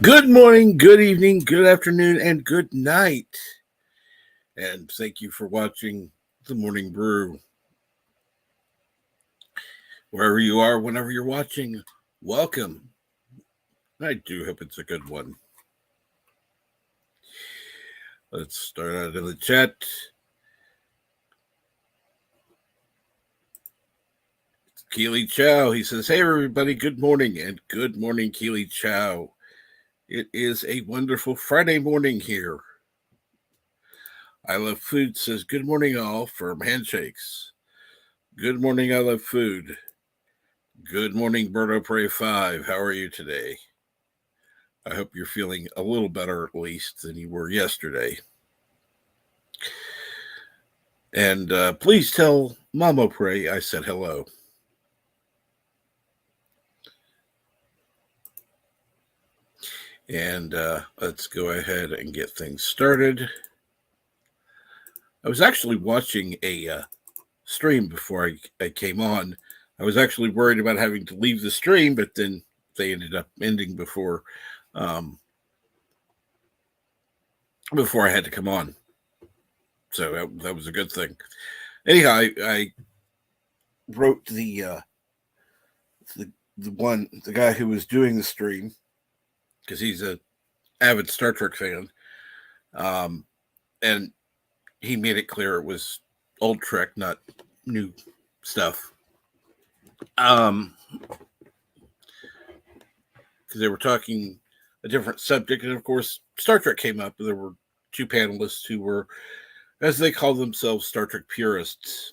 Good morning, good evening, good afternoon, and good night. And thank you for watching the Morning Brew. Wherever you are, whenever you're watching, welcome. I do hope it's a good one. Let's start out in the chat. It's Keely Chow. He says, "Hey, everybody, good morning." And good morning, Keely Chow. It is a wonderful Friday morning here. I Love Food says, "Good morning, all." Firm handshakes. Good morning, I Love Food. Good morning, Berto Prey 5. How are you today? I hope you're feeling a little better, at least, than you were yesterday. And please tell Mama Prey I said hello. And let's go ahead and get things started. I was actually watching a stream before I came on. I was actually worried about having to leave the stream, but then they ended up ending before I had to come on. So that was a good thing. Anyhow, I wrote the guy who was doing the stream, because he's a avid Star Trek fan, and he made it clear it was old Trek, not new stuff. Because they were talking a different subject, and of course Star Trek came up, and there were two panelists who were, as they call themselves, Star Trek purists,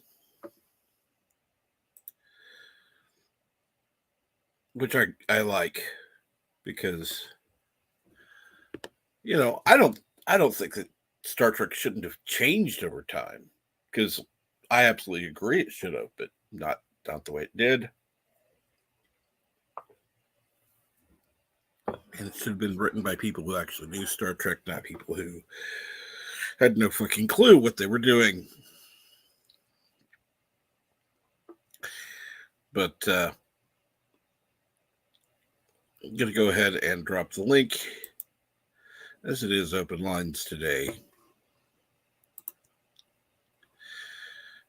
which I like, because I don't think that Star Trek shouldn't have changed over time, because I absolutely agree it should have, but not the way it did. And it should have been written by people who actually knew Star Trek, not people who had no fucking clue what they were doing. But I'm going to go ahead and drop the link, as it is open lines today.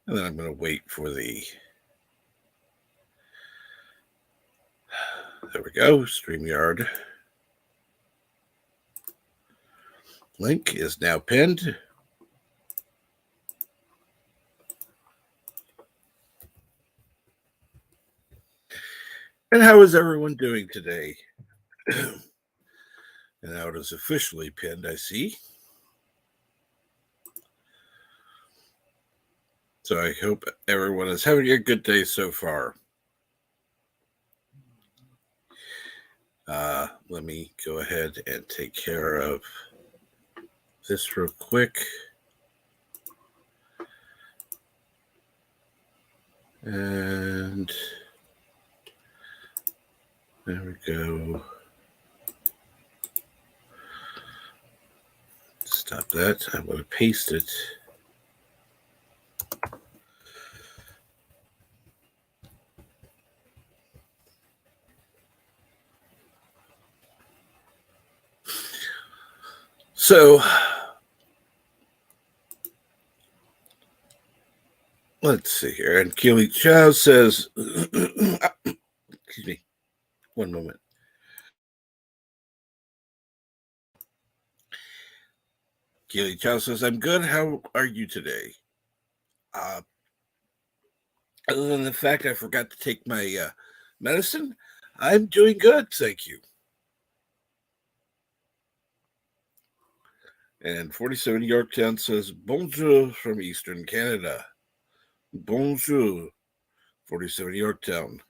And then I'm going to wait for the... There we go, StreamYard. Link is now pinned. And how is everyone doing today? And now it is officially pinned, I see. So I hope everyone is having a good day so far. Let me go ahead and take care of this real quick. And there we go. Stop that. I'm going to paste it. So, let's see here. And Keely Chow says, excuse me, one moment. Keely Chow says, "I'm good. How are you today?" Other than the fact I forgot to take my medicine, I'm doing good, thank you. And 47 Yorktown says, "Bonjour" from Eastern Canada. Bonjour, 47 Yorktown.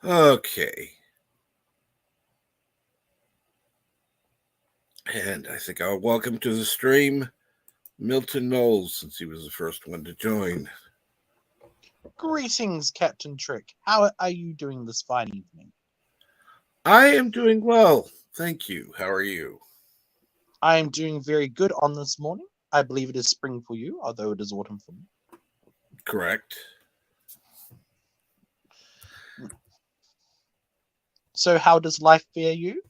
Okay. And I think I'll welcome to the stream Milton Knowles, since he was the first one to join. Greetings, Captain Trick. How are you doing this fine evening? I am doing well, thank you. How are you? I am doing very good on this morning. I believe it is spring for you, although it is autumn for me. Correct. So how does life fare you?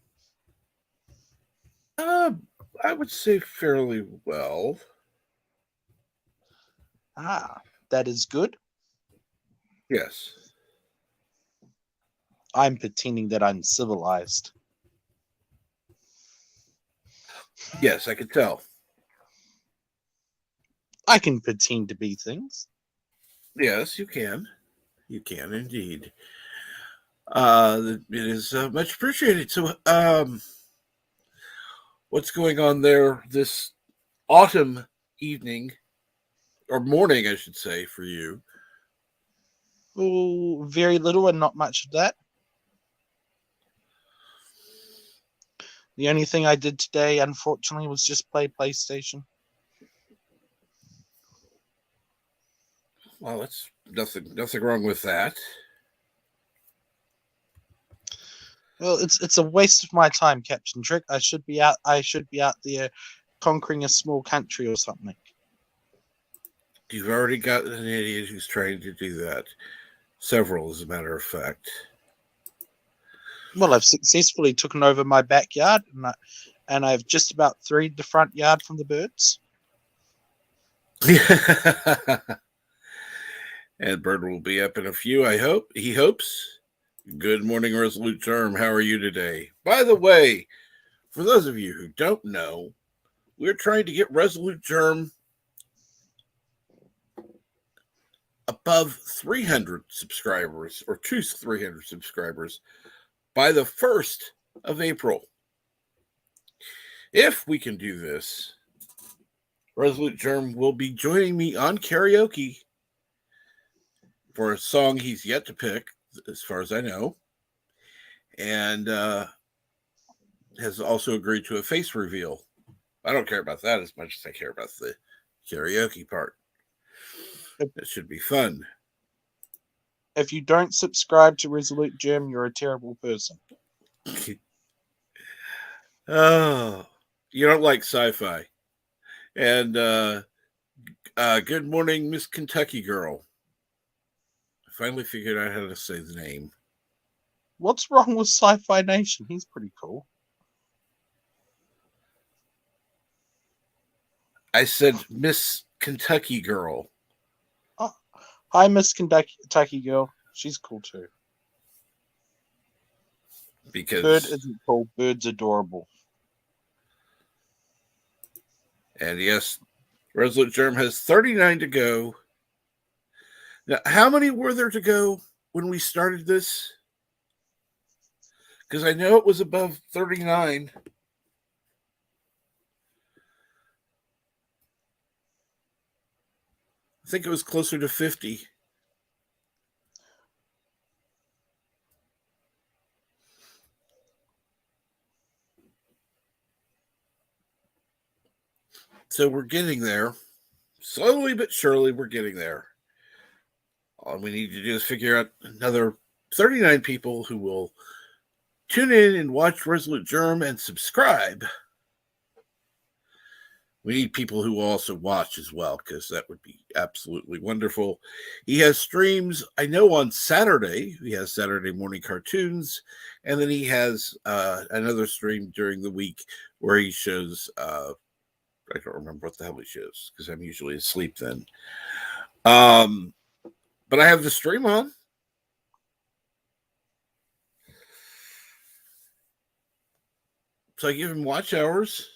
I would say fairly well. Ah, that is good. Yes. I'm pretending that I'm civilized. Yes, I could tell. I can pretend to be things. Yes, you can. You can indeed. It is much appreciated. So, what's going on there this autumn evening or morning, I should say, for you? Oh, very little and not much of that. The only thing I did today, unfortunately, was just play PlayStation. Well, that's nothing wrong with that. Well, it's a waste of my time, Captain Trick. I should be out. I should be out there conquering a small country or something. You've already got an idiot who's trying to do that. Several, as a matter of fact. Well, I've successfully taken over my backyard, and I've just about freed the front yard from the birds. And Bird will be up in a few, I hope. He hopes. Good morning, Resolute Germ. How are you today? By the way, for those of you who don't know, we're trying to get Resolute Germ above 300 subscribers, or to 300 subscribers, by the 1st of April. If we can do this, Resolute Germ will be joining me on karaoke for a song he's yet to pick, as far as I know, and has also agreed to a face reveal. I don't care about that as much as I care about the karaoke part. It should be fun. If you don't subscribe to Resolute Gem, you're a terrible person. Oh, you don't like sci-fi. And good morning, Miss Kentucky Girl. I finally figured out how to say the name. What's wrong with Sci-Fi Nation? He's pretty cool. I said Miss Kentucky Girl. Oh, hi, Miss Kentucky Girl. She's cool too. Because Bird isn't cool. Bird's adorable. And yes, Resolute Germ has 39 to go. Now, how many were there to go when we started this? Because I know it was above 39. I think it was closer to 50. So we're getting there. Slowly but surely, we're getting there. All we need to do is figure out another 39 people who will tune in and watch Resolute Germ and subscribe. We need people who also watch as well, because that would be absolutely wonderful. He has streams, I know, on Saturday. He has Saturday morning cartoons, and then he has another stream during the week where he shows, I don't remember what the hell he shows, because I'm usually asleep then. But I have the stream on. So I give him watch hours.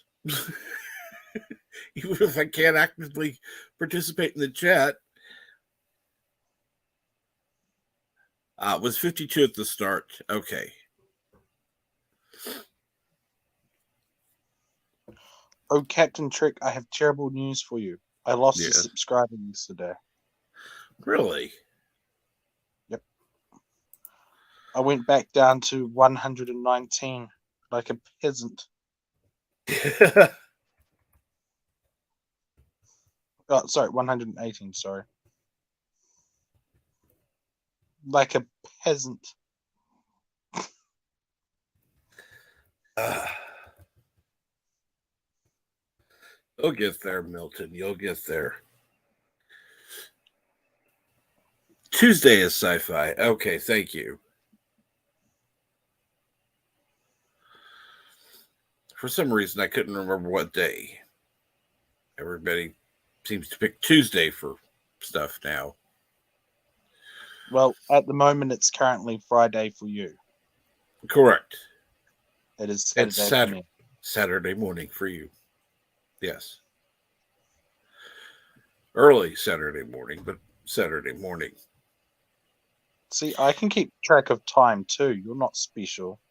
Even if I can't actively participate in the chat. It was 52 at the start. Okay. Oh, Captain Trick, I have terrible news for you. I lost a Yeah. subscriber yesterday. Really? Yep. I went back down to 119, like a peasant. Oh, sorry, 118, sorry. Like a peasant. You'll get there, Milton. You'll get there. Tuesday is sci-fi. Okay, thank you. For some reason, I couldn't remember what day. Everybody seems to pick Tuesday for stuff now. Well, at the moment, it's currently Friday for you. Correct. It is It's Saturday for me. Saturday morning for you. Yes. Early Saturday morning, but Saturday morning. See, I can keep track of time too. You're not special.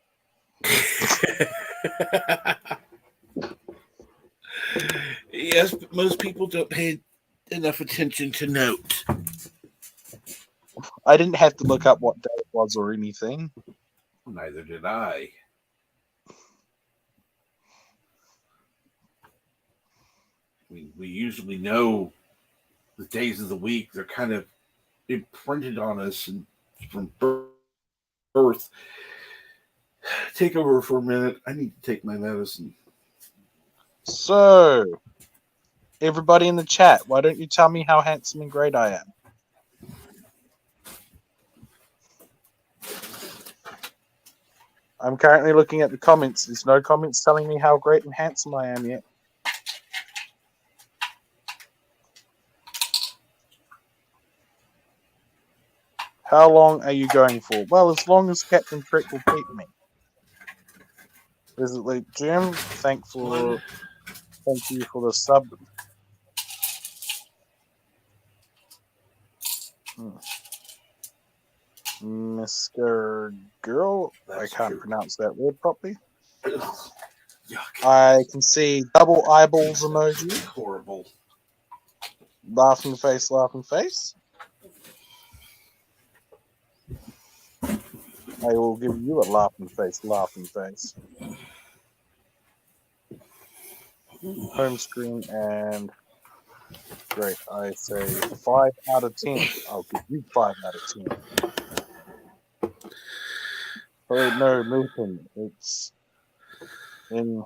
Yes, but most people don't pay enough attention to note. I didn't have to look up what day it was or anything. Neither did I. We usually know the days of the week. They're kind of imprinted on us and from birth. Take over for a minute. I need to take my medicine. So, everybody in the chat, why don't you tell me how handsome and great I am? I'm currently looking at the comments. There's no comments telling me how great and handsome I am yet. How long are you going for? Well, as long as Captain Trick will keep me. Is it like Jim? Thank you for the sub. Mr. Girl, I can't pronounce that word properly. Yuck. I can see double eyeballs emoji. Horrible. Laughing face, laughing face. I will give you a laughing face, laughing face. Home screen and great. I say 5 out of 10. I'll give you 5 out of 10. Oh no, Milton. It's in.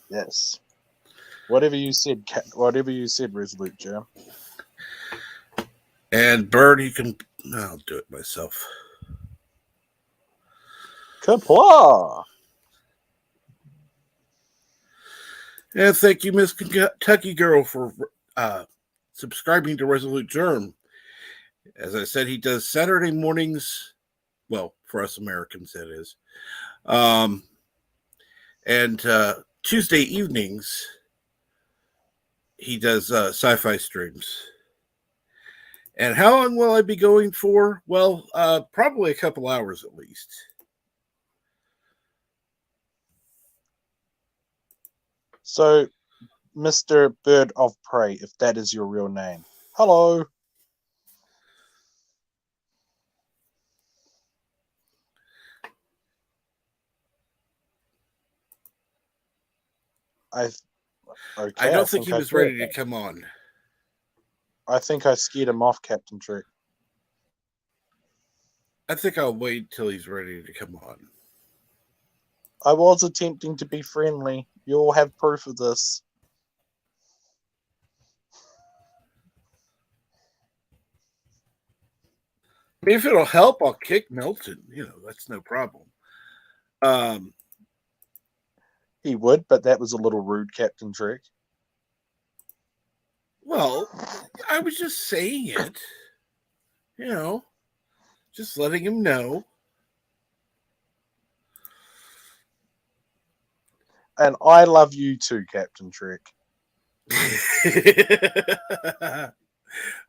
Yes. Whatever you said, Resolute Jam. And Bird, you can. I'll do it myself. Kapla! And thank you, Miss Kentucky Girl, for subscribing to Resolute Germ. As I said, he does Saturday mornings. Well, for us Americans, that is. And Tuesday evenings, he does sci-fi streams. And how long will I be going for? Well, probably a couple hours at least. So, Mr. Bird of Prey, if that is your real name. Hello. I don't think he was ready to come on. I think I scared him off, Captain Trick. I think I'll wait till he's ready to come on. I was attempting to be friendly. You all have proof of this. If it'll help, I'll kick Milton. That's no problem. He would, but that was a little rude, Captain Trick. Well, I was just saying it. Just letting him know. And I love you too, Captain Trick.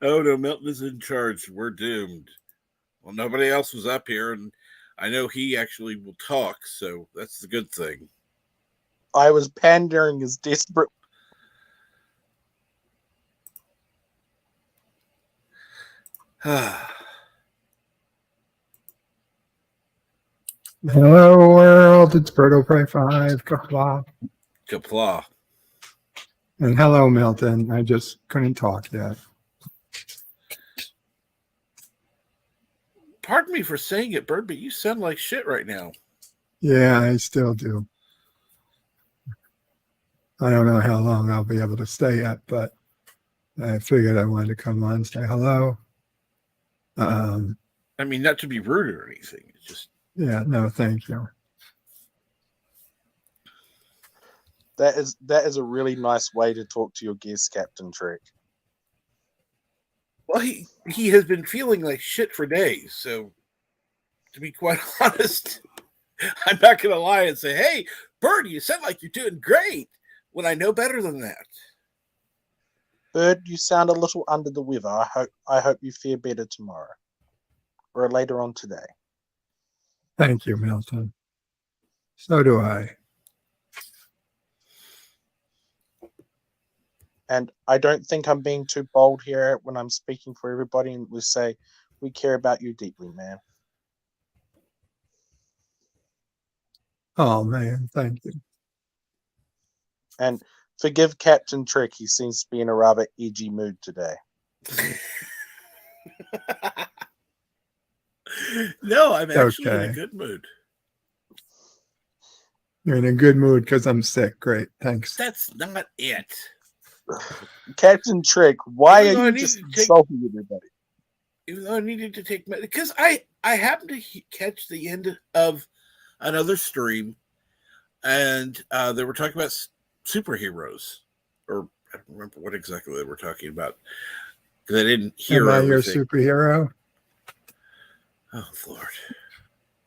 Oh no, Milton is in charge. We're doomed. Well, nobody else was up here, and I know he actually will talk, so that's the good thing. I was pandering as desperate. Hello world, it's Birdo Prey 5, Kapla. Kapla. And hello Milton, I just couldn't talk yet. Pardon me for saying it, Bird, but you sound like shit right now. Yeah, I still do. I don't know how long I'll be able to stay yet, but I figured I wanted to come on and say hello. I mean, not to be rude or anything. It's just... Yeah, no, thank you. That is a really nice way to talk to your guest, Captain Trek. Well, he has been feeling like shit for days. So, to be quite honest, I'm not going to lie and say, "Hey, Bird, you sound like you're doing great," when I know better than that. Bird, you sound a little under the weather. I hope you fare better tomorrow or later on today. Thank you, Milton. So do I. And I don't think I'm being too bold here when I'm speaking for everybody, and we say we care about you deeply, man. Oh, man, thank you. And forgive Captain Trek, he seems to be in a rather edgy mood today. No, I'm actually in a Okay. good mood. You're in a good mood because I'm sick. Great, thanks. That's not it. Captain Trek, why Even are though I you needed just to take- insulting everybody? Even though I needed to take because I happened to catch the end of another stream, and they were talking about superheroes, or I don't remember what exactly they were talking about because I didn't hear Am I your everything. superhero? Oh Lord,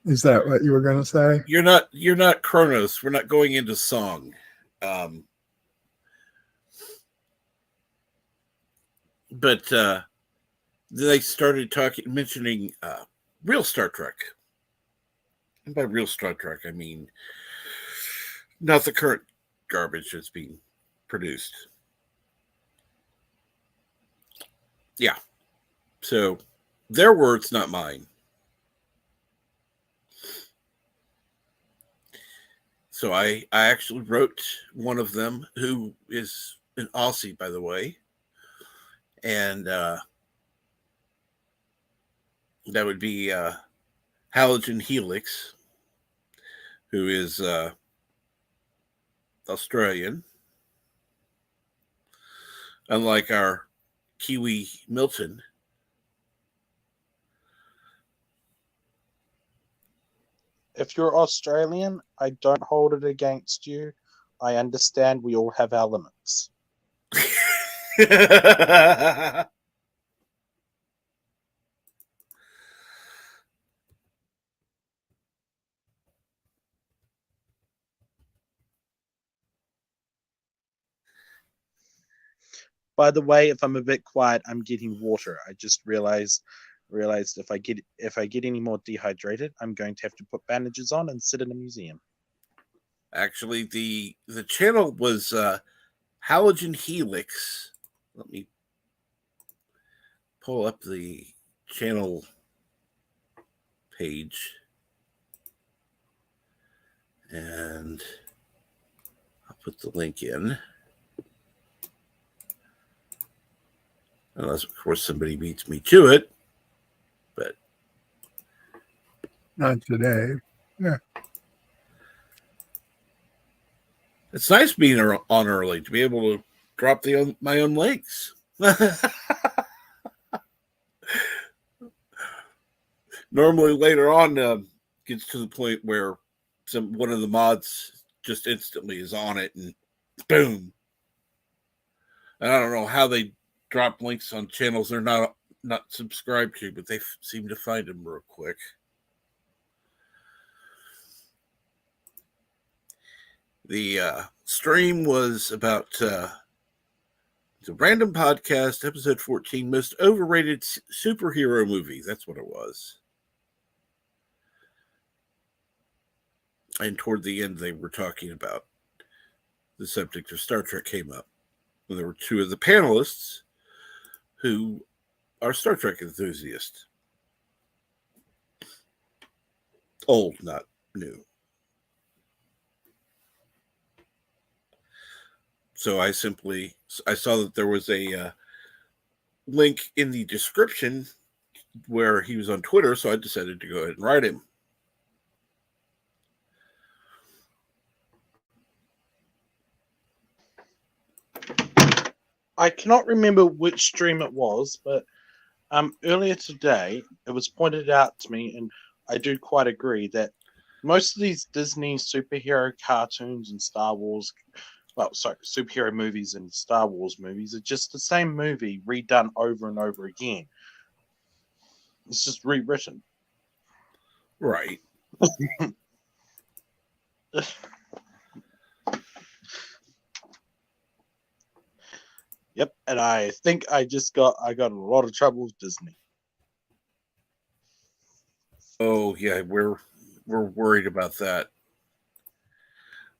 Is that what you were going to say? you're not Kronos. We're not going into song. But they started mentioning real Star Trek. And by real Star Trek, I mean not the current garbage that's being produced. Yeah. So their words, not mine. So I actually wrote one of them, who is an Aussie, by the way. And that would be Halogen Helix, who is Australian. Unlike our Kiwi Milton. If you're Australian, I don't hold it against you. I understand we all have our limits. By the way, if I'm a bit quiet, I'm getting water. I just realized if I get any more dehydrated, I'm going to have to put bandages on and sit in a museum. Actually, the channel was Halogen Helix. Let me pull up the channel page, and I'll put the link in. Unless, of course, somebody beats me to it. But Not today. Yeah. It's nice being on early to be able to drop my own links. Normally, later on, gets to the point where one of the mods just instantly is on it, and boom. And I don't know how they drop links on channels they're not subscribed to, but they seem to find them real quick. The stream was about the Random Podcast, episode 14, most overrated superhero movie. That's what it was. And toward the end, they were talking about the subject of Star Trek came up. And there were two of the panelists who are Star Trek enthusiasts. Old, not new. So I saw that there was a link in the description where he was on Twitter, so I decided to go ahead and write him. I cannot remember which stream it was, but earlier today it was pointed out to me, and I do quite agree that most of these Disney superhero cartoons and Star Wars well, sorry, superhero movies and Star Wars movies are just the same movie redone over and over again. It's just rewritten. Right. Yep, and I think I got in a lot of trouble with Disney. Oh yeah, we're worried about that.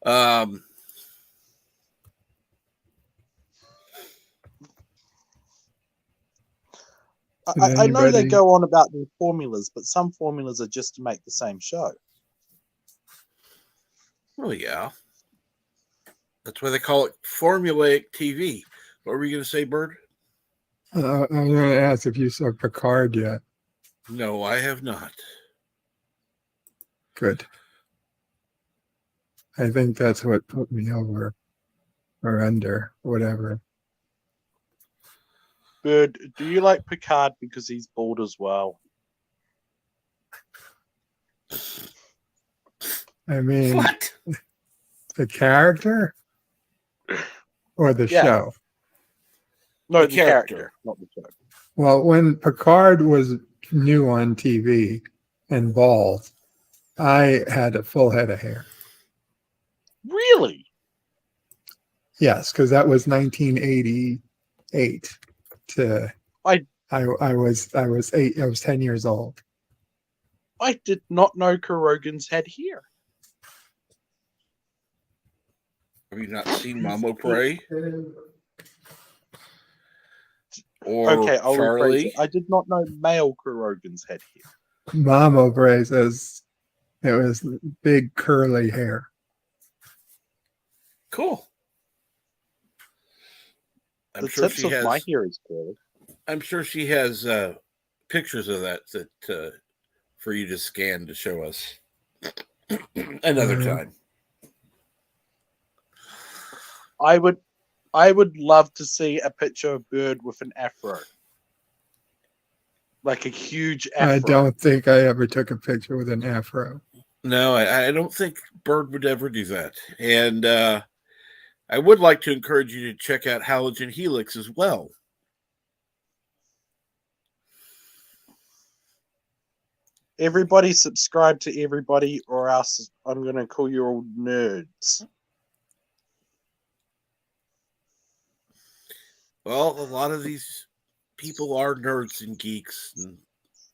Um, I know they go on about their formulas, but some formulas are just to make the same show. well, yeah, that's why they call it formulaic TV. What were you going to say, Bird? I was going to ask if you saw Picard yet. No, I have not. Good. I think that's what put me over or under, whatever. Bird, do you like Picard because he's bald as well? I mean, What? the character or the Yeah. show? No, The the character, not the show. Well, when Picard was new on TV and bald, I had a full head of hair. Really? Yes, because that was 1988. I was 10 years old. I did not know Kurogans had hair. Have you not seen Mamo Pray? Or Okay, I'll rephrase Charlie? it. I did not know male Kurogans had hair. Mom O'Bray says it was big curly hair. Cool. The tips of my hair is curly. I'm sure she has pictures of that for you to scan to show us another time. I would love to see a picture of Bird with an afro. Like a huge afro. I don't think I ever took a picture with an afro. No, I don't think Bird would ever do that. And I would like to encourage you to check out Halogen Helix as well. Everybody subscribe to everybody, or else I'm going to call you all nerds. Well, a lot of these people are nerds and geeks and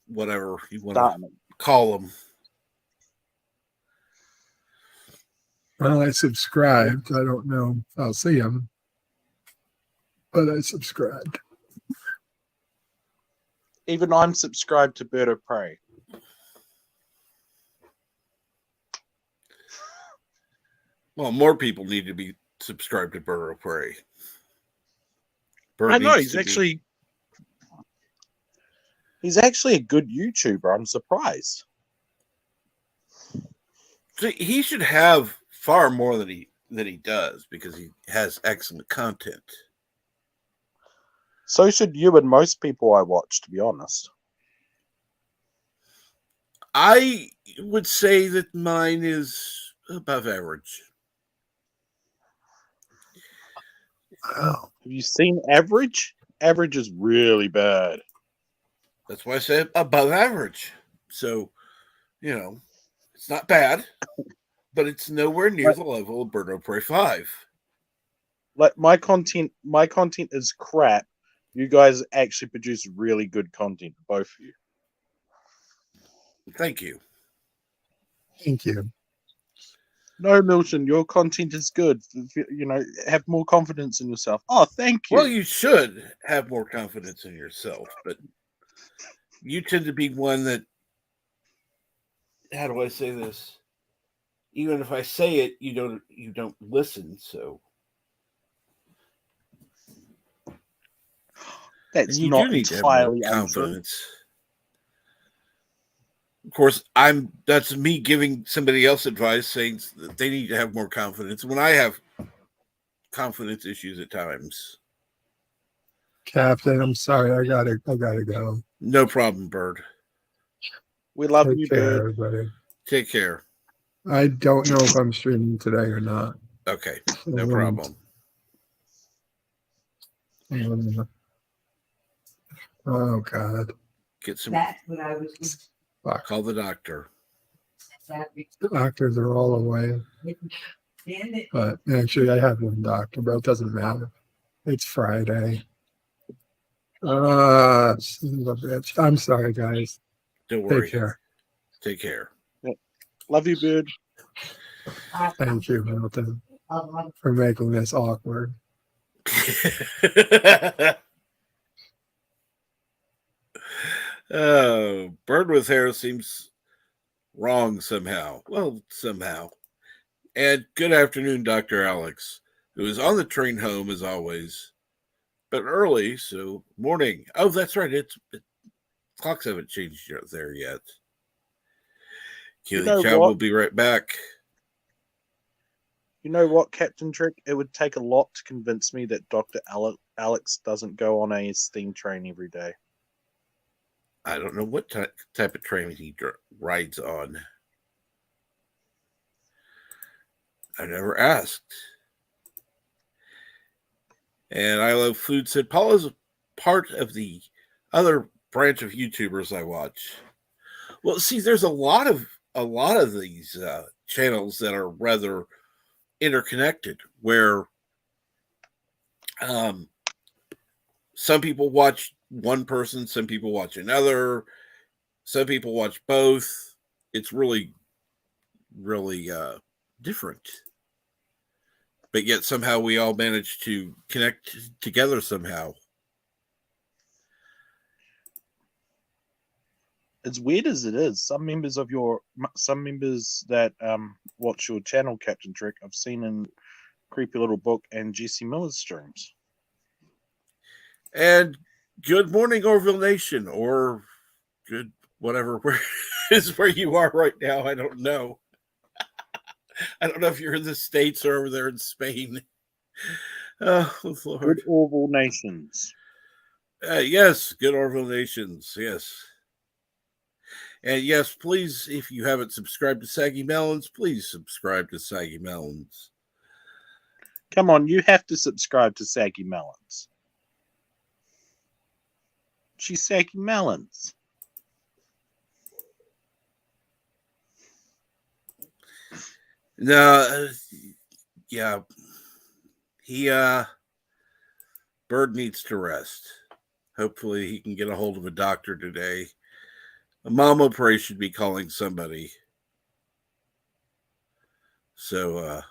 whatever you want to call them. Well, I subscribed. I don't know if I'll see them, but I subscribed. Even I'm subscribed to Bird of Prey. Well, more people need to be subscribed to Bird of Prey. I know he's actually a good YouTuber. I'm surprised. See, he should have far more than he does because he has excellent content. So should you and most people I watch, to be honest. I would say that mine is above average. Wow. Have you seen Average? Average is really bad. That's why I say above average. So, it's not bad, but it's nowhere near the level of Bird of Prey 5. Like my content is crap. You guys actually produce really good content, both of you. Thank you. Thank you. No, Milton, your content is good. Have more confidence in yourself. Oh, thank you. Well, you should have more confidence in yourself, but you tend to be one that, how do I say this? Even if I say it, you don't listen, so. That's you not do need entirely to have more confidence. Of course, that's me giving somebody else advice saying that they need to have more confidence when I have confidence issues at times. Captain, I'm sorry, I gotta go. No problem, Bird. We love Take you, care, Bird. everybody. Take care. I don't know if I'm streaming today or not. Okay, no And, problem. Oh God. Get some. That's what I was. Fuck. Call the doctor. The doctors are all away. But actually, I have one doctor, but it doesn't matter. It's Friday. Son of a bitch. I'm sorry, guys. Don't worry. Take care. Take care. Love you, bird. Thank you, Milton, for making this awkward. Oh, bird with hair seems wrong somehow. Well, somehow. And good afternoon, Dr. Alex, who is on the train home as always, but early, so morning. Oh, that's right. Clocks haven't changed there yet. Keely Chow will be right back. You know what, Captain Trick? It would take a lot to convince me that Dr. Alex doesn't go on a steam train every day. I don't know what type of train he rides on. I never asked. And I Love Food said Paula's part of the other branch of YouTubers I watch. Well, see, there's a lot of these channels that are rather interconnected, where some people watch one person, some people watch another, some people watch both. It's really, really different. But yet somehow we all manage to connect together somehow. As weird as it is, some members that watch your channel, Captain Trick, I've seen in Creepy Little Book and Jesse Miller's streams. And good morning, Orville Nation, or good whatever is where you are right now. I don't know. I don't know if you're in the States or over there in Spain. Oh, Lord. Good Orville Nations. Yes, good Orville Nations. Yes. And yes, please, if you haven't subscribed to Saggy Melons, please subscribe to Saggy Melons. Come on, you have to subscribe to Saggy Melons. She's Saggy Melons. No, yeah. Bird needs to rest. Hopefully he can get a hold of a doctor today. Mama Pray should be calling somebody. So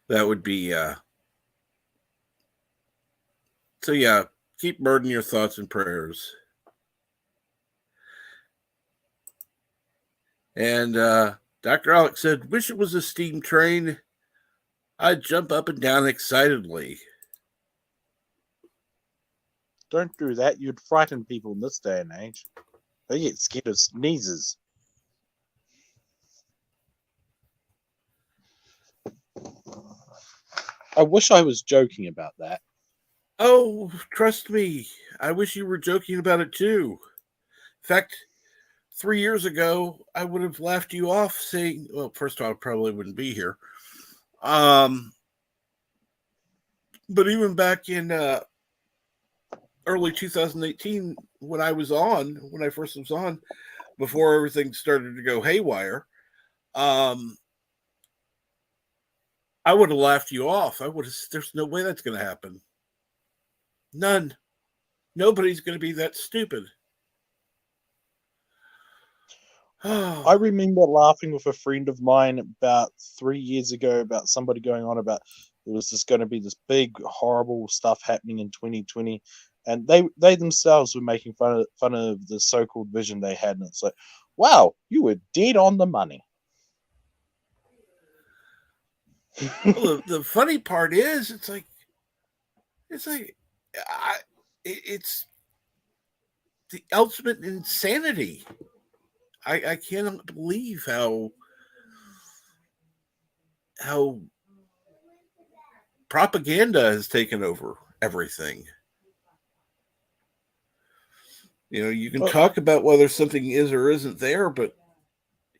that would be so yeah, keep Bird in your thoughts and prayers. And Dr. Alex said, wish it was a steam train. I'd jump up and down excitedly. Don't do that. You'd frighten people in this day and age. They get scared of sneezes. I wish I was joking about that. Oh, trust me. I wish you were joking about it too. In fact, 3 years ago, I would have laughed you off saying, well, first of all, I probably wouldn't be here. But even back in early 2018, when I first was on, before everything started to go haywire, I would have laughed you off. There's no way that's going to happen. None. Nobody's going to be that stupid. I remember laughing with a friend of mine about 3 years ago about somebody going on about there was going to be this big, horrible stuff happening in 2020. And they themselves were making fun of the so-called vision they had. And it's like, wow, you were dead on the money. Well, the funny part is, it's the ultimate insanity. I cannot believe how propaganda has taken over everything. You know, you can talk about whether something is or isn't there, but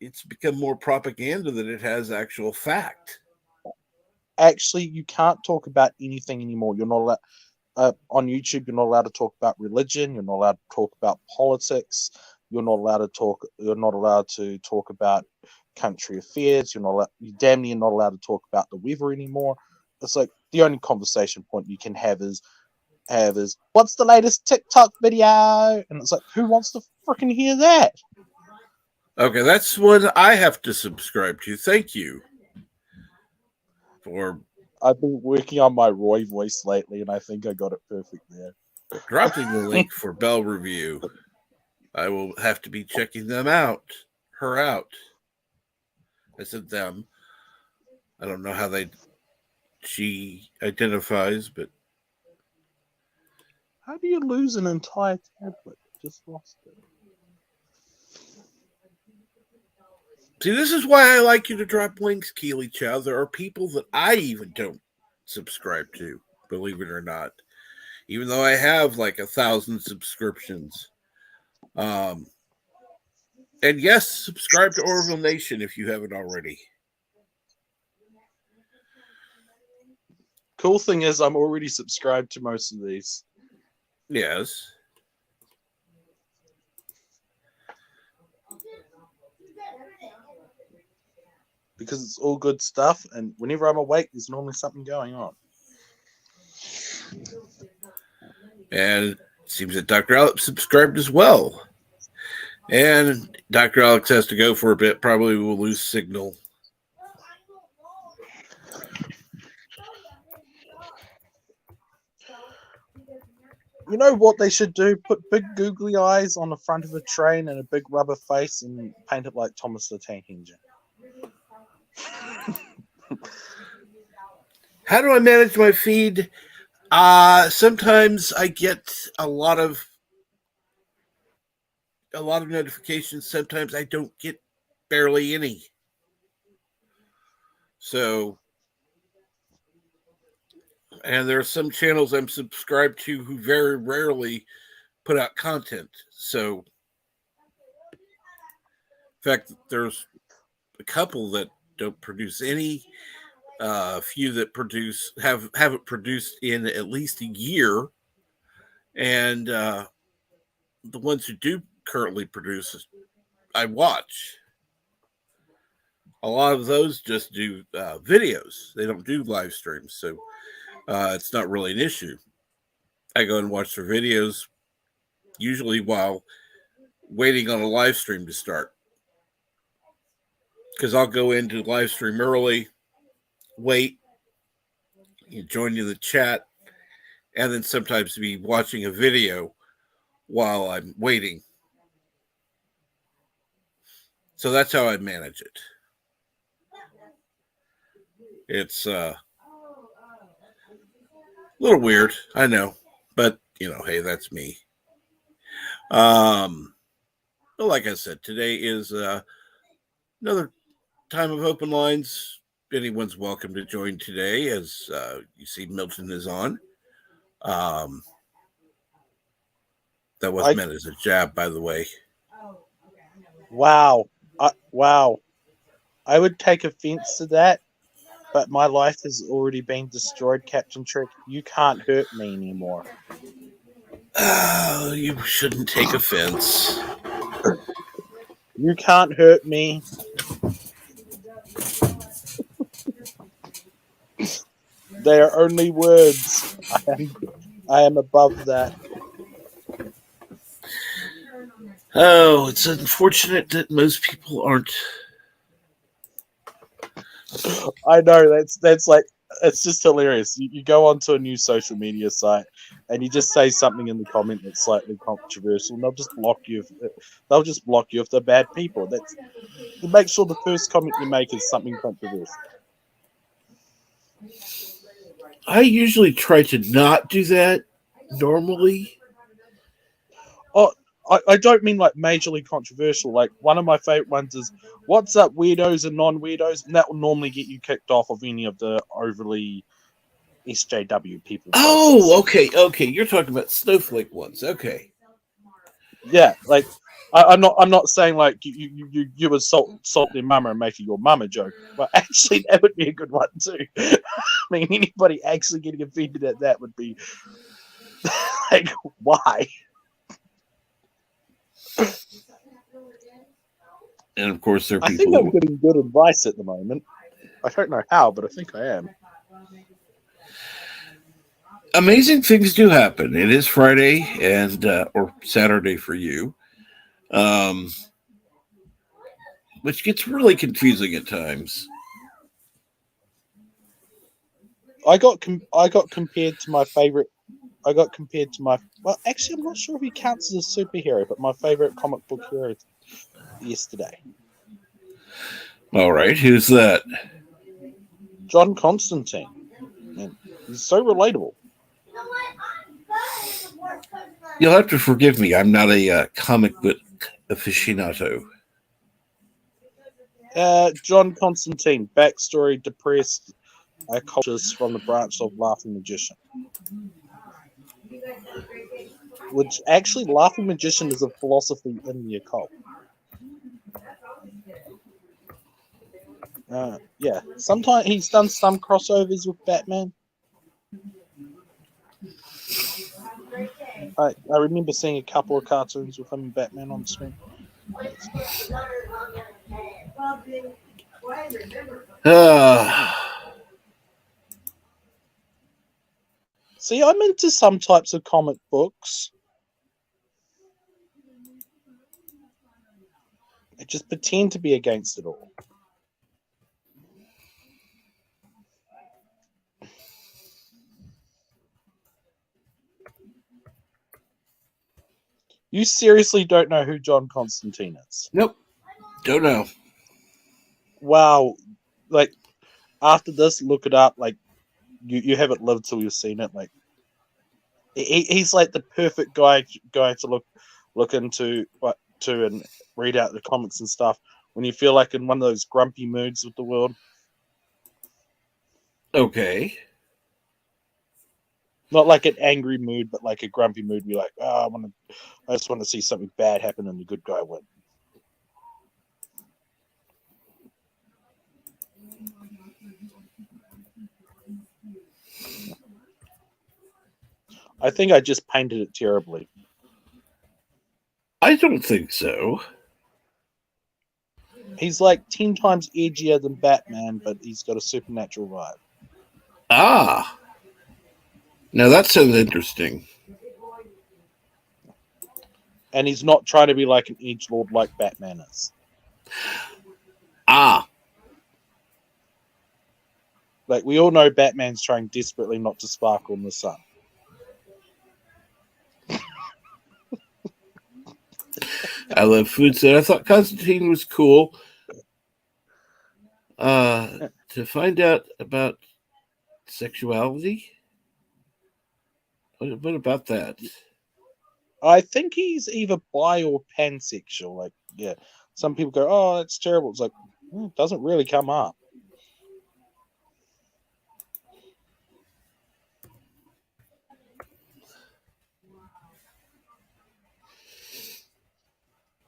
it's become more propaganda than it has actual fact. Actually, you can't talk about anything anymore. You're not allowed on YouTube. You're not allowed to talk about religion. You're not allowed to talk about politics. You're not allowed to talk. You're not allowed to talk about country affairs. You're damn near not allowed to talk about the weather anymore. It's like the only conversation point you can have is what's the latest TikTok video? And it's like, who wants to freaking hear that? Okay, that's what I have to subscribe to. Thank you for I've been working on my Roy voice lately, and I think I got it perfect there. dropping the link for Bell Review. I will have to be checking them out. Her out. I said them. I don't know how she identifies, but how do you lose an entire tablet? Just lost it. See, this is why I like you to drop links, Keely Chow. There are people that I even don't subscribe to, believe it or not. Even though I have like 1,000 subscriptions. And yes, subscribe to Orville Nation if you haven't already. Cool thing is, I'm already subscribed to most of these. Yes. Because it's all good stuff, and whenever I'm awake, there's normally something going on. And it seems that Dr. Alex subscribed as well. And Dr. Alex has to go for a bit. Probably will lose signal. You know what they should do? Put big googly eyes on the front of a train and a big rubber face and paint it like Thomas the Tank Engine. How do I manage my feed? Sometimes I get a lot of notifications. Sometimes I don't get barely any. So, and there are some channels I'm subscribed to who very rarely put out content. So, in fact, there's a couple that don't produce any. Few that haven't produced in at least a year, and the ones who do currently produce, I watch. A lot of those just do videos. They don't do live streams, so it's not really an issue. I go and watch their videos, usually while waiting on a live stream to start. Because I'll go into live stream early, wait, join you in the chat, and then sometimes be watching a video while I'm waiting. So that's how I manage it. It's a little weird, I know, but hey, that's me. But like I said, today is another time of open lines. Anyone's welcome to join today, as you see Milton is on. That was meant as a jab, by the way. Wow. Wow. I would take offense to that, but my life has already been destroyed, Captain Trick. You can't hurt me anymore. You shouldn't take offense. You can't hurt me. They are only words. I am above that. Oh, it's unfortunate that most people aren't. I know, that's like, it's just hilarious. You go onto a new social media site and you just say something in the comment that's slightly controversial, and they'll just block you. If they're bad people. That's to make sure the first comment you make is something controversial. I usually try to not do that normally. Oh, I don't mean like majorly controversial. Like, one of my favorite ones is, "What's up, weirdos and non-weirdos?" And that will normally get you kicked off of any of the overly SJW people. Oh, okay. You're talking about snowflake ones. Okay. Yeah, like, I'm not saying like you would salt their mama and make it your mama joke, but actually that would be a good one too. I mean, anybody actually getting offended at that would be like, why? And of course, there are I people think I'm who getting good advice at the moment. I don't know how, but I think I am. amazing things do happen. It is Friday and or Saturday for you, um, which gets really confusing at times. I got compared to my favorite. I got compared to my. Well, actually, I'm not sure if he counts as a superhero, but my favorite comic book hero yesterday, All right, who's that? John Constantine. Man, he's so relatable. You'll have to forgive me. I'm not a comic book aficionado. John Constantine, backstory: depressed occultist from the branch of Laughing Magician. Which actually, Laughing Magician is a philosophy in the occult. Yeah, sometimes he's done some crossovers with Batman. I remember seeing a couple of cartoons with him and Batman on screen. See, I'm into some types of comic books. I just pretend to be against it all. You seriously don't know who John Constantine is? Nope, don't know. Wow, like after this, look it up. Like you haven't lived till you've seen it. Like he's like the perfect guy to look into and read out the comics and stuff when you feel like in one of those grumpy moods with the world. Okay. Not like an angry mood, but like a grumpy mood. You're like, oh, I just want to see something bad happen and the good guy win. I think I just painted it terribly. I don't think so. He's like 10 times edgier than Batman, but he's got a supernatural vibe. Ah. Now that sounds interesting. And he's not trying to be like an edgelord like Batman is. Ah. Like, we all know Batman's trying desperately not to sparkle in the sun. I love food set. I thought Constantine was cool. To find out about sexuality? What about that? I think he's either bi or pansexual. Like, yeah. Some people go, oh, that's terrible. It's like, it doesn't really come up.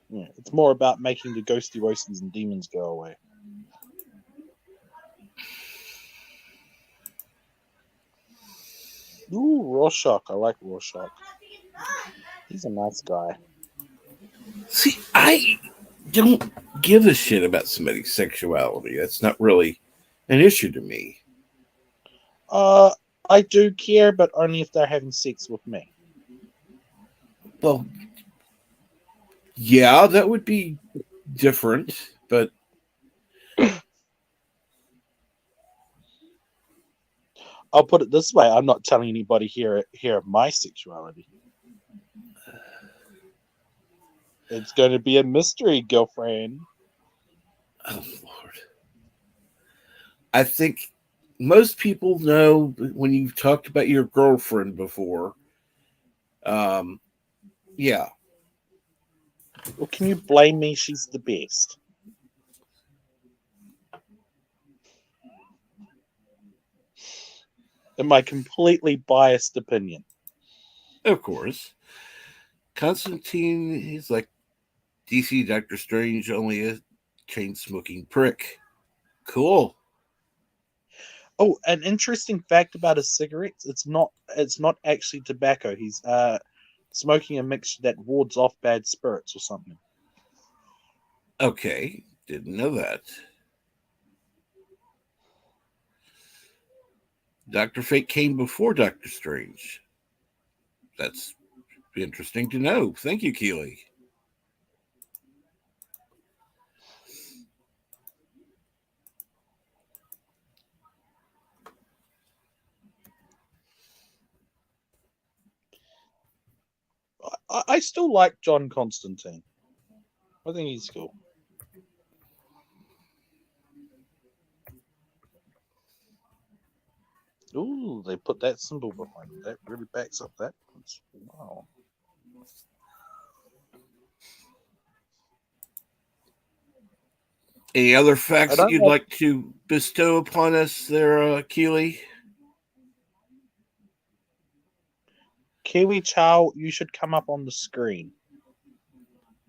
Yeah, it's more about making the ghosty roasties and demons go away. Ooh, Rorschach. I like Rorschach. He's a nice guy. See, I don't give a shit about somebody's sexuality. That's not really an issue to me. I do care, but only if they're having sex with me. Well, yeah, that would be different, but I'll put it this way: I'm not telling anybody here my sexuality. It's going to be a mystery, girlfriend. oh Lord, I think most people know when you've talked about your girlfriend before. Yeah. Well, can you blame me? She's the best. In my completely biased opinion. Of course. Constantine, he's like DC Doctor Strange only a chain-smoking prick. Cool. Oh, an interesting fact about his cigarettes: it's not actually tobacco. He's smoking a mixture that wards off bad spirits or something. Okay, didn't know that. Dr. Fate came before Doctor Strange. That's interesting to know. Thank you, Keely. I still like John Constantine. I think he's cool. Ooh, they put that symbol behind it. That really backs up that. Wow. Any other facts that you'd like to bestow upon us there, Keely? Kiwi Chow, you should come up on the screen.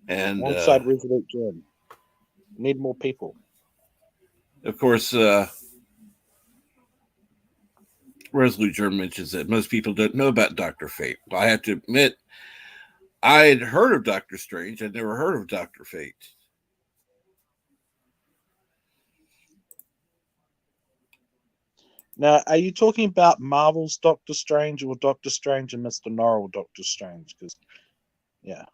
And alongside Resolute Germ. Need more people. Of course, Resolute Germ mentions that most people don't know about Dr. Fate. I have to admit, I had heard of Doctor Strange. I'd never heard of Dr. Fate. Now, are you talking about Marvel's Doctor Strange or Doctor Strange and Mr. Norrell Doctor Strange? Because, yeah.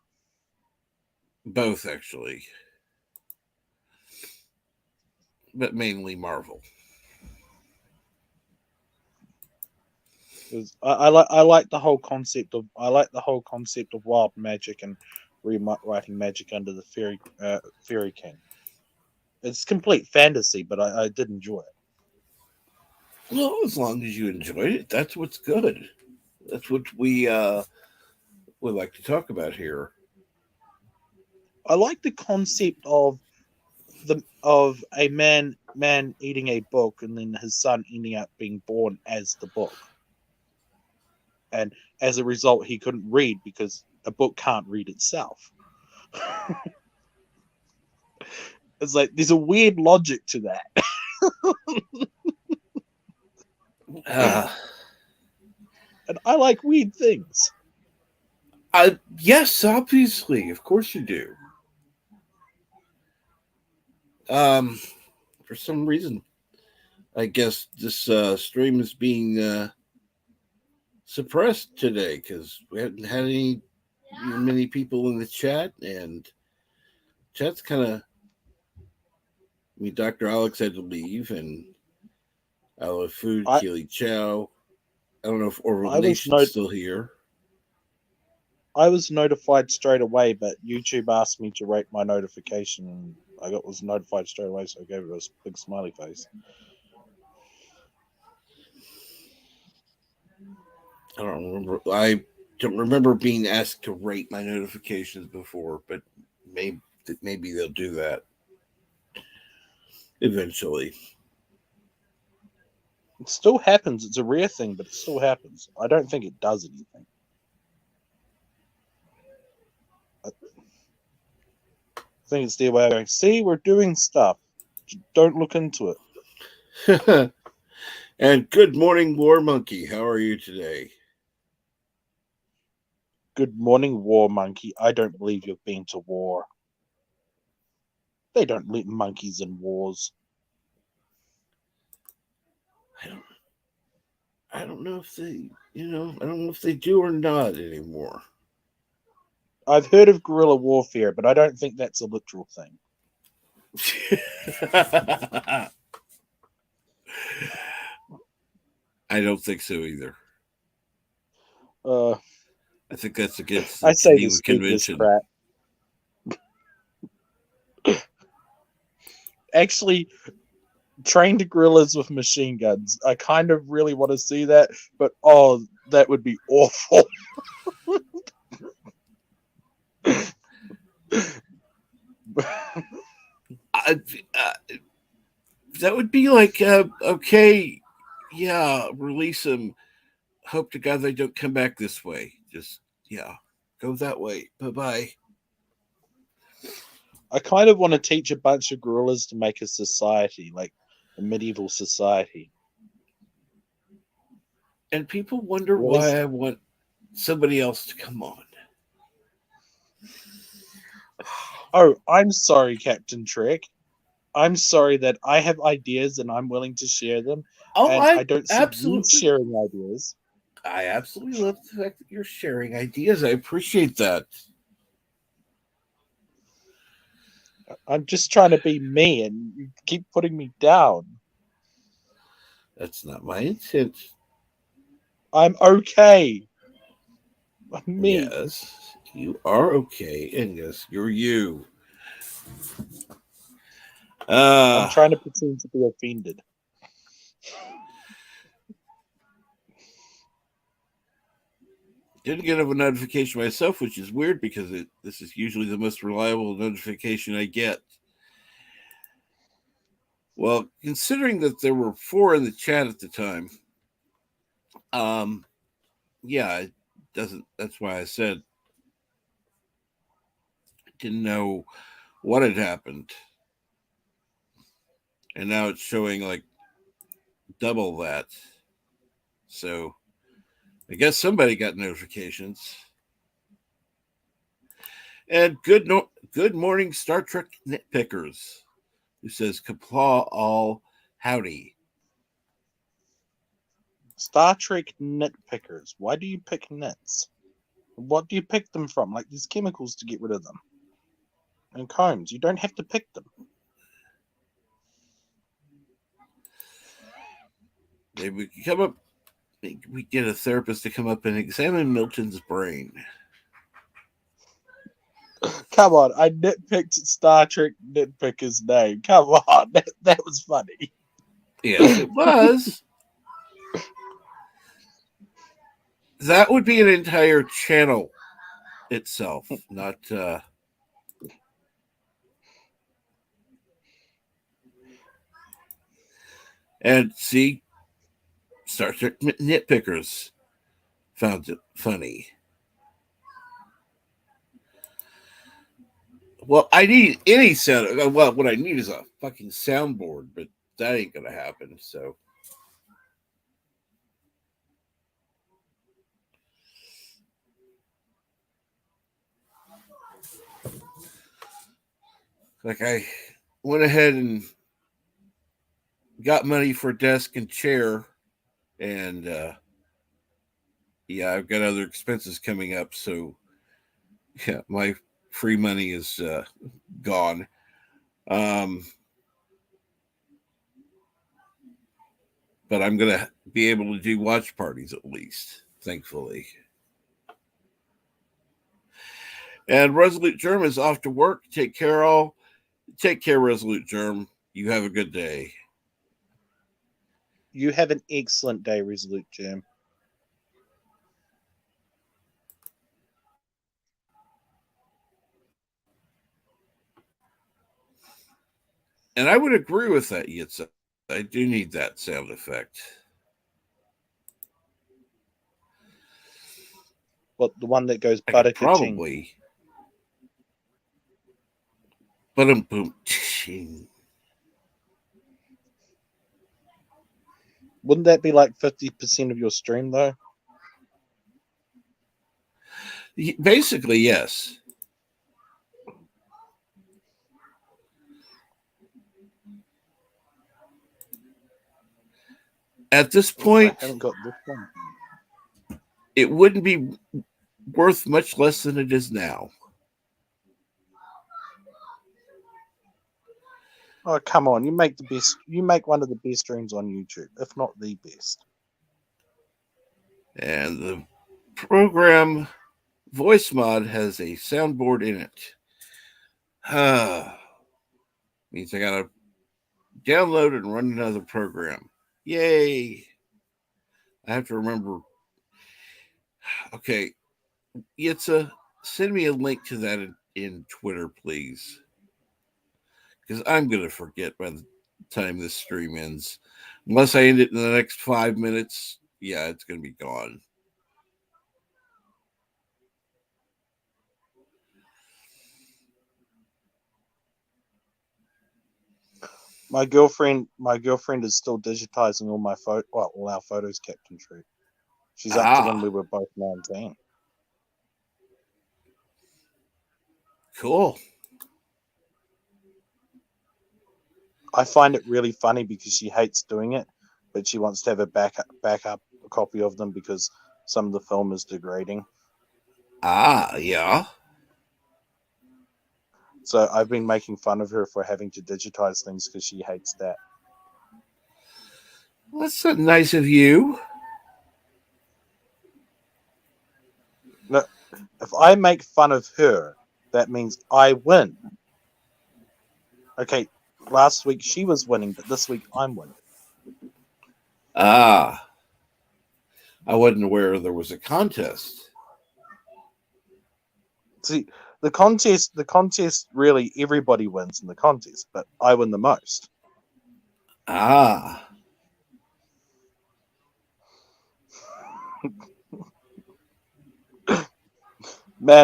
Both, actually. But mainly Marvel. I like the whole concept of wild magic and rewriting magic under the fairy king. It's complete fantasy, but I did enjoy it. Well, as long as you enjoyed it, that's what's good. That's what we would like to talk about here. I like the concept of a man eating a book and then his son ending up being born as the book. And as a result, he couldn't read because a book can't read itself. It's like there's a weird logic to that. And I like weird things. Yes, obviously. Of course you do. For some reason, I guess this stream is being suppressed today because we haven't had many people in the chat, and chat's kind of. I mean, Dr. Alex had to leave, and I love food. Keely Chow. I don't know if Orville Nation's still here. I was notified straight away, but YouTube asked me to rate my notification, and I was notified straight away, so I gave it a big smiley face. I don't remember being asked to rate my notifications before, but maybe they'll do that eventually. It still happens. It's a rare thing, but it still happens. I don't think it does anything. I think it's their way of going, see, we're doing stuff. Don't look into it. And good morning, War Monkey. How are you today? Good morning, War Monkey. I don't believe you've been to war. They don't let monkeys in wars. I don't know if they, I don't know if they do or not anymore. I've heard of guerrilla warfare, but I don't think that's a literal thing. I don't think so either. I think that's against the Geneva Convention. Actually, trained guerrillas with machine guns. I kind of really want to see that, but that would be awful. That would be like, okay, yeah, release them. Hope to God they don't come back this way. Just, yeah, go that way. Bye-bye. I kind of want to teach a bunch of gorillas to make a society, like a medieval society. And people wonder Or at least- why I want somebody else to come on. Oh, I'm sorry, Captain Trek. I'm sorry that I have ideas and I'm willing to share them. Oh, And I don't see you absolutely, sharing ideas. I absolutely love the fact that you're sharing ideas. I appreciate that. I'm just trying to be me and you keep putting me down. That's not my intent. I'm okay. I'm me. Yes, you are okay, and yes, you're you. I'm trying to pretend to be offended. Didn't get a notification myself, which is weird because this is usually the most reliable notification I get. Well, considering that there were 4 in the chat at the time, yeah, it doesn't. That's why I said didn't know what had happened, and now it's showing like double that. So I guess somebody got notifications. And good morning, Star Trek nitpickers, who says "Kaplaw all howdy." Star Trek nitpickers. Why do you pick nits? What do you pick them from? Like, there's chemicals to get rid of them. And combs. You don't have to pick them. Maybe we could come up. We get a therapist to come up and examine Milton's brain. Come on, I nitpicked Star Trek nitpicker's name. Come on, that was funny. Yes, it was. That would be an entire channel itself, not. And see, Star Trek nitpickers found it funny. Well, I need any sound. Well, what I need is a fucking soundboard, but that ain't gonna happen. So, like, I went ahead and got money for a desk and chair, and yeah, I've got other expenses coming up. So, yeah, my free money is gone. But I'm gonna be able to do watch parties at least, thankfully. And Resolute Germ is off to work. Take care, all. Take care, Resolute Germ. You have a good day. You have an excellent day, Resolute Germ. And I would agree with that, Yitza. I do need that sound effect. What, the one that goes I could butter probably. Boom. Wouldn't that be like 50% of your stream, though? Basically, yes. At this point, I haven't got this one. it wouldn't be worth much less than it is now. Oh, come on. You make the best. You make one of the best streams on YouTube, if not the best. And the program Voice Mod has a soundboard in it. Means I gotta download and run another program. Yay! I have to remember. Okay, Yitza, send me a link to that in Twitter, please. Because I'm going to forget by the time this stream ends. Unless I end it in the next 5 minutes, yeah, it's going to be gone. My girlfriend is still digitizing all my all our photos, Captain True. She's up to when we were both 19. Cool. I find it really funny because she hates doing it, but she wants to have a backup copy of them because some of the film is degrading. Yeah. So I've been making fun of her for having to digitize things because she hates that. Well, that's so nice of you. No, if I make fun of her, that means I win. Okay, last week she was winning, but this week I'm winning. I wasn't aware there was a contest. See, the contest really everybody wins in the contest, but I win the most. Man,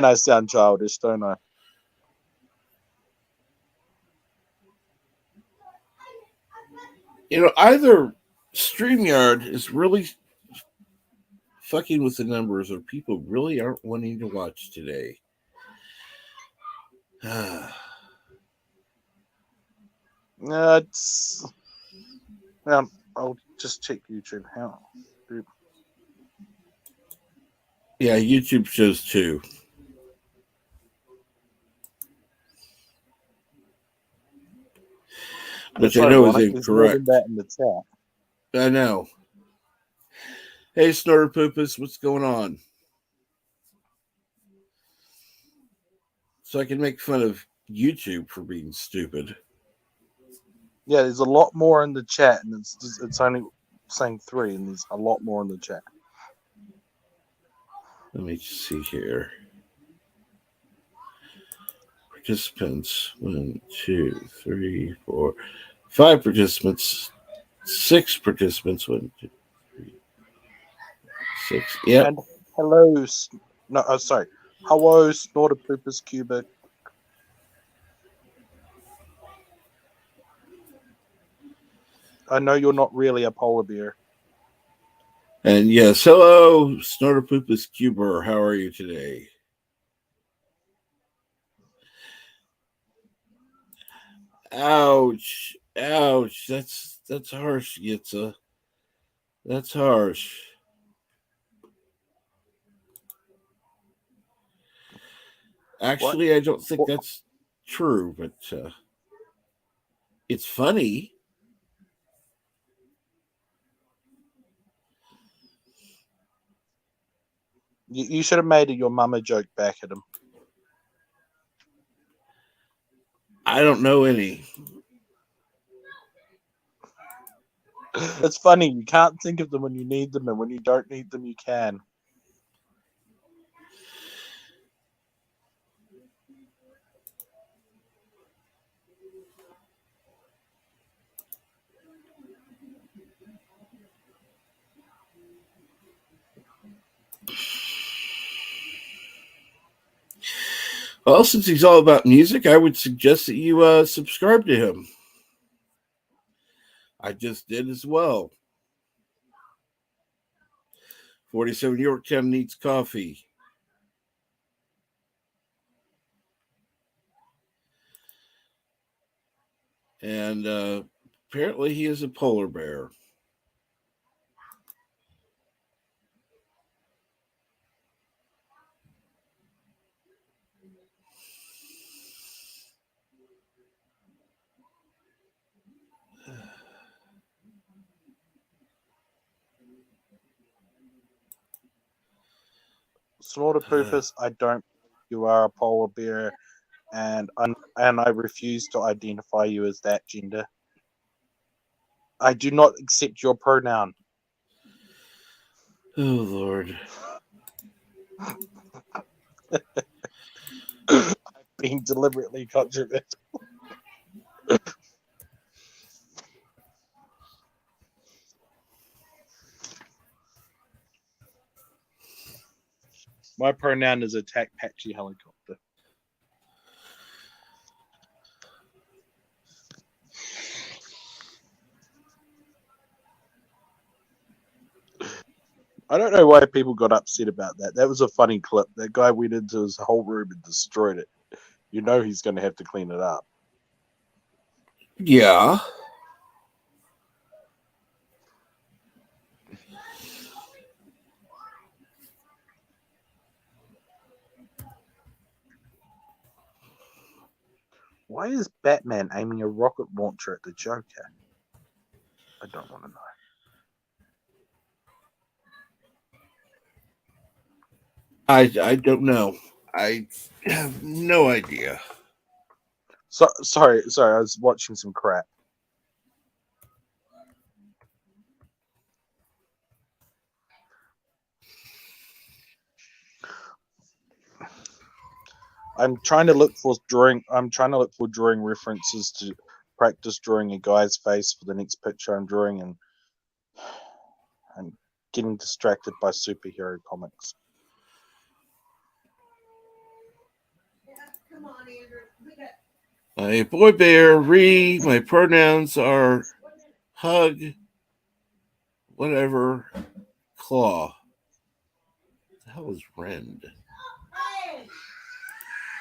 I sound childish, don't I? Either StreamYard is really fucking with the numbers, or people really aren't wanting to watch today. It's. I'll just check YouTube. How? Yeah, YouTube shows too. Which I know is incorrect. There's more than that in the chat. I know. Hey, Snorter Poopus, what's going on? So I can make fun of YouTube for being stupid. Yeah, there's a lot more in the chat, and it's only saying 3, and there's a lot more in the chat. Let me see here. Participants 1, 2, 3, 4, 5 participants, 6 participants 1, 2, 3, 6. Yep. And hello, sorry. Hello, Snorter Poopers Cubic. I know you're not really a polar bear. And yes, hello, Snorter Poopus Cuber. How are you today? Ouch. Ouch. That's harsh, Yitza. That's harsh. Actually, what? I don't think that's true, but it's funny. You should have made your mama joke back at him. I don't know any. It's funny. You can't think of them when you need them, and when you don't need them, you can. Well, since he's all about music, I would suggest that you subscribe to him. I just did as well. 47 Yorktown needs coffee. And apparently he is a polar bear. Snorter Poopus, I don't. You are a polar bear, and I refuse to identify you as that gender. I do not accept your pronoun. Oh, Lord. I've been deliberately controversial. My pronoun is attack patchy helicopter. I don't know why people got upset about that. That was a funny clip. That guy went into his whole room and destroyed it. You know he's going to have to clean it up. Yeah. Why is Batman aiming a rocket launcher at the Joker? I don't want to know. I don't know. I have no idea. Sorry. I was watching some crap. I'm trying to look for drawing references to practice drawing a guy's face for the next picture I'm drawing, and I'm getting distracted by superhero comics. A boy bear, my pronouns are hug, whatever, claw. What the hell is rend?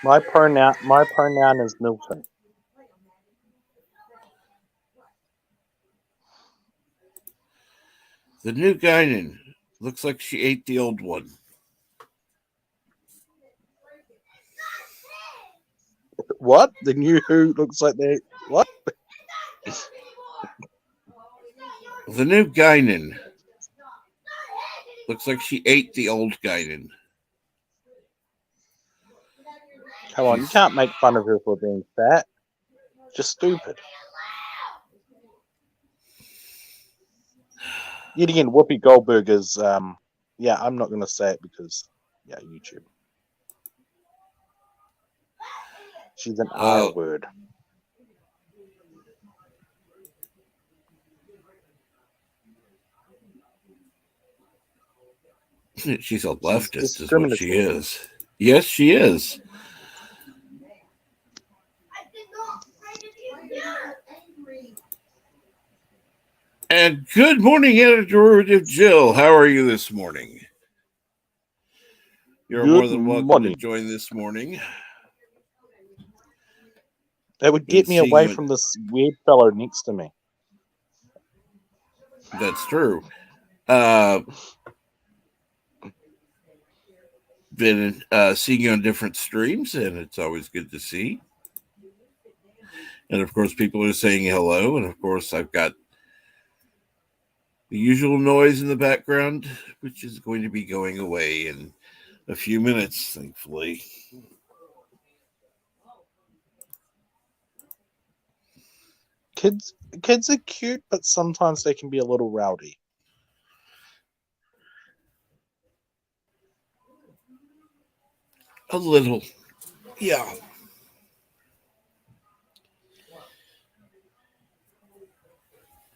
My pronoun is Milton. The new Guinan looks like she ate the old one. What? The new Who looks like they what? The new Guinan looks like she ate the old Guinan. Come on, you can't make fun of her for being fat. Just stupid. Yet again, Whoopi Goldberg is yeah, I'm not gonna say it because YouTube. She's an R word. She's a leftist, is what she is. Yes, she is. And good morning, Editor Jill. How are you this morning? You're more than welcome to join this morning. That would get me away from this weird fellow next to me. That's true. Been seeing you on different streams, and it's always good to see. And of course, people are saying hello. And of course, I've got the usual noise in the background, which is going to be going away in a few minutes, thankfully. Kids are cute, but sometimes they can be a little rowdy. A little, yeah.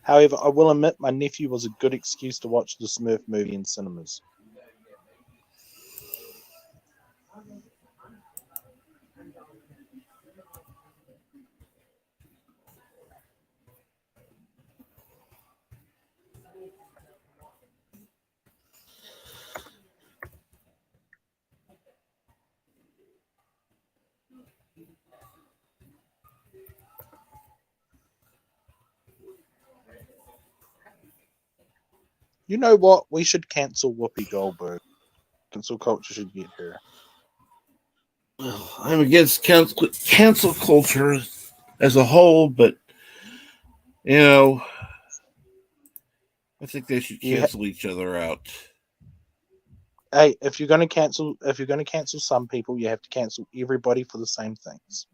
However, I will admit my nephew was a good excuse to watch the Smurf movie in cinemas. You know what? We should cancel Whoopi Goldberg. Cancel culture should get her. Well, I'm against cancel culture as a whole, but I think they should cancel each other out. Hey, if you're going to cancel some people, you have to cancel everybody for the same things,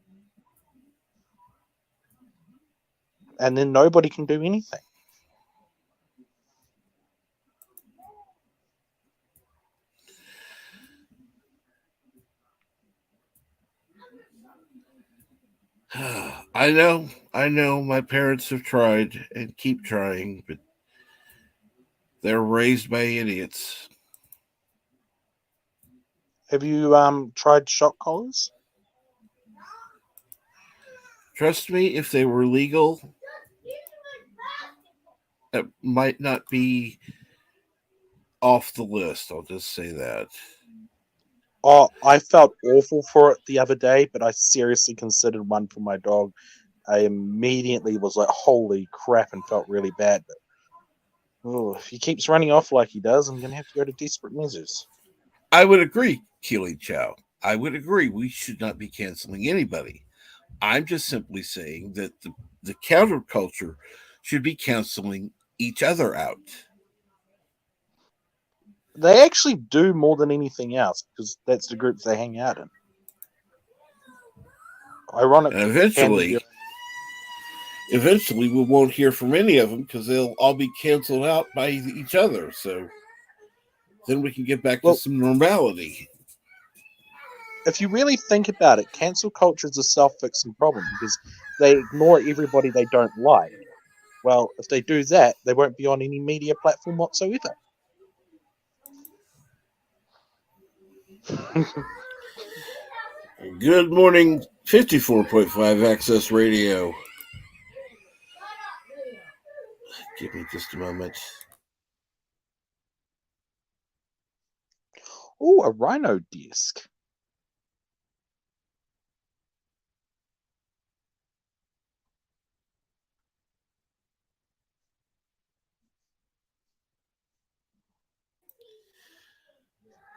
and then nobody can do anything. I know. My parents have tried and keep trying, but they're raised by idiots. Have you tried shock collars? Trust me, if they were legal, it might not be off the list. I'll just say that. Oh, I felt awful for it the other day, but I seriously considered one for my dog. I immediately was like, holy crap, and felt really bad. But if he keeps running off like he does, I'm going to have to go to desperate measures. I would agree, Keely Chow. I would agree. We should not be canceling anybody. I'm just simply saying that the counterculture should be canceling each other out. They actually do more than anything else because that's the groups they hang out in. Ironic. And eventually we won't hear from any of them because they'll all be canceled out by each other. So then we can get back to some normality. If you really think about it, cancel culture is a self-fixing problem because they ignore everybody they don't like. Well, if they do that, they won't be on any media platform whatsoever. Good morning, 54.5 Access Radio. Give me just a moment. Oh, a Rhino disc.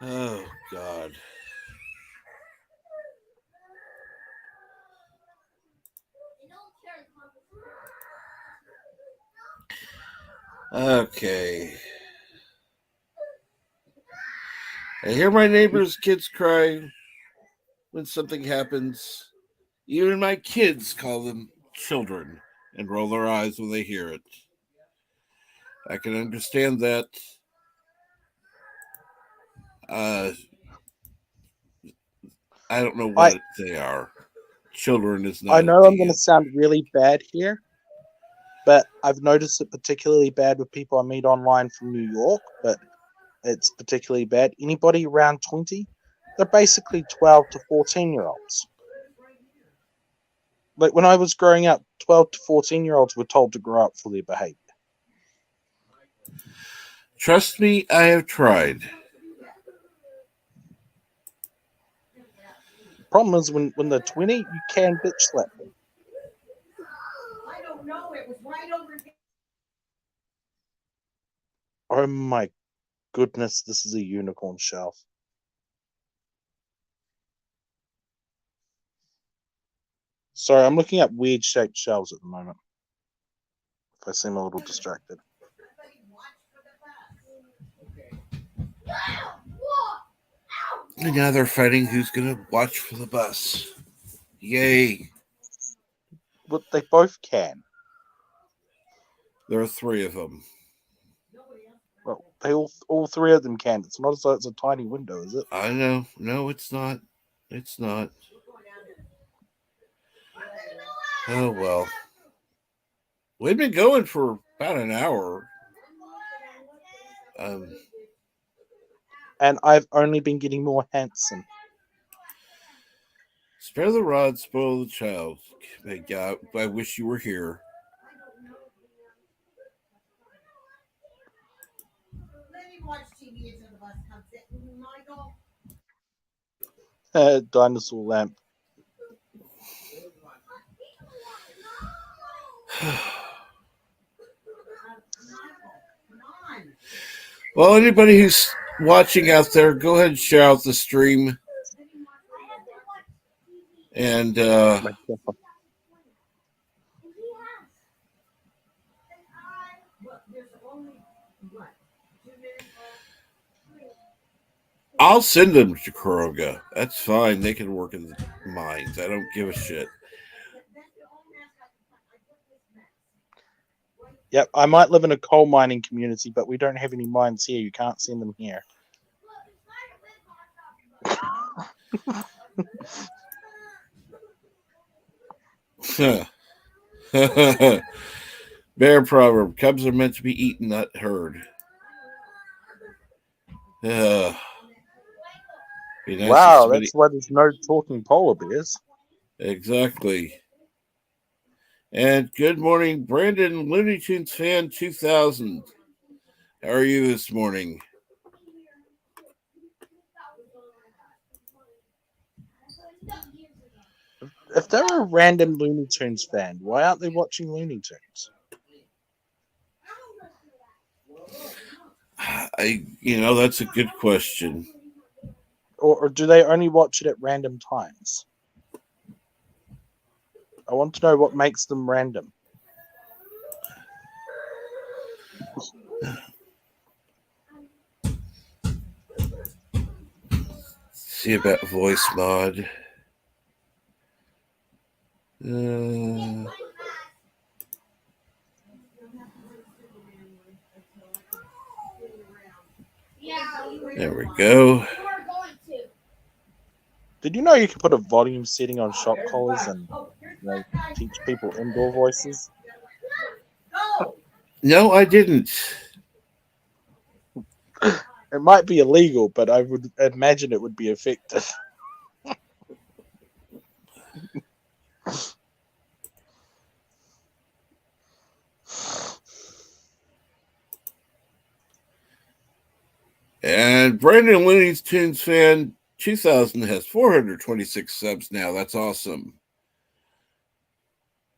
Oh, God. Okay. I hear my neighbor's kids cry when something happens. Even my kids call them children and roll their eyes when they hear it. I can understand that. I don't know what they are. Children is not. I know I'm going to sound really bad here, but I've noticed it particularly bad with people I meet online from New York, but it's particularly bad. Anybody around 20, they're basically 12 to 14-year-olds. Like when I was growing up, 12 to 14-year-olds were told to grow up for their behavior. Trust me, I have tried. The problem is when they're 20, you can bitch slap them. I don't know. It was right over here. Oh my goodness, this is a unicorn shelf. Sorry, I'm looking at weird shaped shelves at the moment. If I seem a little distracted. And now they're fighting who's going to watch for the bus. Yay. But they both can. There are three of them. Well, they all three of them can. It's not as though it's a tiny window, is it? I know. No, it's not. It's not. Oh, well. We've been going for about an hour. And I've only been getting more handsome. Spare the rod, spoil the child. My God, I wish you were here. Let me watch TV until the bus comes in, Michael. Dinosaur lamp. Well, anybody who's watching out there, go ahead and share out the stream. And I'll send them to Kuroga. That's fine. They can work in the mines. I don't give a shit. Yep, I might live in a coal mining community, but we don't have any mines here. You can't send them here. Bear proverb: cubs are meant to be eaten, not heard. Nice wow, that's why there's no talking polar bears. Exactly. And good morning, Brandon, Looney Tunes fan 2000. How are you this morning? If they're a random Looney Tunes fan, why aren't they watching Looney Tunes? That's a good question. Or do they only watch it at random times? I want to know what makes them random. See about voice mod. There we go. Did you know you can put a volume setting on shock collars and teach people indoor voices? No, I didn't. It might be illegal, but I would imagine it would be effective. And Brandon Looney Tunes fan 2000 has 426 subs now. That's awesome.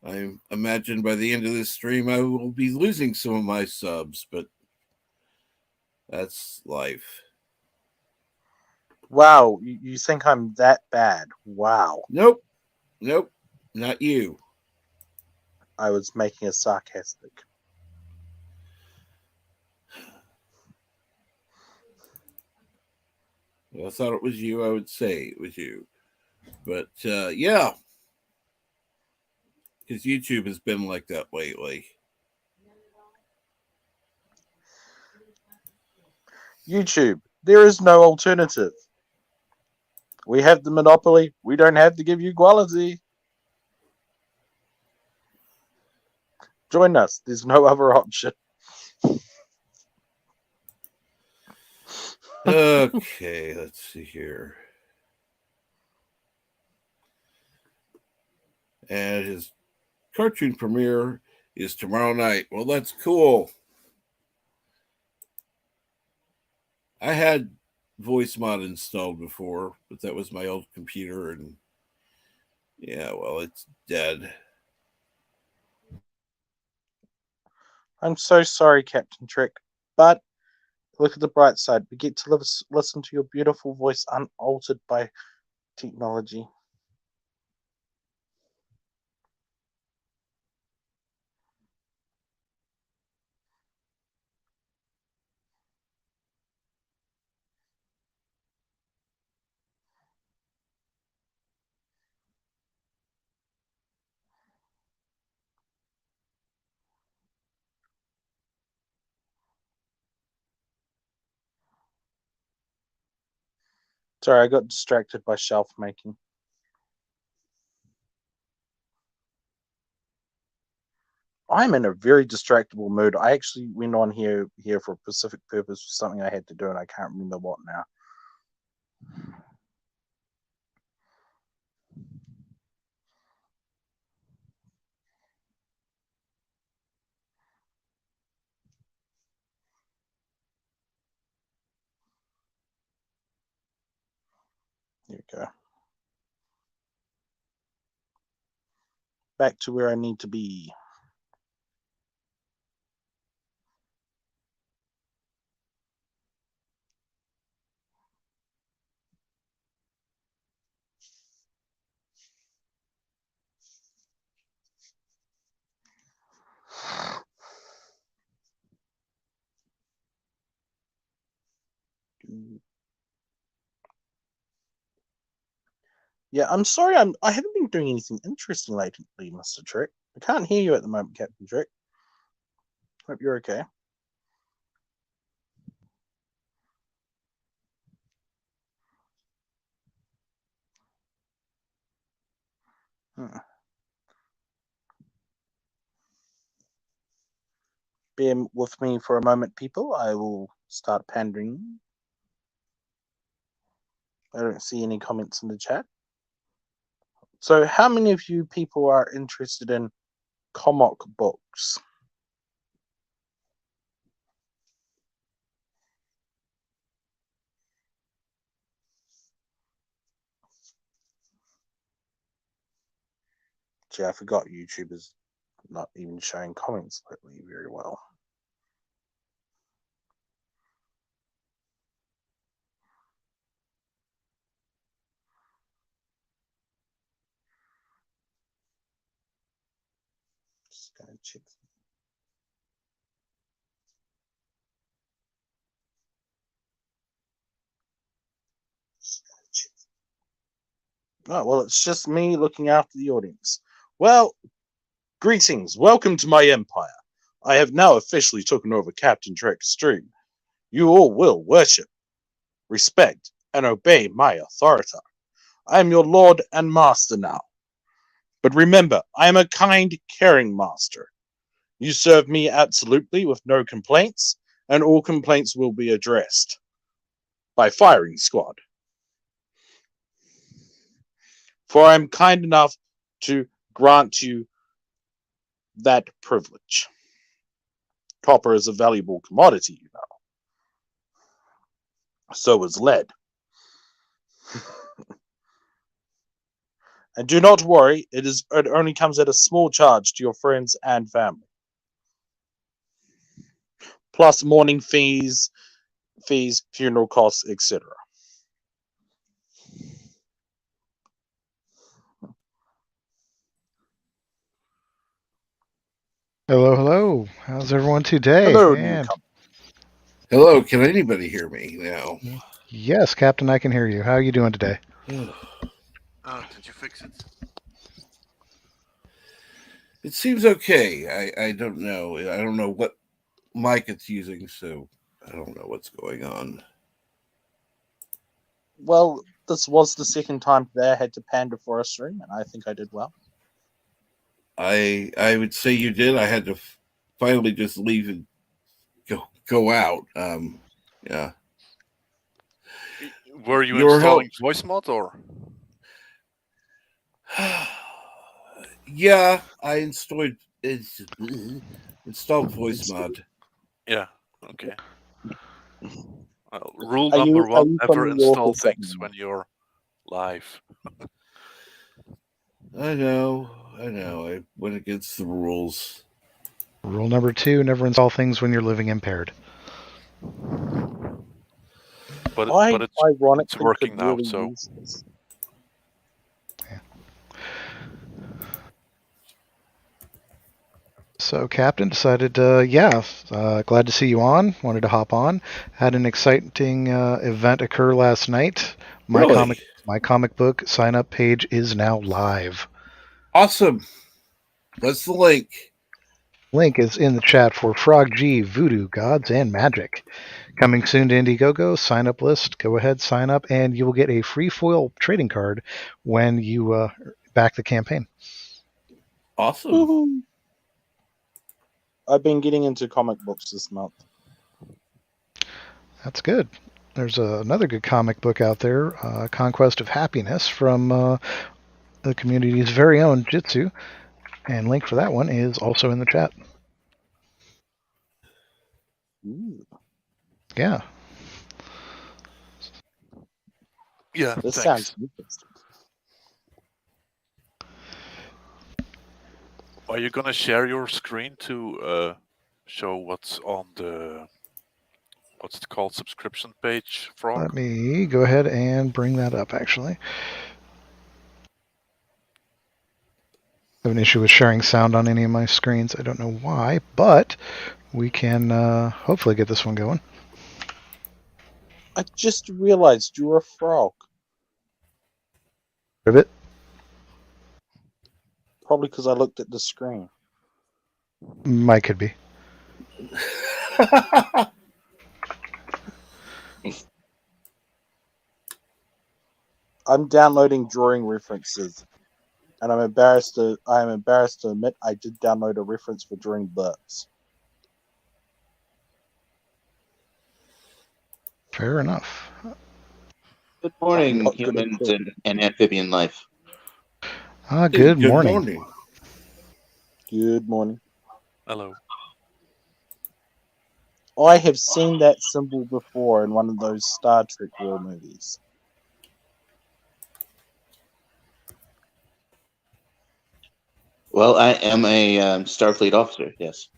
I imagine by the end of this stream I will be losing some of my subs, but that's life. Wow, you think I'm that bad? Wow. Nope, not you. I was making a sarcastic. If I thought it was you, I would say it was you. But yeah, because YouTube has been like that lately. YouTube, there is no alternative. We have the monopoly. We don't have to give you quality. Join us. There's no other option. Okay, let's see here. And his cartoon premiere is tomorrow night. Well, that's cool. I had voice mod installed before, but that was my old computer, and yeah, well, it's dead. I'm so sorry, Captain Trick, but look at the bright side. We get to listen to your beautiful voice unaltered by technology. Sorry, I got distracted by shelf making. I'm in a very distractible mood. I actually went on here for a specific purpose for something I had to do, and I can't remember what now. There we go. Back to where I need to be. Yeah, I'm sorry. I haven't been doing anything interesting lately, Mr. Trick. I can't hear you at the moment, Captain Trick. Hope you're okay. Bear with me for a moment, people. I will start pandering. I don't see any comments in the chat. So, how many of you people are interested in comic books? Gee, I forgot YouTube is not even showing comments lately very well. Just gonna check. Oh, well, it's just me looking after the audience. Well, greetings. Welcome to my empire. I have now officially taken over Captain Trek's stream. You all will worship, respect, and obey my authority. I am your lord and master now. But remember, I am a kind, caring master. You serve me absolutely with no complaints, and all complaints will be addressed by firing squad. For I am kind enough to grant you that privilege. Copper is a valuable commodity, you know. So is lead. And do not worry, it only comes at a small charge to your friends and family. Plus mourning fees, funeral costs, etc. Hello, hello. How's everyone today? Hello, And newcomer. Hello, can anybody hear me now? yes, Captain, I can hear you. How are you doing today? Did you fix it? It seems okay. I don't know. I don't know what mic it's using, so I don't know what's going on. Well, this was the second time today I had to pander for a stream, and I think I did well. I would say you did. I had to finally just leave and go out. Yeah. Were you Your installing help. voice mod or? Yeah, I installed voice mod. Yeah. Okay. Rule Are number you one: from never New York install or something? things when you're live. I know. I went against the rules. Rule number 2, never install things when you're living impaired. But it's ironically working could now, really so use this. So, Captain decided, glad to see you on. Wanted to hop on. Had an exciting event occur last night. Really? My comic book sign up page is now live. Awesome. What's the link? Link is in the chat for Frog G, Voodoo, Gods, and Magic. Coming soon to Indiegogo, sign up list. Go ahead, sign up, and you will get a free foil trading card when you back the campaign. Awesome. Woo-hoo. I've been getting into comic books this month. That's good. There's another good comic book out there, Conquest of Happiness, from the community's very own Jitsu, and link for that one is also in the chat. Ooh, Yeah. yeah. this Thanks. sounds interesting. Are you gonna share your screen to show what's on the what's it called subscription page, Frog? Let me go ahead and bring that up, actually. I have an issue with sharing sound on any of my screens. I don't know why, but we can hopefully get this one going. I just realized you're a frog. Ribbit? Probably because I looked at the screen. Mike could be. I'm downloading drawing references, and I am embarrassed to admit I did download a reference for drawing birds. Fair enough. Good morning, Not good at humans all. and amphibian life. Good Good morning. Good morning. Hello. I have seen that symbol before in one of those Star Trek war movies. Well, I am a Starfleet officer. Yes.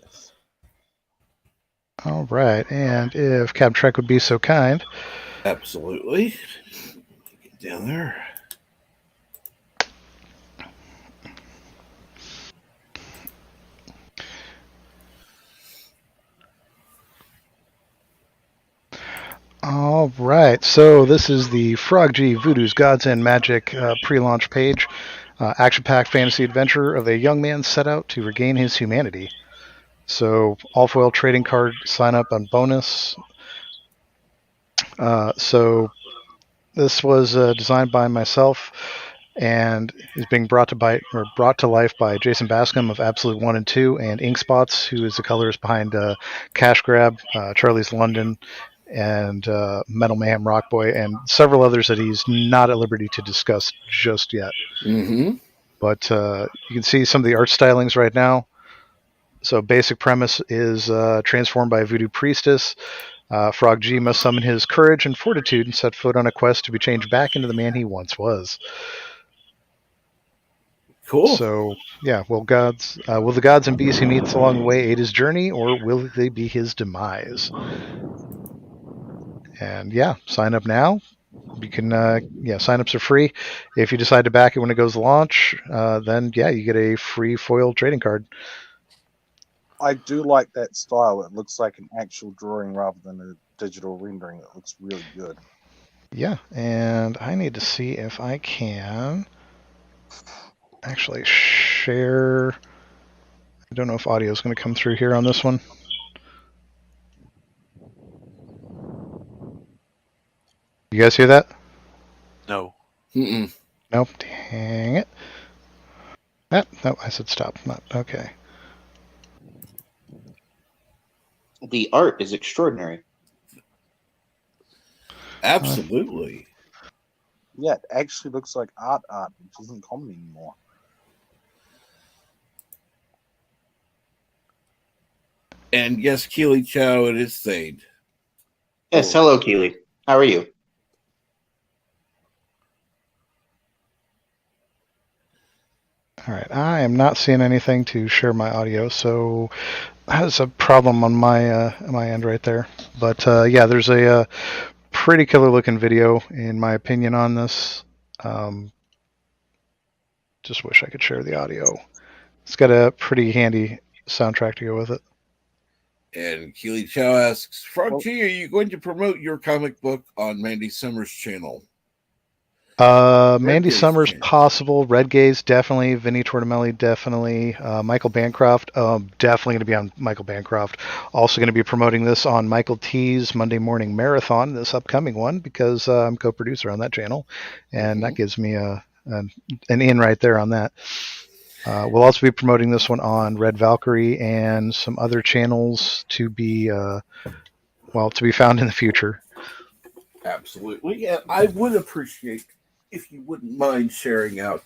Yes. All right, and if Cab Trek would be so kind. Absolutely. Get down there. All right, so this is the Frog G Voodoo's Gods and Magic pre-launch page. Action-packed fantasy adventure of a young man set out to regain his humanity. So, all-foil trading card sign up on bonus. So, this was designed by myself and is being brought to life by Jason Bascom of Absolute 1 and 2 and Inkspots, who is the colorist behind Cash Grab, Charlie's London, and Metal Mayhem Rockboy, and several others that he's not at liberty to discuss just yet. Mm-hmm. But you can see some of the art stylings right now. So basic premise is transformed by a voodoo priestess. Frog G must summon his courage and fortitude and set foot on a quest to be changed back into the man he once was. Cool. So yeah, will the gods and beasts he meets along the way aid his journey, or will they be his demise? And yeah, sign up now. You can signups are free. If you decide to back it when it goes to launch, then yeah, you get a free foil trading card. I do like that style. It looks like an actual drawing rather than a digital rendering. It looks really good. Yeah, and I need to see if I can actually share. I don't know if audio is going to come through here on this one. You guys hear that? No. Mm-mm. Nope. Dang it. No, I said stop. Not okay. The art is extraordinary. Absolutely. Yeah, it actually looks like art, which isn't common anymore. And yes, Keely Chow, it is Thade. Yes, hello, Keely. How are you? All right, I am not seeing anything to share my audio, so that's a problem on my end right there. But yeah, there's a pretty killer looking video in my opinion on this. Just wish I could share the audio. It's got a pretty handy soundtrack to go with it. And Keely Chow asks, Frog Oh. G, are you going to promote your comic book on Mandy Summers' channel? Mandy Gaze Summers channel. possible. Red Gaze definitely. Vinny Tortormelli definitely. Michael Bancroft definitely going to be on Michael Bancroft. Also going to be promoting this on Michael T's Monday Morning Marathon, this upcoming one, because I'm co-producer on that channel, and that gives me an in right there on that. We'll also be promoting this one on Red Valkyrie and some other channels to be found in the future. Absolutely. And I would appreciate if you wouldn't mind sharing out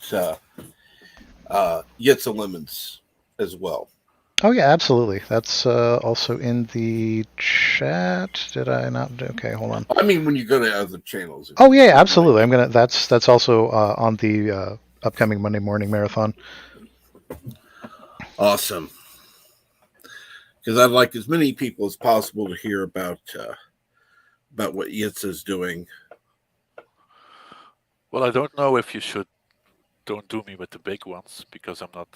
Yitza Lemons as well. Oh yeah, absolutely. That's also in the chat. Did I not? Okay, hold on. I mean, when you go to other channels. Oh yeah, absolutely. I'm gonna. That's also on the upcoming Monday Morning Marathon. Awesome. Because I'd like as many people as possible to hear about what Yitza's doing. Well, I don't know if you should. Don't do me with the big ones because I'm not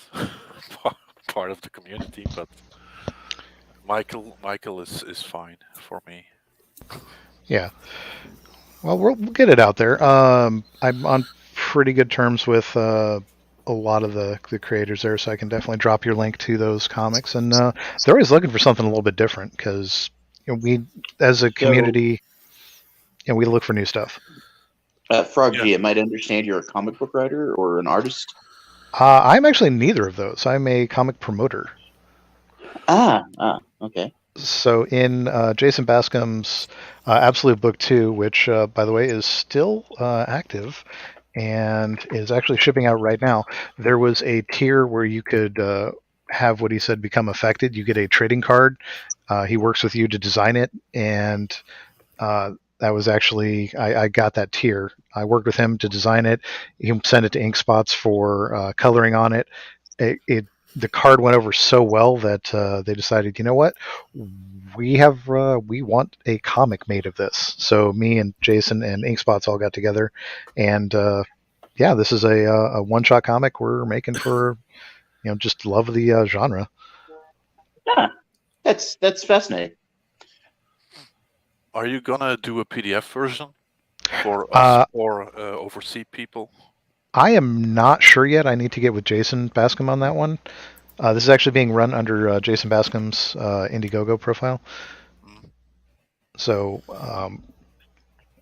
part of the community. But Michael is fine for me. Yeah. Well, we'll get it out there. I'm on pretty good terms with a lot of the creators there, so I can definitely drop your link to those comics. And they're always looking for something a little bit different because we, as a community, we look for new stuff. Frog G, I might understand you're a comic book writer or an artist. I'm actually neither of those. I'm a comic promoter. Okay. So in Jason Bascom's Absolute Book 2, which, by the way, is still active and is actually shipping out right now, there was a tier where you could have what he said become affected. You get a trading card. He works with you to design it, and That was actually I got that tier. I worked with him to design it. He sent it to Inkspots for coloring on it. The card went over so well that they decided, you know what, we want a comic made of this. So me and Jason and Inkspots all got together, and yeah, this is a one-shot comic we're making for just love of the genre. Yeah, that's fascinating. Are you gonna do a PDF version for us or overseas people? I am not sure yet. I need to get with Jason Bascom on that one. This is actually being run under Jason Bascom's Indiegogo profile. Mm. So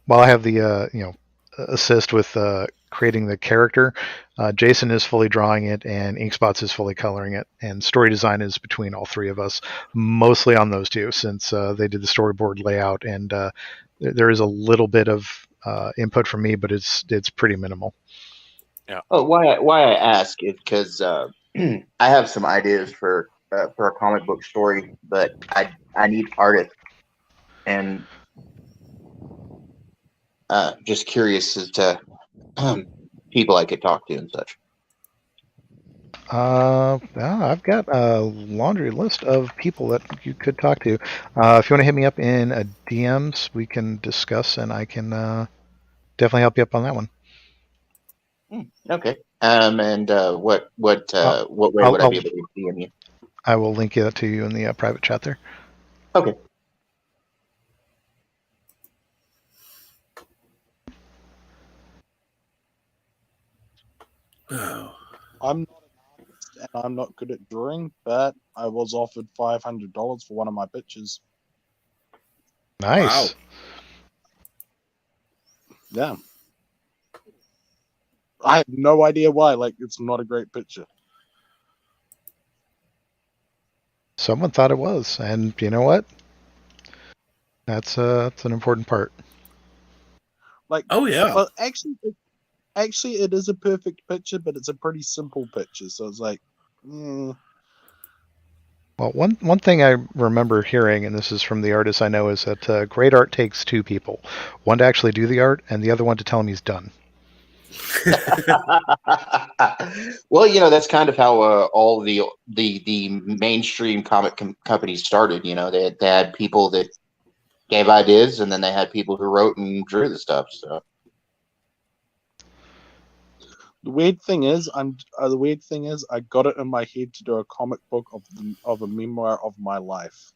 while I have the assist with creating the character, Jason is fully drawing it, and Inkspots is fully coloring it, and story design is between all three of us, mostly on those two, since they did the storyboard layout, and there is a little bit of input from me, but it's pretty minimal. Yeah. Oh, why I ask is because I have some ideas for a comic book story, but I need artists, and just curious as to people I could talk to and such. I've got a laundry list of people that you could talk to. If you want to hit me up in DMs, we can discuss, and I can definitely help you up on that one. Okay. And what way would I be able to DM you? I will link it to you in the private chat there. Okay. Oh. I'm not an artist and I'm not good at drawing, but I was offered $500 for one of my pictures. Nice. Wow. Yeah. I have no idea why. Like, it's not a great picture. Someone thought it was, and you know what? That's an important part. Like, Oh yeah. well, actually, it is a perfect picture, but it's a pretty simple picture. So it's like, Well, one thing I remember hearing, and this is from the artist I know, is that great art takes two people, one to actually do the art, and the other one to tell him he's done. Well, that's kind of how all the mainstream comic companies started. They had people that gave ideas, and then they had people who wrote and drew the stuff. So the weird thing is, I got it in my head to do a comic book of a memoir of my life.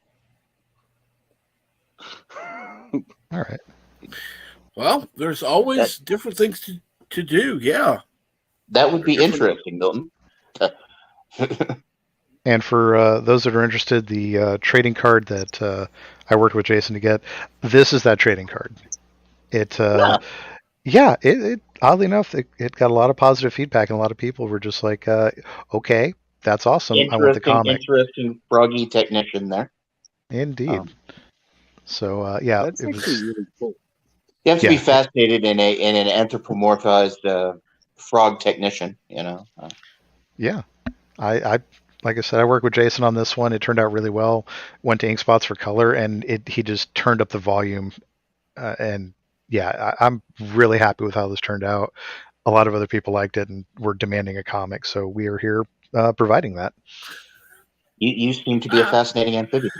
All right. Well, there's always different things to do. Yeah. That would be interesting, Milton. And for those that are interested, the trading card that I worked with Jason to get, this is that trading card. It oddly enough, it got a lot of positive feedback, and a lot of people were just like, okay, that's awesome. I want the comic. Interesting froggy technician there. Indeed. So yeah, That's actually really cool. You have to be fascinated in an anthropomorphized frog technician, Yeah, I like I said, I worked with Jason on this one. It turned out really well. Went to Inkspots for color, and he just turned up the volume. And yeah, I'm really happy with how this turned out. A lot of other people liked it and were demanding a comic, so we are here providing that. You seem to be a fascinating amphibian.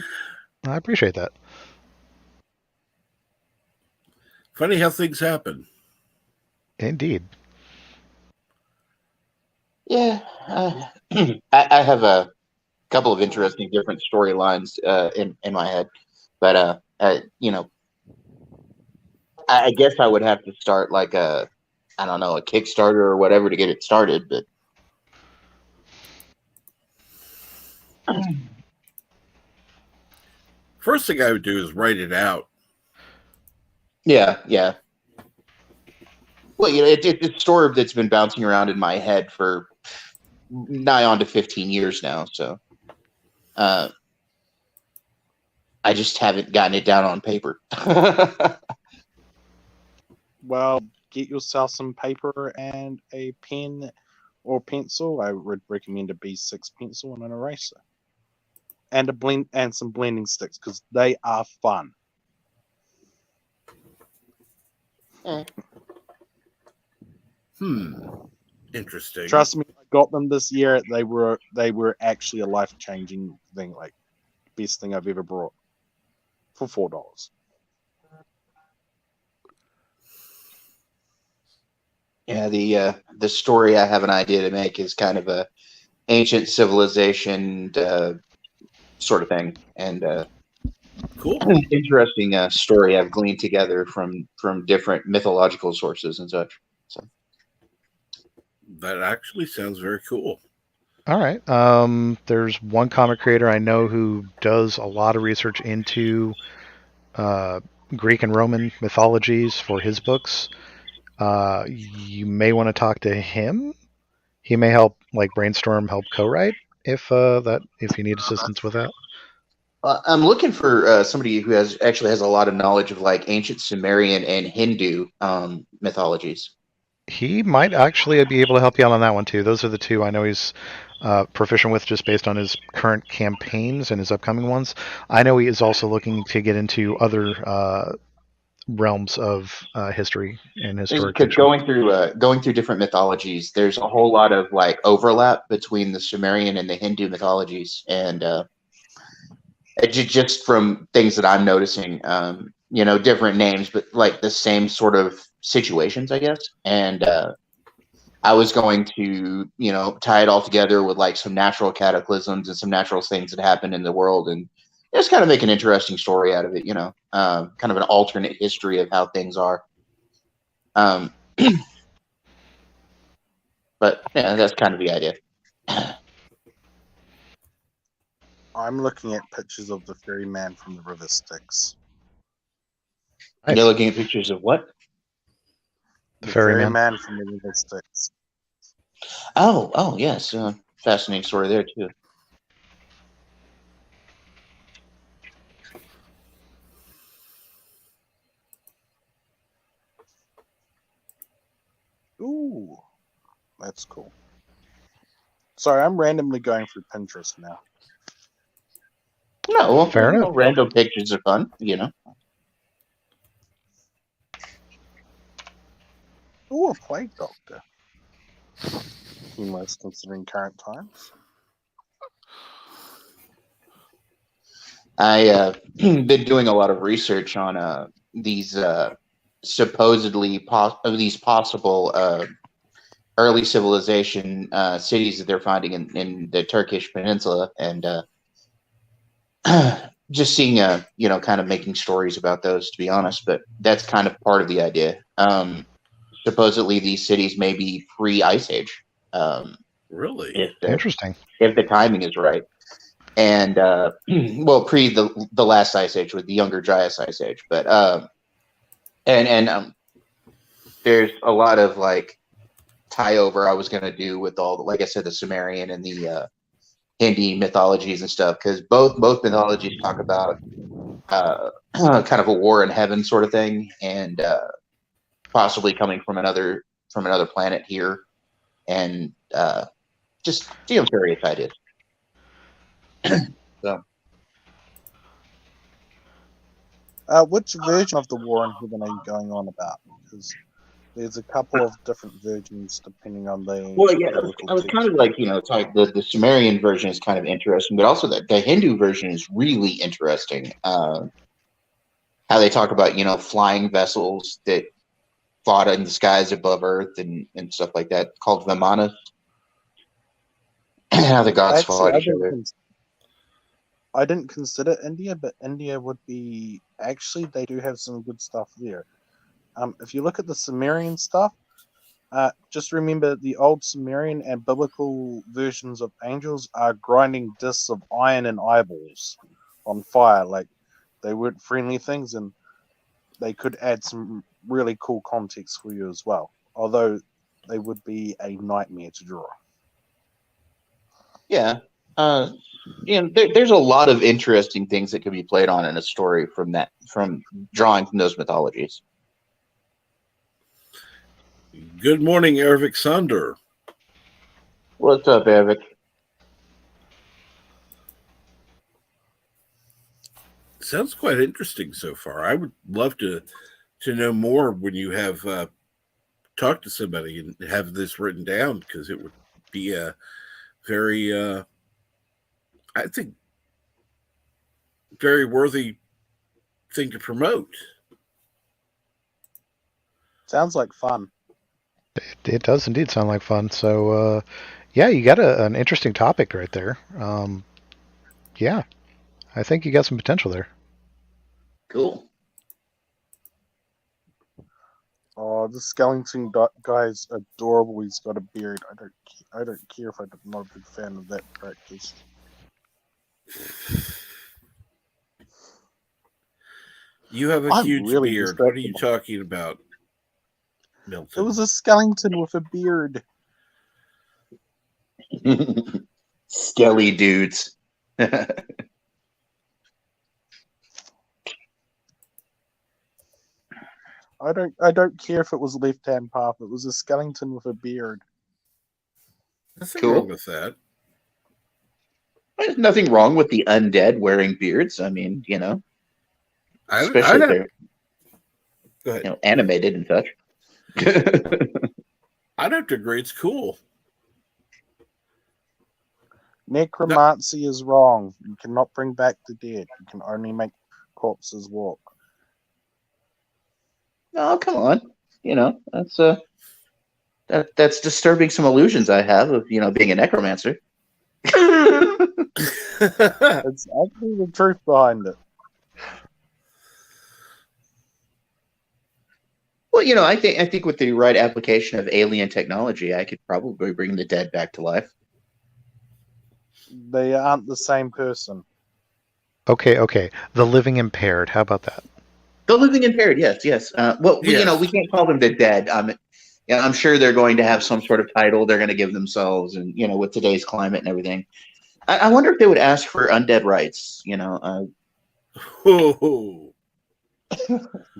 I appreciate that. Funny how things happen. Indeed. Yeah, I have a couple of interesting different storylines in my head, but I guess I would have to start like a Kickstarter or whatever to get it started. But First thing I would do is write it out. yeah. Well, it's a story that's been bouncing around in my head for nigh on to 15 years now. So I just haven't gotten it down on paper. Well, get yourself some paper and a pen or pencil. I would recommend a B6 pencil and an eraser, and some blending sticks because they are fun. Interesting. Trust me, I got them this year. They were actually a life changing thing, like best thing I've ever brought for $4. Yeah, the story I have an idea to make is kind of a ancient civilization sort of thing, and Cool. interesting story I've gleaned together from different mythological sources and such. So That actually sounds very cool. All right. There's one comic creator I know who does a lot of research into Greek and Roman mythologies for his books. You may want to talk to him. He may help, like, brainstorm, help co-write if you need assistance with that. I'm looking for somebody who has a lot of knowledge of like ancient Sumerian and Hindu mythologies. He might actually be able to help you out on that one too. Those are the two I know he's proficient with, just based on his current campaigns and his upcoming ones. I know he is also looking to get into other realms of history and historic Because fiction. going through different mythologies, there's a whole lot of like overlap between the Sumerian and the Hindu mythologies, and just from things that I'm noticing, different names, but like the same sort of situations, I guess. And I was going to, tie it all together with like some natural cataclysms and some natural things that happen in the world, and just kind of make an interesting story out of it, kind of an alternate history of how things are. But yeah, that's kind of the idea. I'm looking at pictures of the ferryman from the River Styx. Nice. You're looking at pictures of what? The Ferryman. ferryman from the River Styx. Oh, yes. Fascinating story there too. Ooh, that's cool. Sorry, I'm randomly going through Pinterest now. No, well, Fair enough. random pictures are fun, Ooh, a plague doctor. Humorous considering current times. I been doing a lot of research on these supposedly these possible early civilization cities that they're finding in the Turkish peninsula, and just seeing kind of making stories about those, to be honest. But that's kind of part of the idea. Supposedly these cities may be pre-Ice Age. Really? Interesting. If the timing is right. And well, pre the last Ice Age with the Younger Dryas Ice Age, but there's a lot of like tie over I was going to do with all, like I said, the Sumerian and the Hindi mythologies and stuff, because both mythologies talk about kind of a war in heaven sort of thing, and possibly coming from another planet here, and just various ideas. So. Which version of the War in Heaven are you going on about? Because there's a couple of different versions depending on the. Well, yeah, I was kind of like, it's like the Sumerian version is kind of interesting, but also the Hindu version is really interesting. How they talk about, flying vessels that fought in the skies above Earth and stuff like that, called Vimanas. How the gods fought each other. I didn't consider India, but India would be... Actually, they do have some good stuff there. If you look at the Sumerian stuff, just remember the old Sumerian and biblical versions of angels are grinding discs of iron and eyeballs on fire. Like, they weren't friendly things, and they could add some really cool context for you as well. Although they would be a nightmare to draw. Yeah. There's a lot of interesting things that could be played on in a story from drawing from those mythologies. Good morning, Ervik Sander. What's up, Ervik? Sounds quite interesting so far. I would love to to know more when you have talked to somebody and have this written down, because it would be a very, I think, very worthy thing to promote. Sounds like fun. It does indeed sound like fun. So, yeah, you got an interesting topic right there. Yeah, I think you got some potential there. Cool. Oh, the skeleton guy's adorable. He's got a beard. I don't care if I'm not a big fan of that practice. You have a I'm huge really beard. What are you respectable. talking about, Milton? It was a skeleton with a beard. Skelly dudes. I don't care if it was left-hand path. It was a skeleton with a beard. Nothing Cool. wrong with that. There's nothing wrong with the undead wearing beards. I mean, especially if they're Go ahead. animated and such. I'd have to agree. It's cool. Necromancy is wrong. You cannot bring back the dead. You can only make corpses walk. Oh, come on. That's disturbing some illusions I have of, being a necromancer. It's actually the truth behind it. Well, I think with the right application of alien technology, I could probably bring the dead back to life. They aren't the same person. Okay. The living impaired. How about that? The living impaired, yes. Yes. We can't call them the dead. I'm sure they're going to have some sort of title they're going to give themselves, and with today's climate and everything. I wonder if they would ask for undead rights. Oh.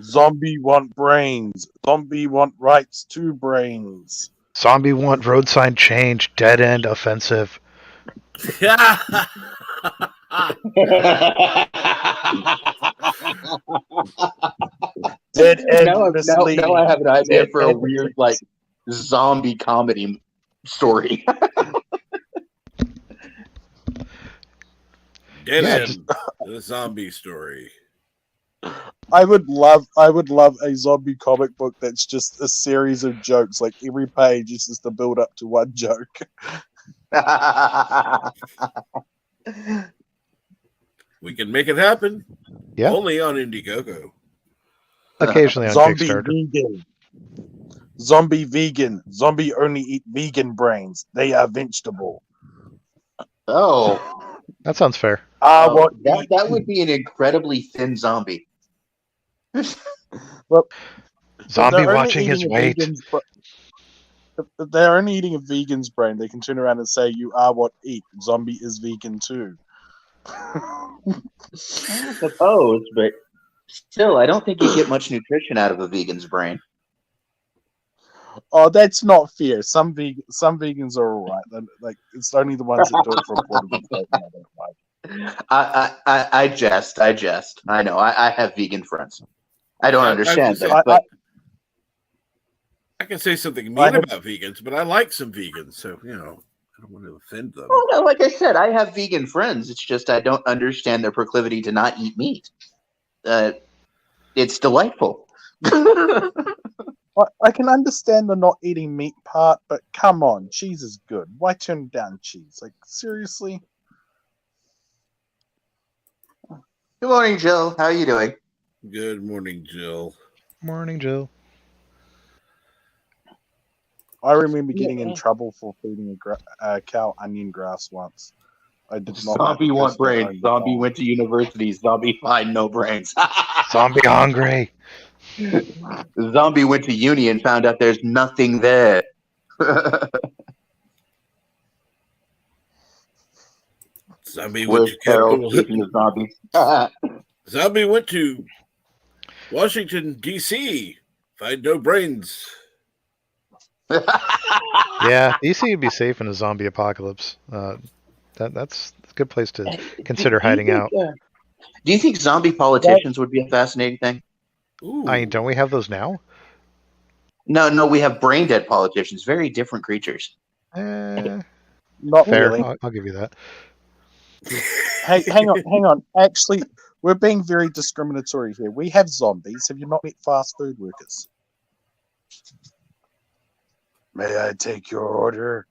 Zombie want brains. Zombie want rights to brains. Zombie want road sign change. Dead end offensive. Dead end now misleading. I have an idea for a weird zombie comedy story. Dead Yeah, end. The zombie story. I would love a zombie comic book that's just a series of jokes. Like every page is just a build up to one joke. We can make it happen. Yeah. Only on Indiegogo. Occasionally on Zombie Kickstarter. vegan. Zombie vegan. Zombie only eat vegan brains. They are vegetable. Oh, That sounds fair. that would be an incredibly thin zombie. Well, Zombie they're only watching his eating a weight. if they're only eating a vegan's brain, they can turn around and say, "You are what eat." Zombie is vegan too. I suppose, but still, I don't think you get much nutrition out of a vegan's brain. Oh, that's not fair. Some vegans are alright. Like it's only the ones that do it for political statement I don't like. I jest. I know. I have vegan friends. I don't understand them, I- but I can say something mean about vegans, but I like some vegans, so I don't want to offend them. oh, no, like I said, I have vegan friends. It's just I don't understand their proclivity to not eat meat. It's delightful. I can understand the not eating meat part, but come on, cheese is good. Why turn down cheese? Like seriously? Good morning, Jill. How are you doing? Good morning, Jill. Morning, Jill. I remember getting in trouble for feeding a cow onion grass once. I did not. Zombie want brains. Zombie went to university. Zombie find no brains. Zombie hungry. Zombie went to uni and found out there's nothing there. Zombie went Where's to Carol? Capitol Hill. Speaking of zombies. Zombie went to Washington, D.C. Find no brains. Yeah, DC would be safe in a zombie apocalypse. That's a good place to consider hiding out. Do you think zombie politicians would be a fascinating thing? Ooh. Don't we have those now? No, we have brain dead politicians. Very different creatures. Not Fair. really. I'll give you that. Hey, hang on. Actually, we're being very discriminatory here. We have zombies. Have you not met fast food workers? May I take your order?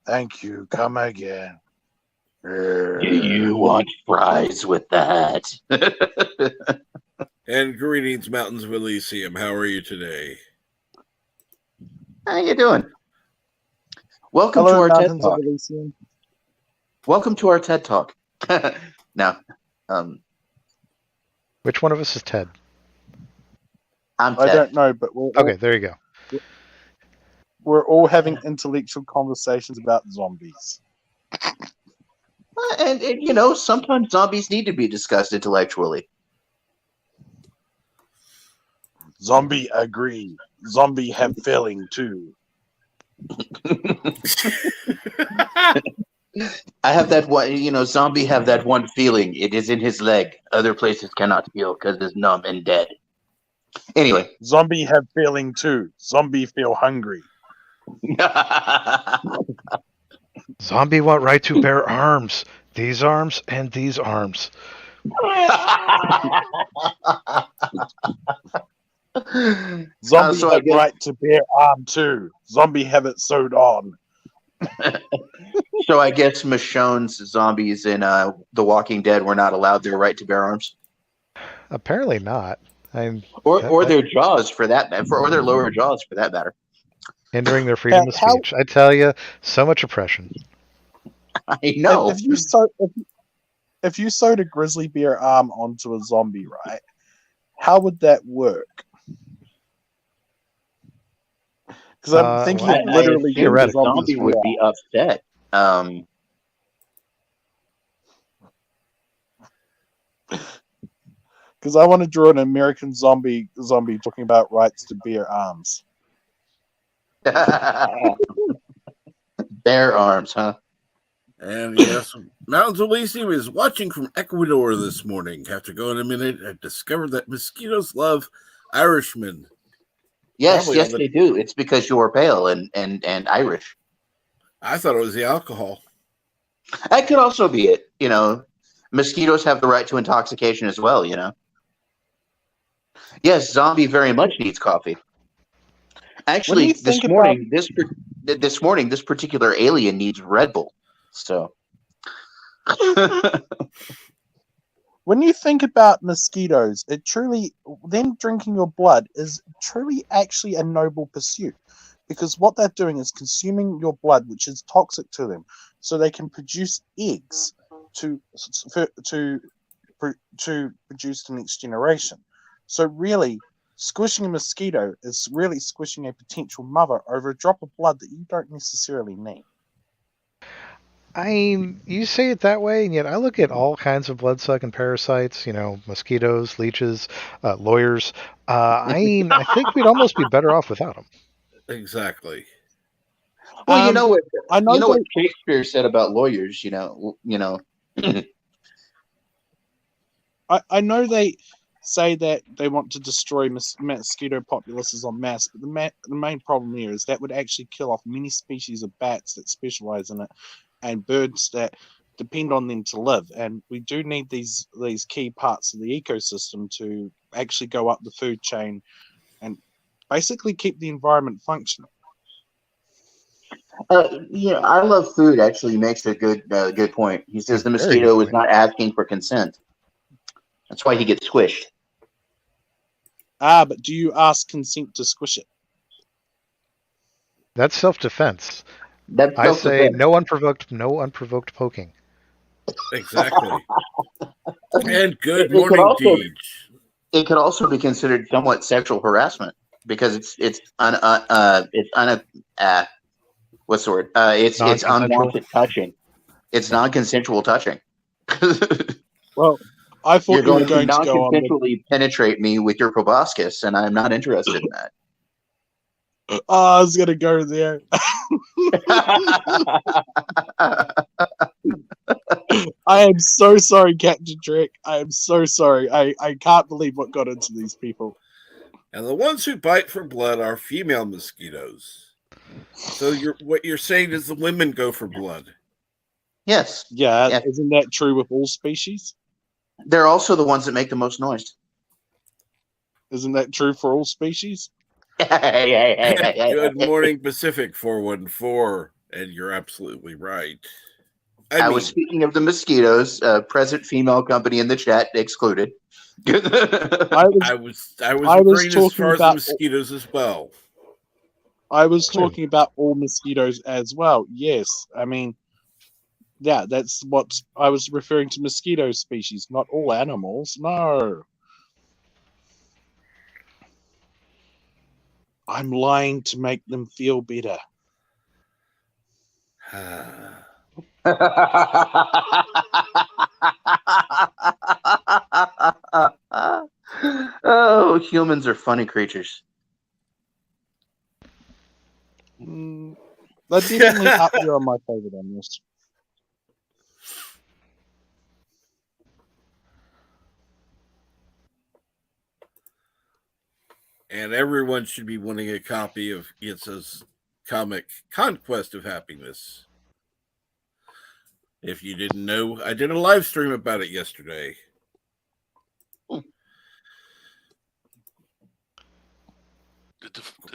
Thank you. Come again. Do you want fries with that? And greetings, Mountains of Elysium. How are you today? How you doing? Welcome Hello, to our Mountains TED of Talk. Elysium. Welcome to our TED Talk. Now, Which one of us is Ted? I'm I Ted. don't know, but Okay, there you go. we're all having intellectual conversations about zombies. And sometimes zombies need to be discussed intellectually. Zombie agree. Zombie have feeling too. I have that one, zombie have that one feeling. It is in his leg. Other places cannot feel because it's numb and dead. Anyway. Zombie have feeling too. Zombie feel hungry. Zombie want right to bear arms. These arms and these arms. Zombie So I have guess- right to bear arm too. Zombie have it sewed on. So I guess Michonne's zombies in The Walking Dead were not allowed their right to bear arms, Apparently not. or their jaws for that, or their lower jaws for that matter. Hindering their freedom of speech. I tell you, so much oppression. I know. If you sewed a grizzly bear arm onto a zombie, right? How would that work? Because I'm thinking I literally assume the zombies zombie would be upset. Because I want to draw an American zombie talking about rights to bear arms. Bear arms, huh? And yes, Mountains of Elysium is watching from Ecuador this morning. After going a minute, I discovered that mosquitoes love Irishmen. Yes, they do. It's because you are pale and Irish. I thought it was the alcohol. That could also be it. Mosquitoes have the right to intoxication as well. Yes, zombie very much needs coffee. Actually, this morning, this particular alien needs Red Bull. So, when you think about mosquitoes, them drinking your blood is truly actually a noble pursuit, because what they're doing is consuming your blood, which is toxic to them, so they can produce eggs to produce the next generation. So really, squishing a mosquito is really squishing a potential mother over a drop of blood that you don't necessarily need. You say it that way, and yet I look at all kinds of blood-sucking parasites, mosquitoes, leeches, lawyers. I think we'd almost be better off without them. Exactly. Well, you know what Shakespeare said about lawyers. I know they say that they want to destroy mosquito populaces en masse, but the main problem here is that would actually kill off many species of bats that specialize in it, and birds that depend on them to live. And we do need these key parts of the ecosystem to actually go up the food chain and basically keep the environment functioning. I love food. Actually, makes a good point. He says the mosquito is not asking for consent. That's why he gets squished. But do you ask consent to squish it? That's self-defense. I say no unprovoked poking. Exactly. And good morning, Deej. It could also be considered somewhat sexual harassment because it's what's the word? It's unwanted touching. It's non-consensual touching. Well, I thought you're going to non-consensually penetrate me with your proboscis, and I'm not interested in that. I was gonna go there. I am so sorry, Captain Drake. I am so sorry. I can't believe what got into these people. And the ones who bite for blood are female mosquitoes. So what you're saying is the women go for blood. Yes. Yeah, Yeah. isn't that true with all species? They're also the ones that make the most noise. Isn't that true for all species? Good morning, Pacific 414. And you're absolutely right. I was speaking of the mosquitoes. Present female company in the chat excluded. I was referring as far as the mosquitoes as well. I was talking about all mosquitoes as well. Yes, I mean, yeah, that's what I was referring to. Mosquito species, not all animals. No, I'm lying to make them feel better. Oh, humans are funny creatures. They're definitely up there on my favorite on this. And everyone should be wanting a copy of Itza's comic Conquest of Happiness. If you didn't know, I did a live stream about it yesterday. Did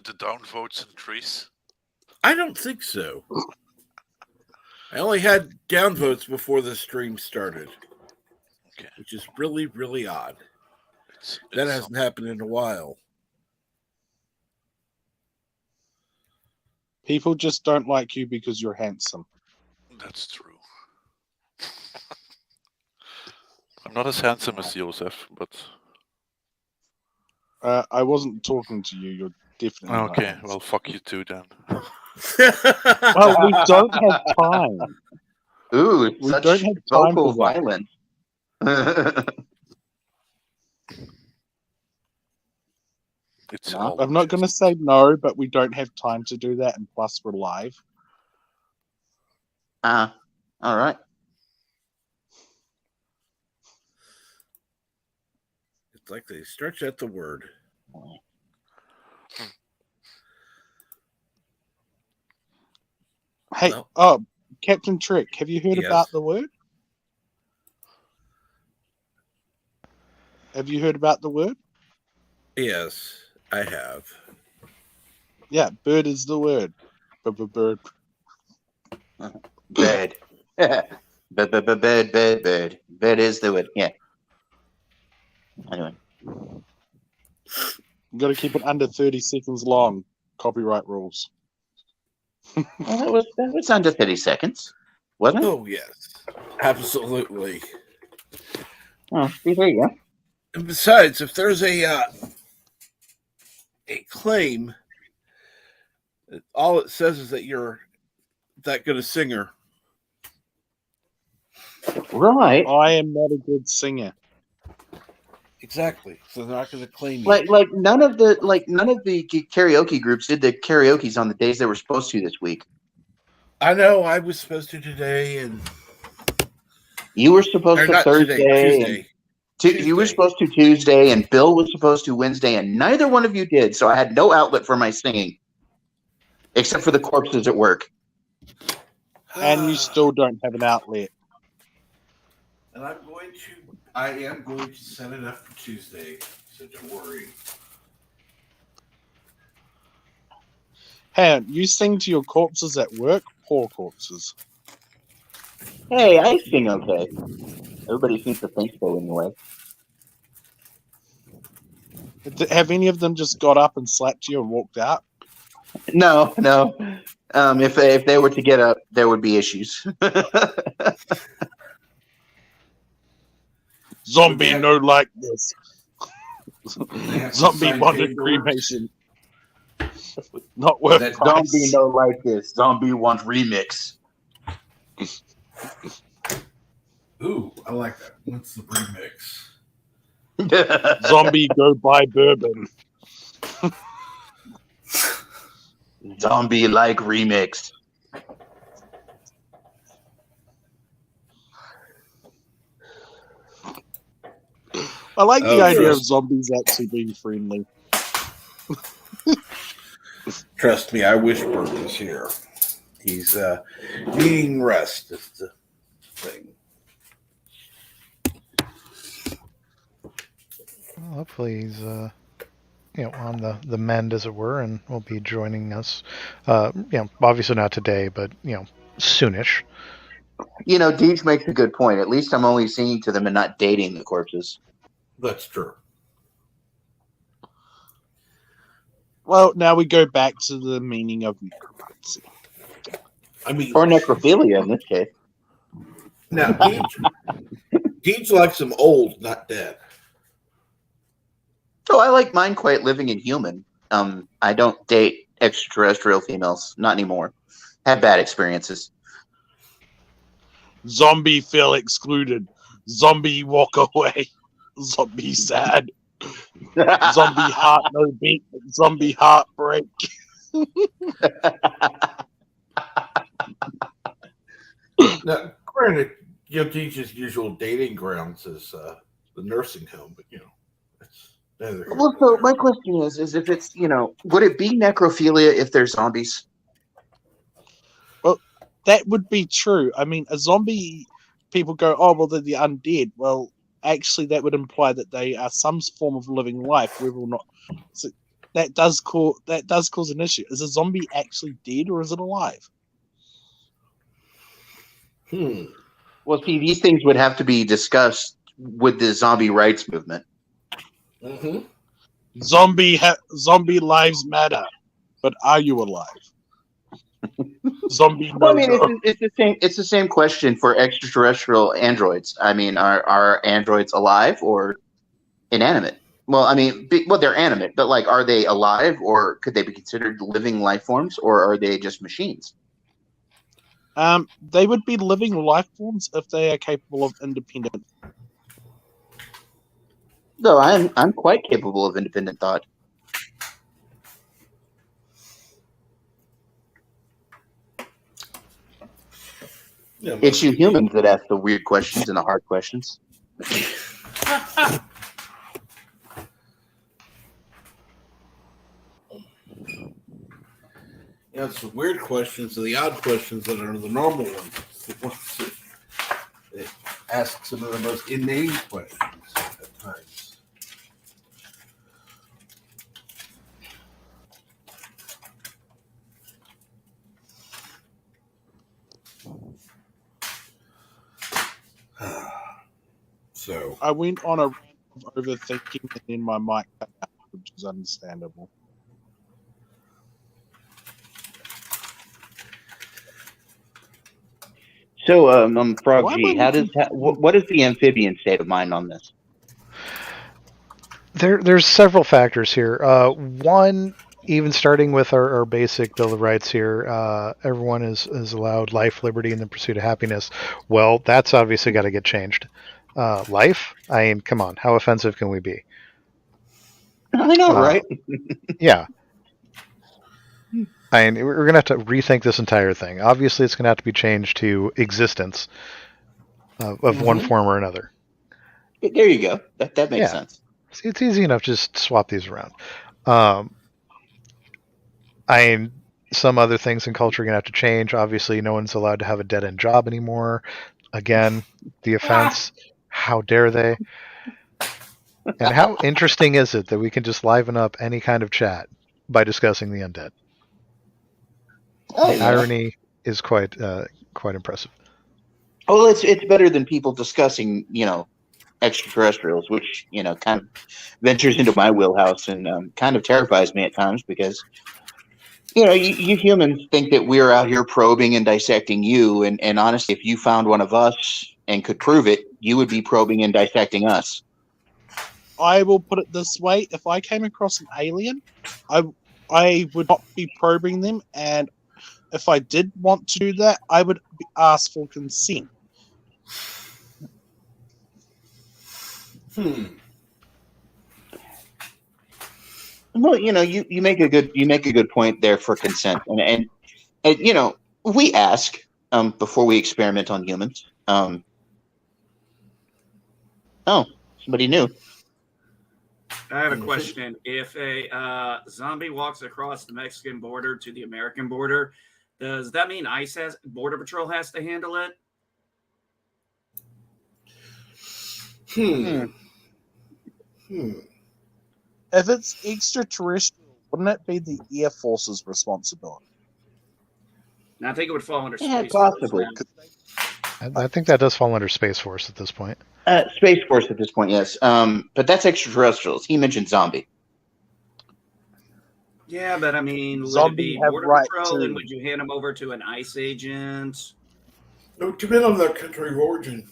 the downvotes increase? I don't think so. I only had downvotes before the stream started. Okay. Which is really, really odd. That hasn't happened in a while. People just don't like you because you're handsome. That's true. I'm not as handsome as Joseph, but... I wasn't talking to you. You're definitely not Okay, handsome. well, fuck you too, then. Well, we don't have time. Ooh, We such don't have time vocal for that. violence. It's No. all I'm not going to say no, but we don't have time to do that, and plus we're live. All right. It's like they stretch out the word. Hey, Captain Trick, have you heard about the word? Have you heard about the word? Yes, I have. Yeah, bird is the word. Bird. Bed. Bed. Bed is the word. Yeah. Anyway. You got to keep it under 30 seconds long. Copyright rules. Well, that was under 30 seconds, wasn't it? Oh, yes. Absolutely. Oh, see, there you go. And besides, if there's a claim, all it says is that you're that good a singer. Right. I am not a good singer. Exactly. So they're not going to claim you. Like none of the karaoke groups did the karaoke's on the days they were supposed to this week. I know. I was supposed to today, and you were supposed to Thursday. Tuesday. You were supposed to Tuesday, and Bill was supposed to Wednesday, and neither one of you did. So I had no outlet for my singing, except for the corpses at work. And you still don't have an outlet. And I am going to set it up for Tuesday, so don't worry. Hey, you sing to your corpses at work? Poor corpses. Hey, I sing okay. Everybody seems to think so anyway. Have any of them just got up and slapped you and walked out? No. If they were to get up, there would be issues. Zombie no like this. Zombie wanted cremation. Not worth that price. Zombie no like this. Zombie wants remix. Ooh, I like that. What's the remix? Zombie go buy bourbon. Zombie like remix. I like the idea of zombies actually being friendly. Trust me, I wish Bert was here. He's needing rest. Is the thing. Well, hopefully he's on the mend, as it were, and will be joining us. Obviously not today, but soonish. Deej makes a good point. At least I'm only singing to them and not dating the corpses. That's true. Well, now we go back to the meaning of necromancy. I mean, Or necrophilia in this case. now Deej likes them old, not dead. Oh, I like mine quite living and human. I don't date extraterrestrial females. Not anymore. Had bad experiences. Zombie feel excluded. Zombie walk away. Zombie sad. Zombie heart no beat. Zombie heartbreak. Now, granted, Deej's usual dating grounds is the nursing home, but that's neither here Well, nor so there. my question is if it's, would it be necrophilia if they're zombies? Well, that would be true. I mean, a zombie, people go, oh, well, they're the undead. Well, actually, that would imply that they are some form of living life. We will not. So that does cause an issue. Is a zombie actually dead or is it alive? Well, see, these things would have to be discussed with the zombie rights movement. Mm-hmm. Zombie lives matter, but are you alive? Zombie. Well, I mean, it's the same. It's the same question for extraterrestrial androids. I mean, are androids alive or inanimate? Well, I mean, they're animate, but like, are they alive or could they be considered living life forms, or are they just machines? They would be living life forms if they are capable of independent. Though I'm quite capable of independent thought. Yeah, It's you humans that ask the weird questions and the hard questions. It's the weird questions and the odd questions that are the normal ones. The ones that it asks some of the most inane questions at times. So I went on a rant of overthinking, and then my mic cut out, which is understandable. So, Frog Why am G, I looking- what is the amphibian state of mind on this? There's several factors here. One, even starting with our basic Bill of Rights here, everyone is allowed life, liberty, and the pursuit of happiness. Well, that's obviously got to get changed. Life? I mean, come on, how offensive can we be? I know, right? Yeah. I mean, we're going to have to rethink this entire thing. Obviously, it's going to have to be changed to existence of one form or another. There you go. That makes sense. See, it's easy enough to just swap these around. I mean, some other things in culture are going to have to change. Obviously, no one's allowed to have a dead-end job anymore. Again, the offense. How dare they? And how interesting is it that we can just liven up any kind of chat by discussing the undead? The irony is quite impressive. Well, it's better than people discussing, extraterrestrials, which kind of ventures into my wheelhouse and kind of terrifies me at times because you humans think that we're out here probing and dissecting you, and honestly, if you found one of us and could prove it, you would be probing and dissecting us. I will put it this way: if I came across an alien, I would not be probing them, and if I did want to do that, I would ask for consent. Well, you make a good point there for consent, and we ask before we experiment on humans. Oh, somebody new. I have a question. If a zombie walks across the Mexican border to the American border, does that mean Border Patrol has to handle it? If it's extraterrestrial, wouldn't it be the Air Force's responsibility? And I think it would fall under Yeah, Space Force possibly. now. I think that does fall under Space Force at this point. Space Force at this point, yes. But that's extraterrestrials. He mentioned zombie. Yeah, but I mean, would it Zombies be have Border right Patrol, to- and would you hand them over to an ICE agent? It would depend on their country of origin.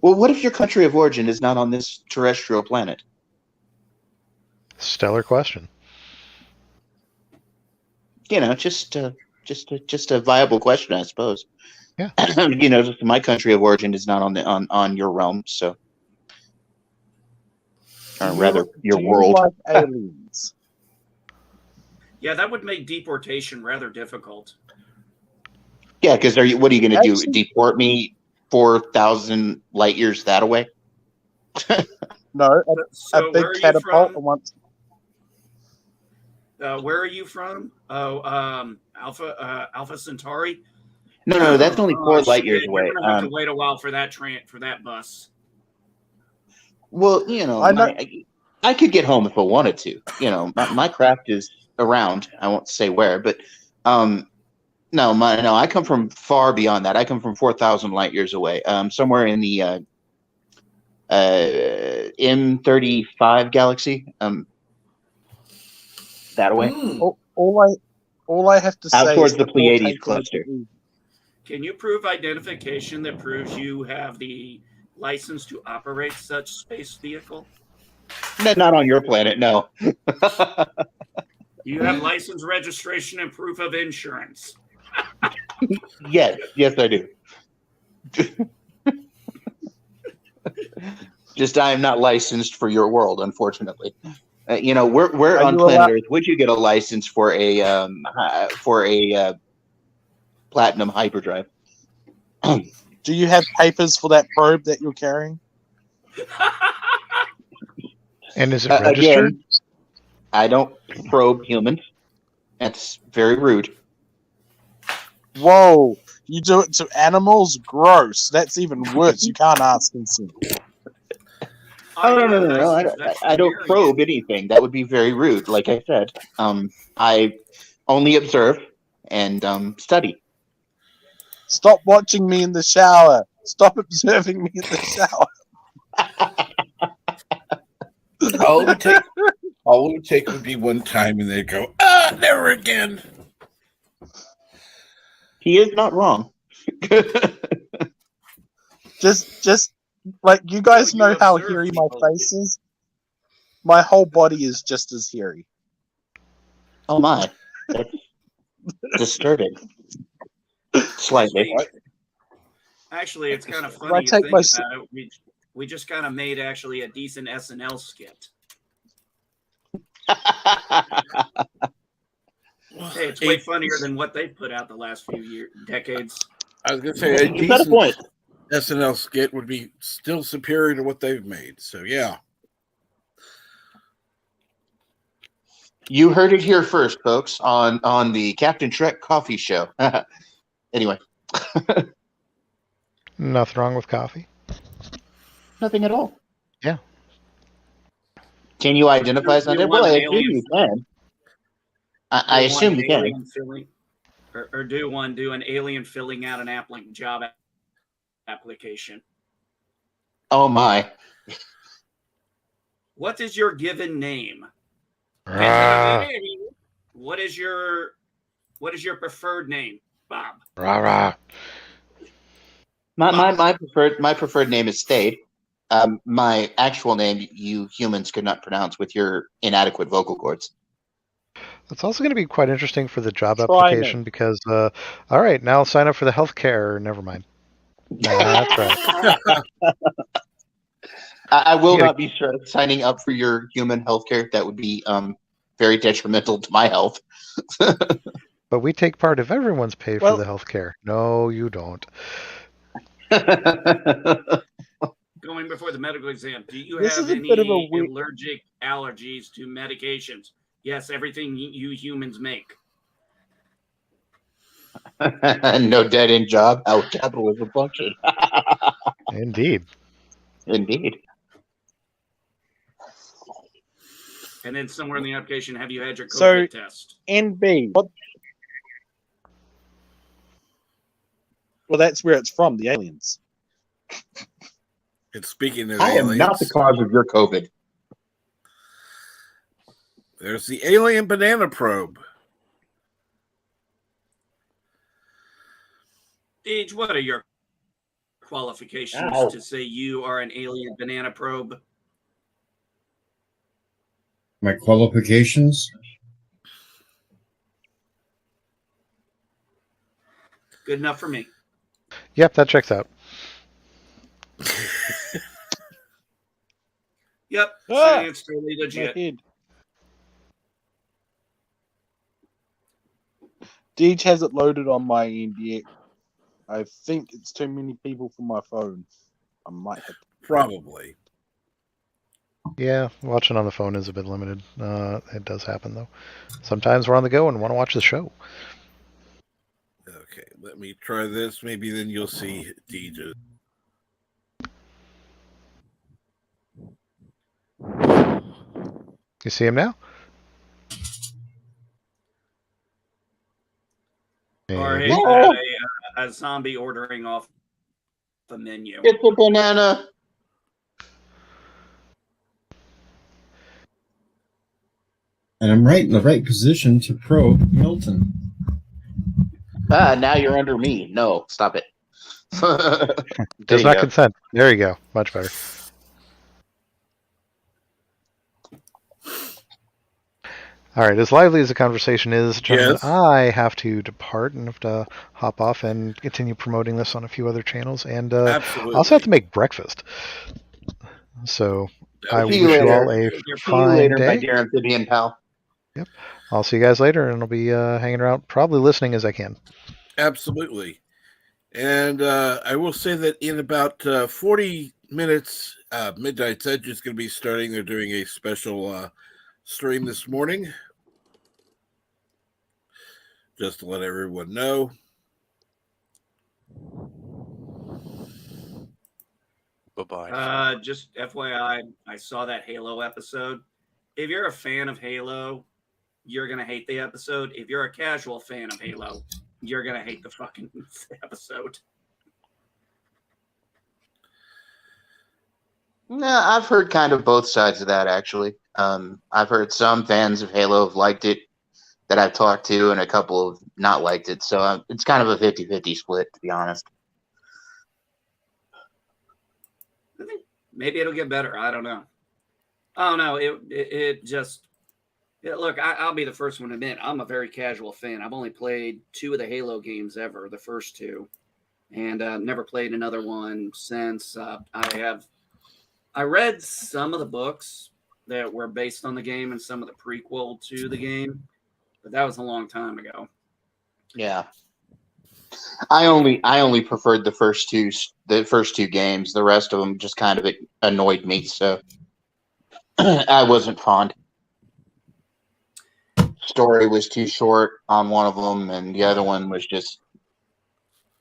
Well, what if your country of origin is not on this terrestrial planet? Stellar question. You know, just a viable question, I suppose. Yeah. You know, just my country of origin is not on your realm, so, or rather, your Do you world. like aliens? Yeah, that would make deportation rather difficult. Yeah, because what are you going to do? Actually- Deport me 4,000 light years that away? No, So a big where are you catapult. from? Once Where are you from? Oh, Alpha Centauri. No, that's only 4 light shit, years away. You're gonna have to wait a while for that bus. Well, you know, I know- I could get home if I wanted to. You know, my craft is around. I won't say where, but no, I come from far beyond that. I come from 4,000 light years away. Somewhere in the M35 galaxy. That away. all I have to Out say towards is the Pleiades teleportation cluster. is- Can you prove identification that proves you have the license to operate such space vehicle? No, not on your planet. No. You have license, registration, and proof of insurance. Yes, I do. Just I am not licensed for your world, unfortunately. You know, we're Are on you planet allowed- Earth. Would you get a license for a platinum hyperdrive? Do you have papers for that probe that you're carrying? And is it registered? Again, I don't probe humans. That's very rude. Whoa! You do it to animals? Gross. That's even worse. You can't ask consent. Oh no! I don't probe anything. That would be very rude. Like I said, I only observe and study. Stop watching me in the shower. Stop observing me in the shower. All it would take would be one time, and they'd go, never again. He is not wrong. Just like you guys You know how observe hairy my people. face is. My whole body is just as hairy. Oh my, that's disturbing. Slightly. Actually, it's kind of I funny to take think my about it. We just kind of made actually a decent SNL skit. Hey, it's way funnier than what they put out the last few decades. I was going to say, a You've got a decent point. SNL skit would be still superior to what they've made. So, yeah. You heard it here first, folks, on the Captain Trek Coffee Show. Anyway, Nothing wrong with coffee. nothing at all. Yeah. Can you identify You something? want Well, I an assume alien- you can. I Do one assume you can. alien filling- or do an alien filling out an job application. Oh my. What is your given name? Rah, What is your preferred name, Bob? rah, rah. My preferred name is Stade. My actual name you humans could not pronounce with your inadequate vocal cords. That's also going to be quite interesting for the job Try application because, all right, now I'll sign up for the healthcare. Never mind. That's right. I will You gotta- not be signing up for your human healthcare. That would be very detrimental to my health. But we take part if everyone's paid Well- for the healthcare. No, you don't. Good going before the medical exam. Do you This have is a any bit of a weird- allergic allergies to medications? Yes, everything you humans make. No dead end job. How capitalism function. Indeed. Indeed. And then somewhere in the application, have you had your COVID So- test? NB. What? Well, that's where it's from, the aliens. And speaking of I am aliens, not the cause of your COVID. there's the alien banana probe. Deej, what are your qualifications Ow. to say you are an alien banana probe? My qualifications? Good enough for me. Yep, that checks out. Yep, Ah! sounds totally My legit. head. Deej has it loaded on my end yet. I think it's too many people for my phone. I might have to. Probably. Yeah, watching on the phone is a bit limited. It does happen, though. Sometimes we're on the go and want to watch the show. Okay, let me try this. Maybe then you'll see DJ. You see him now? Or Maybe. hey, a zombie ordering off the menu. It's a banana. And I'm right in the right position to probe Milton. Now you're under me. No, stop it. There Does you not go. consent. There you go. Much better. All right, as lively as the conversation is, gentlemen, Yes. I have to depart and have to hop off and continue promoting this on a few other channels. And I Absolutely. also have to make breakfast. So I That'll wish be you later. all a See you fine later, my day. dear amphibian pal. I'll see you guys later, and I'll be hanging around, probably listening as I can. Absolutely. And I will say that in about 40 minutes, Midnight's Edge is going to be starting. They're doing a special stream this morning. Just to let everyone know. Bye-bye. Just FYI, I saw that Halo episode. If you're a fan of Halo, you're gonna hate the episode. If you're a casual fan of Halo, you're gonna hate the fucking episode. No, I've heard kind of both sides of that, actually. I've heard some fans of Halo have liked it that I've talked to, and a couple have not liked it. So it's kind of a 50-50 split, to be honest. I think maybe it'll get better. I don't know. Oh no, it just look. I'll be the first one to admit I'm a very casual fan. I've only played 2 of the Halo games ever, the first 2, and never played another one since. I read some of the books that were based on the game and some of the prequel to the game, but that was a long time ago. Yeah. I only preferred the first two games. The rest of them just kind of annoyed me, so I wasn't fond. Story was too short on one of them, and the other one was just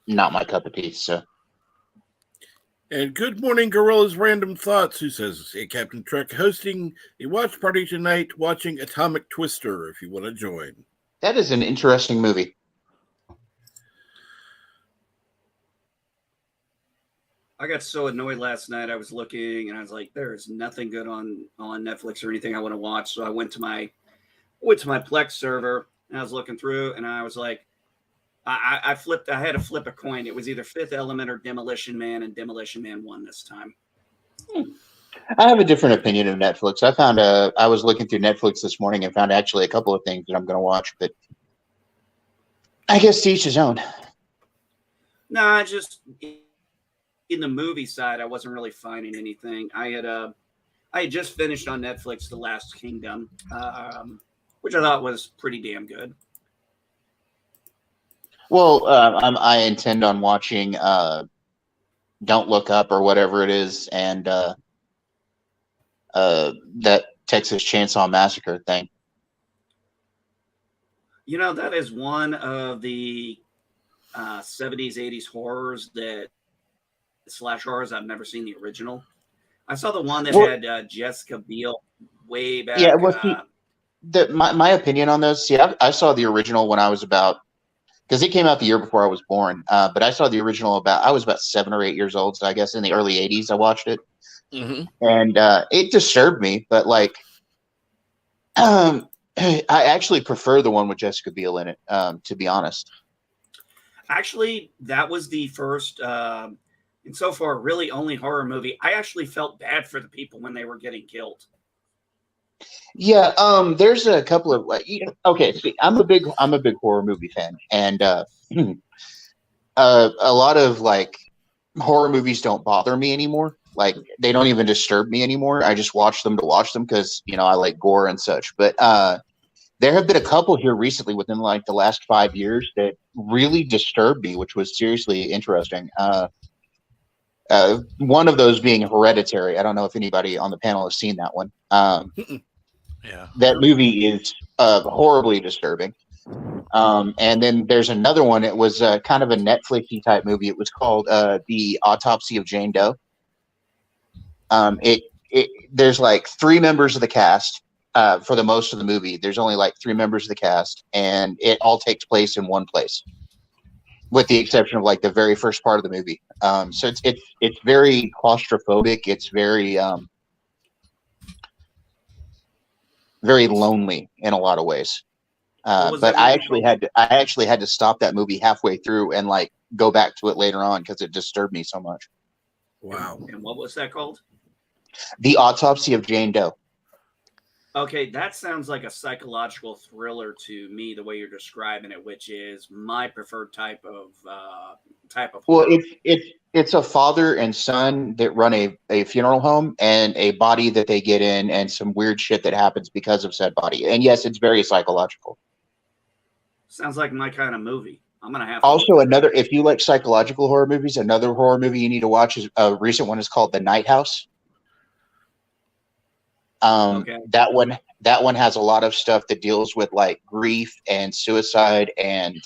not my cup of tea. So, And good morning, Gorilla's Random Thoughts, who says, hey, Captain Trek, hosting a watch party tonight, watching Atomic Twister, if you want to join. that is an interesting movie. I got so annoyed last night. I was looking and I was like, there is nothing good on Netflix or anything I want to watch. So I went to my Plex server and I was looking through and I was like, I had to flip a coin. It was either Fifth Element or Demolition Man, and Demolition Man won this time. I have a different opinion of Netflix. I was looking through Netflix this morning and found actually a couple of things that I'm going to watch, but I guess to each his own. No, I just in the movie side, I wasn't really finding anything. I had just finished on Netflix The Last Kingdom, which I thought was pretty damn good. Well, I intend on watching Don't Look Up or whatever it is, and that Texas Chainsaw Massacre thing. You know, that is one of the 70s, 80s horrors that slash horrors. I've never seen the original. I saw the one that had Jessica Biel way back. Yeah, well, my opinion on those. See, I saw the original when I was about, because it came out the year before I was born. But I saw the original I was about 7 or 8 years old. So I guess in the early '80s I watched it, and it disturbed me. But like, I actually prefer the one with Jessica Biel in it. To be honest, actually, that was the first. And so far, really only horror movie. I actually felt bad for the people when they were getting killed. Yeah, there's a couple of okay. See, I'm a big horror movie fan, and a lot of like horror movies don't bother me anymore. Like they don't even disturb me anymore. I just watch them to watch them because I like gore and such. But there have been a couple here recently within like the last 5 years that really disturbed me, which was seriously interesting. One of those being Hereditary. I don't know if anybody on the panel has seen that one. Yeah, that movie is horribly disturbing. And then there's another one. It was kind of a Netflixy type movie. It was called The Autopsy of Jane Doe. There's like 3 members of the cast for the most of the movie. There's only like 3 members of the cast, and it all takes place in one place, with the exception of like the very first part of the movie. So it's very claustrophobic. It's very very lonely in a lot of ways. But I actually had to stop that movie halfway through and like go back to it later on because it disturbed me so much. Wow. And what was that called? The Autopsy of Jane Doe. Okay, that sounds like a psychological thriller to me, the way you're describing it, which is my preferred type of Well, it's a father and son that run a funeral home and a body that they get in and some weird shit that happens because of said body. And yes, it's very psychological. Sounds like my kind of movie. I'm gonna have to also another. If you like psychological horror movies, another horror movie you need to watch is a recent one is called The Night House. Okay. That one has a lot of stuff that deals with like grief and suicide and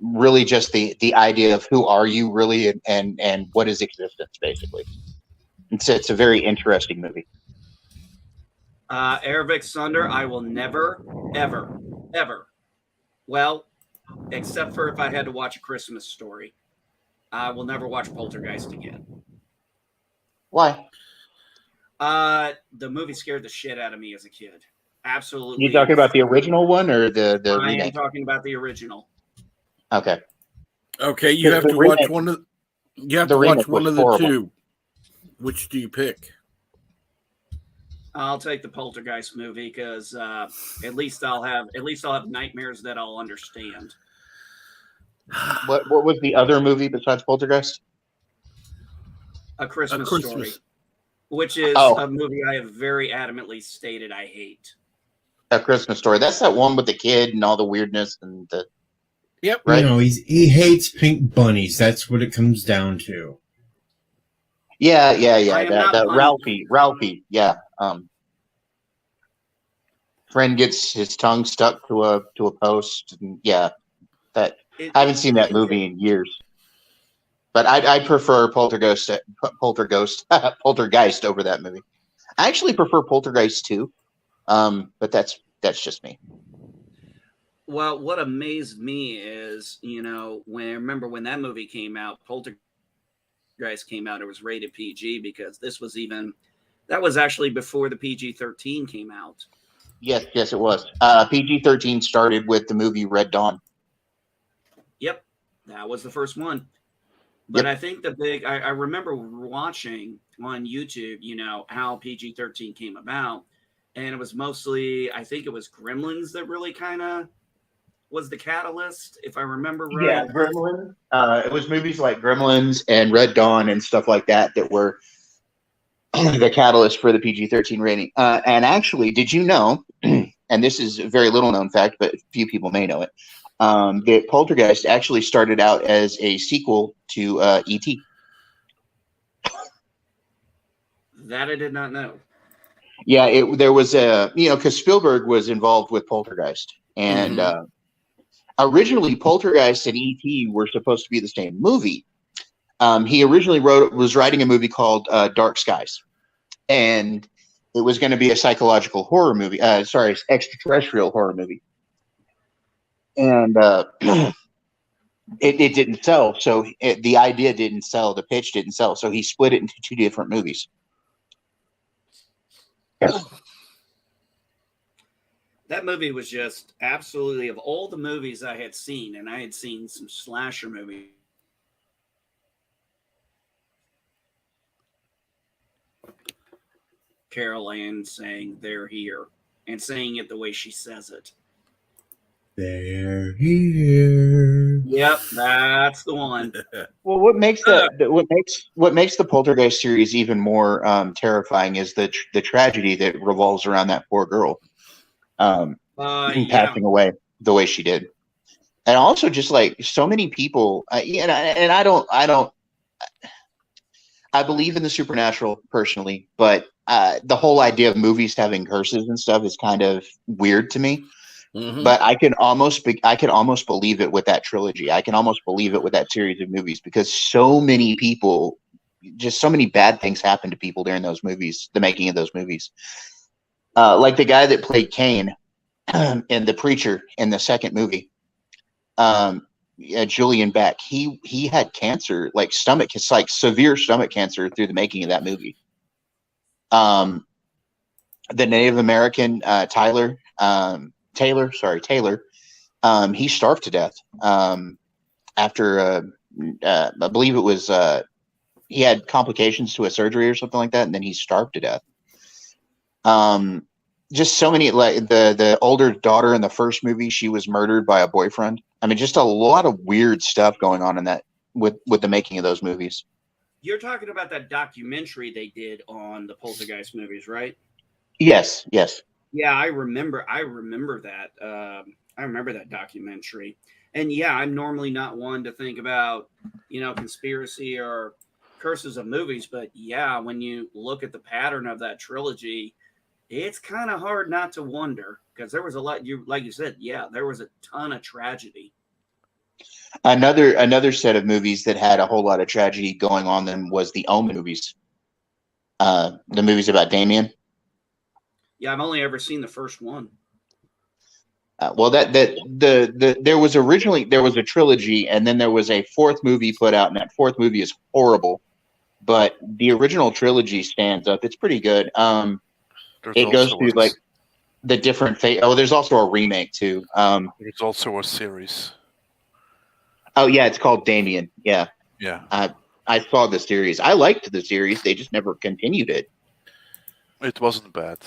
really just the idea of who are you really and what is existence basically. It's a very interesting movie. Ervik Sunder, I will never, ever, ever, well, except for if I had to watch A Christmas Story, I will never watch Poltergeist again. Why? The movie scared the shit out of me as a kid. Absolutely. You talking about the original one or the remake? I am talking about the original. Okay. Okay, you have to watch one of the two. Which do you pick? I'll take the Poltergeist movie because at least I'll have nightmares that I'll understand. What was the other movie besides Poltergeist? A Christmas Story, which is a movie I have very adamantly stated I hate. A Christmas Story. That's that one with the kid and all the weirdness and the. Yep. Right. No, he hates pink bunnies. That's what it comes down to. Yeah. That Ralphie. Yeah. Friend gets his tongue stuck to a post. And I haven't seen that movie in years. But I prefer Poltergeist over that movie. I actually prefer Poltergeist 2, but that's just me. Well, what amazed me is, remember when that movie came out, Poltergeist came out, it was rated PG because that was actually before the PG-13 came out. Yes, it was. PG-13 started with the movie Red Dawn. Yep, that was the first one. But I think I remember watching on YouTube, how PG-13 came about. And it was mostly, I think it was Gremlins that really kind of was the catalyst, if I remember right. Yeah, Gremlins. It was movies like Gremlins and Red Dawn and stuff like that were the catalyst for the PG-13 rating. And actually, did you know, and this is a very little known fact, but few people may know it, that Poltergeist actually started out as a sequel to E.T. That I did not know. Yeah, there was because Spielberg was involved with Poltergeist, and originally Poltergeist and E.T. were supposed to be the same movie. He originally was writing a movie called Dark Skies, and it was going to be a psychological horror movie. Extraterrestrial horror movie, and it didn't sell. So the idea didn't sell. The pitch didn't sell. So he split it into two different movies. That movie was just absolutely, of all the movies I had seen, and I had seen some slasher movies. Carol Ann saying "They're here" and saying it the way she says it. They're here. Yep, that's the one. Well, what makes the Poltergeist series even more terrifying is the tragedy that revolves around that poor girl passing away the way she did, and also just like so many people. I believe in the supernatural personally, but the whole idea of movies having curses and stuff is kind of weird to me. But I can almost believe it with that trilogy. I can almost believe it with that series of movies because so many people, just so many bad things happen to people during those movies, the making of those movies. Like the guy that played Cain in The Preacher in the second movie, Julian Beck. He had cancer, like severe stomach cancer through the making of that movie. The Native American Taylor. He starved to death after I believe it was he had complications to a surgery or something like that, and then he starved to death. Just so many, like the older daughter in the first movie, she was murdered by a boyfriend. I mean, just a lot of weird stuff going on in that with the making of those movies. You're talking about that documentary they did on the Poltergeist movies, right? Yes. Yeah, I remember that. I remember that documentary. And yeah, I'm normally not one to think about, conspiracy or curses of movies, but yeah, when you look at the pattern of that trilogy, it's kind of hard not to wonder because there was a lot. Like you said, yeah, there was a ton of tragedy. Another set of movies that had a whole lot of tragedy going on them was the Omen movies. The movies about Damien. Yeah, I've only ever seen the first one. There was a trilogy, and then there was a fourth movie put out, and that fourth movie is horrible. But the original trilogy stands up; it's pretty good. It goes through like the different there's also a remake too. There's also a series. Oh yeah, it's called Damien. Yeah. I saw the series. I liked the series. They just never continued it. It wasn't bad.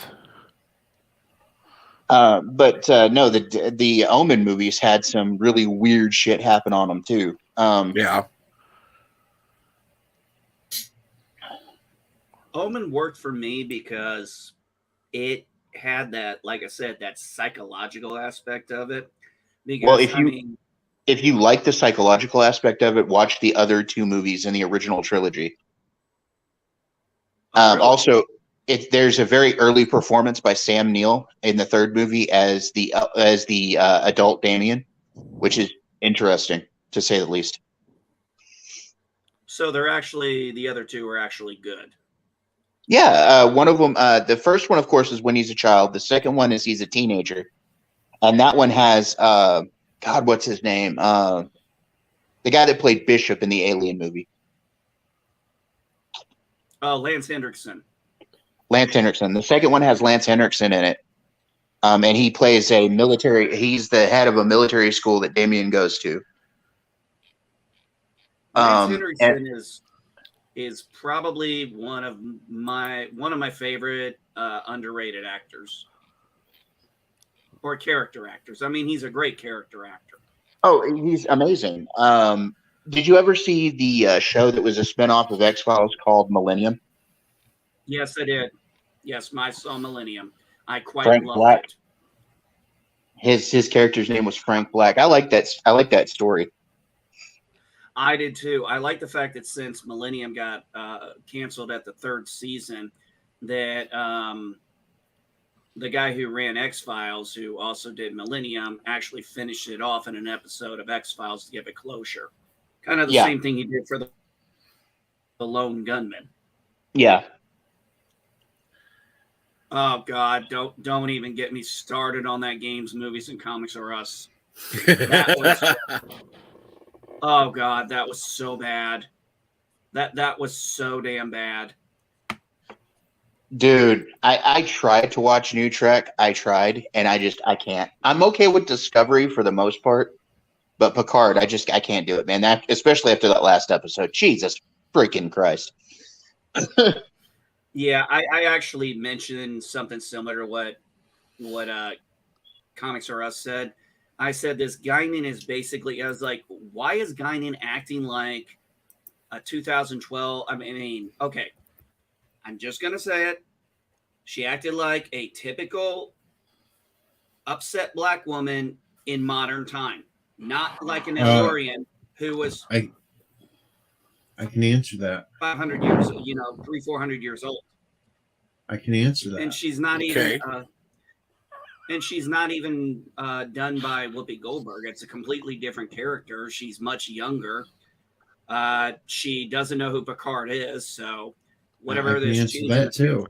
But no, the Omen movies had some really weird shit happen on them too. Yeah. Omen worked for me because it had that, like I said, that psychological aspect of it. Because, if you like the psychological aspect of it, watch the other two movies in the original trilogy. Really? Also, there's a very early performance by Sam Neill in the third movie as the adult Damien, which is interesting to say the least. So the other two are actually good. Yeah, one of them. The first one, of course, is when he's a child. The second one is he's a teenager, and that one has God, what's his name? The guy that played Bishop in the Alien movie. Oh, Lance Henriksen. The second one has Lance Henriksen in it, and he plays he's the head of a military school that Damien goes to. Lance Henriksen is probably one of my favorite underrated actors or character actors. I mean, he's a great character actor. Oh, he's amazing. Did you ever see the show that was a spinoff of X-Files called Millennium? Yes, I did. Yes, I saw Millennium. I quite Frank loved Black. it. His character's name was Frank Black. I like that story. I did too. I like the fact that since Millennium got canceled at the third season, that the guy who ran X-Files, who also did Millennium, actually finished it off in an episode of X-Files to give it closure. Kind of the same thing he did for the Lone Gunman. Yeah. Oh God, don't even get me started on that Games, Movies, and Comics R Us. That was oh God, that was so bad. That was so damn bad. Dude, I tried to watch New Trek. I tried, and I can't. I'm okay with Discovery for the most part, but Picard, I can't do it, man. That, especially after that last episode. Jesus freaking Christ. Yeah, I actually mentioned something similar to what Comics R Us said. I said this Guinan is basically, I was like, why is Guinan acting like a 2012? I mean, okay, I'm just gonna say it. She acted like a typical upset black woman in modern time, not like an Elorian who was I can answer that. 500 years, 400 years old. I can answer that. And she's not even done by Whoopi Goldberg. It's a completely different character. She's much younger. She doesn't know who Picard is, so whatever I can this answer that too.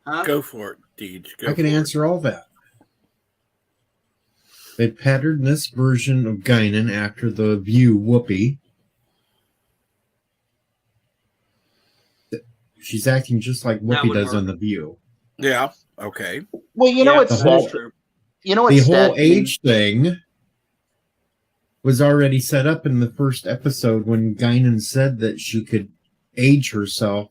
Huh? Go for it, Deej. I can answer all that. They patterned this version of Guinan after the View Whoopi. She's acting just like Whoopi does on The View. Yeah. Okay. Well, you know what's sad? You know what's the whole sad? age thing was already set up in the first episode when Guinan said that she could age herself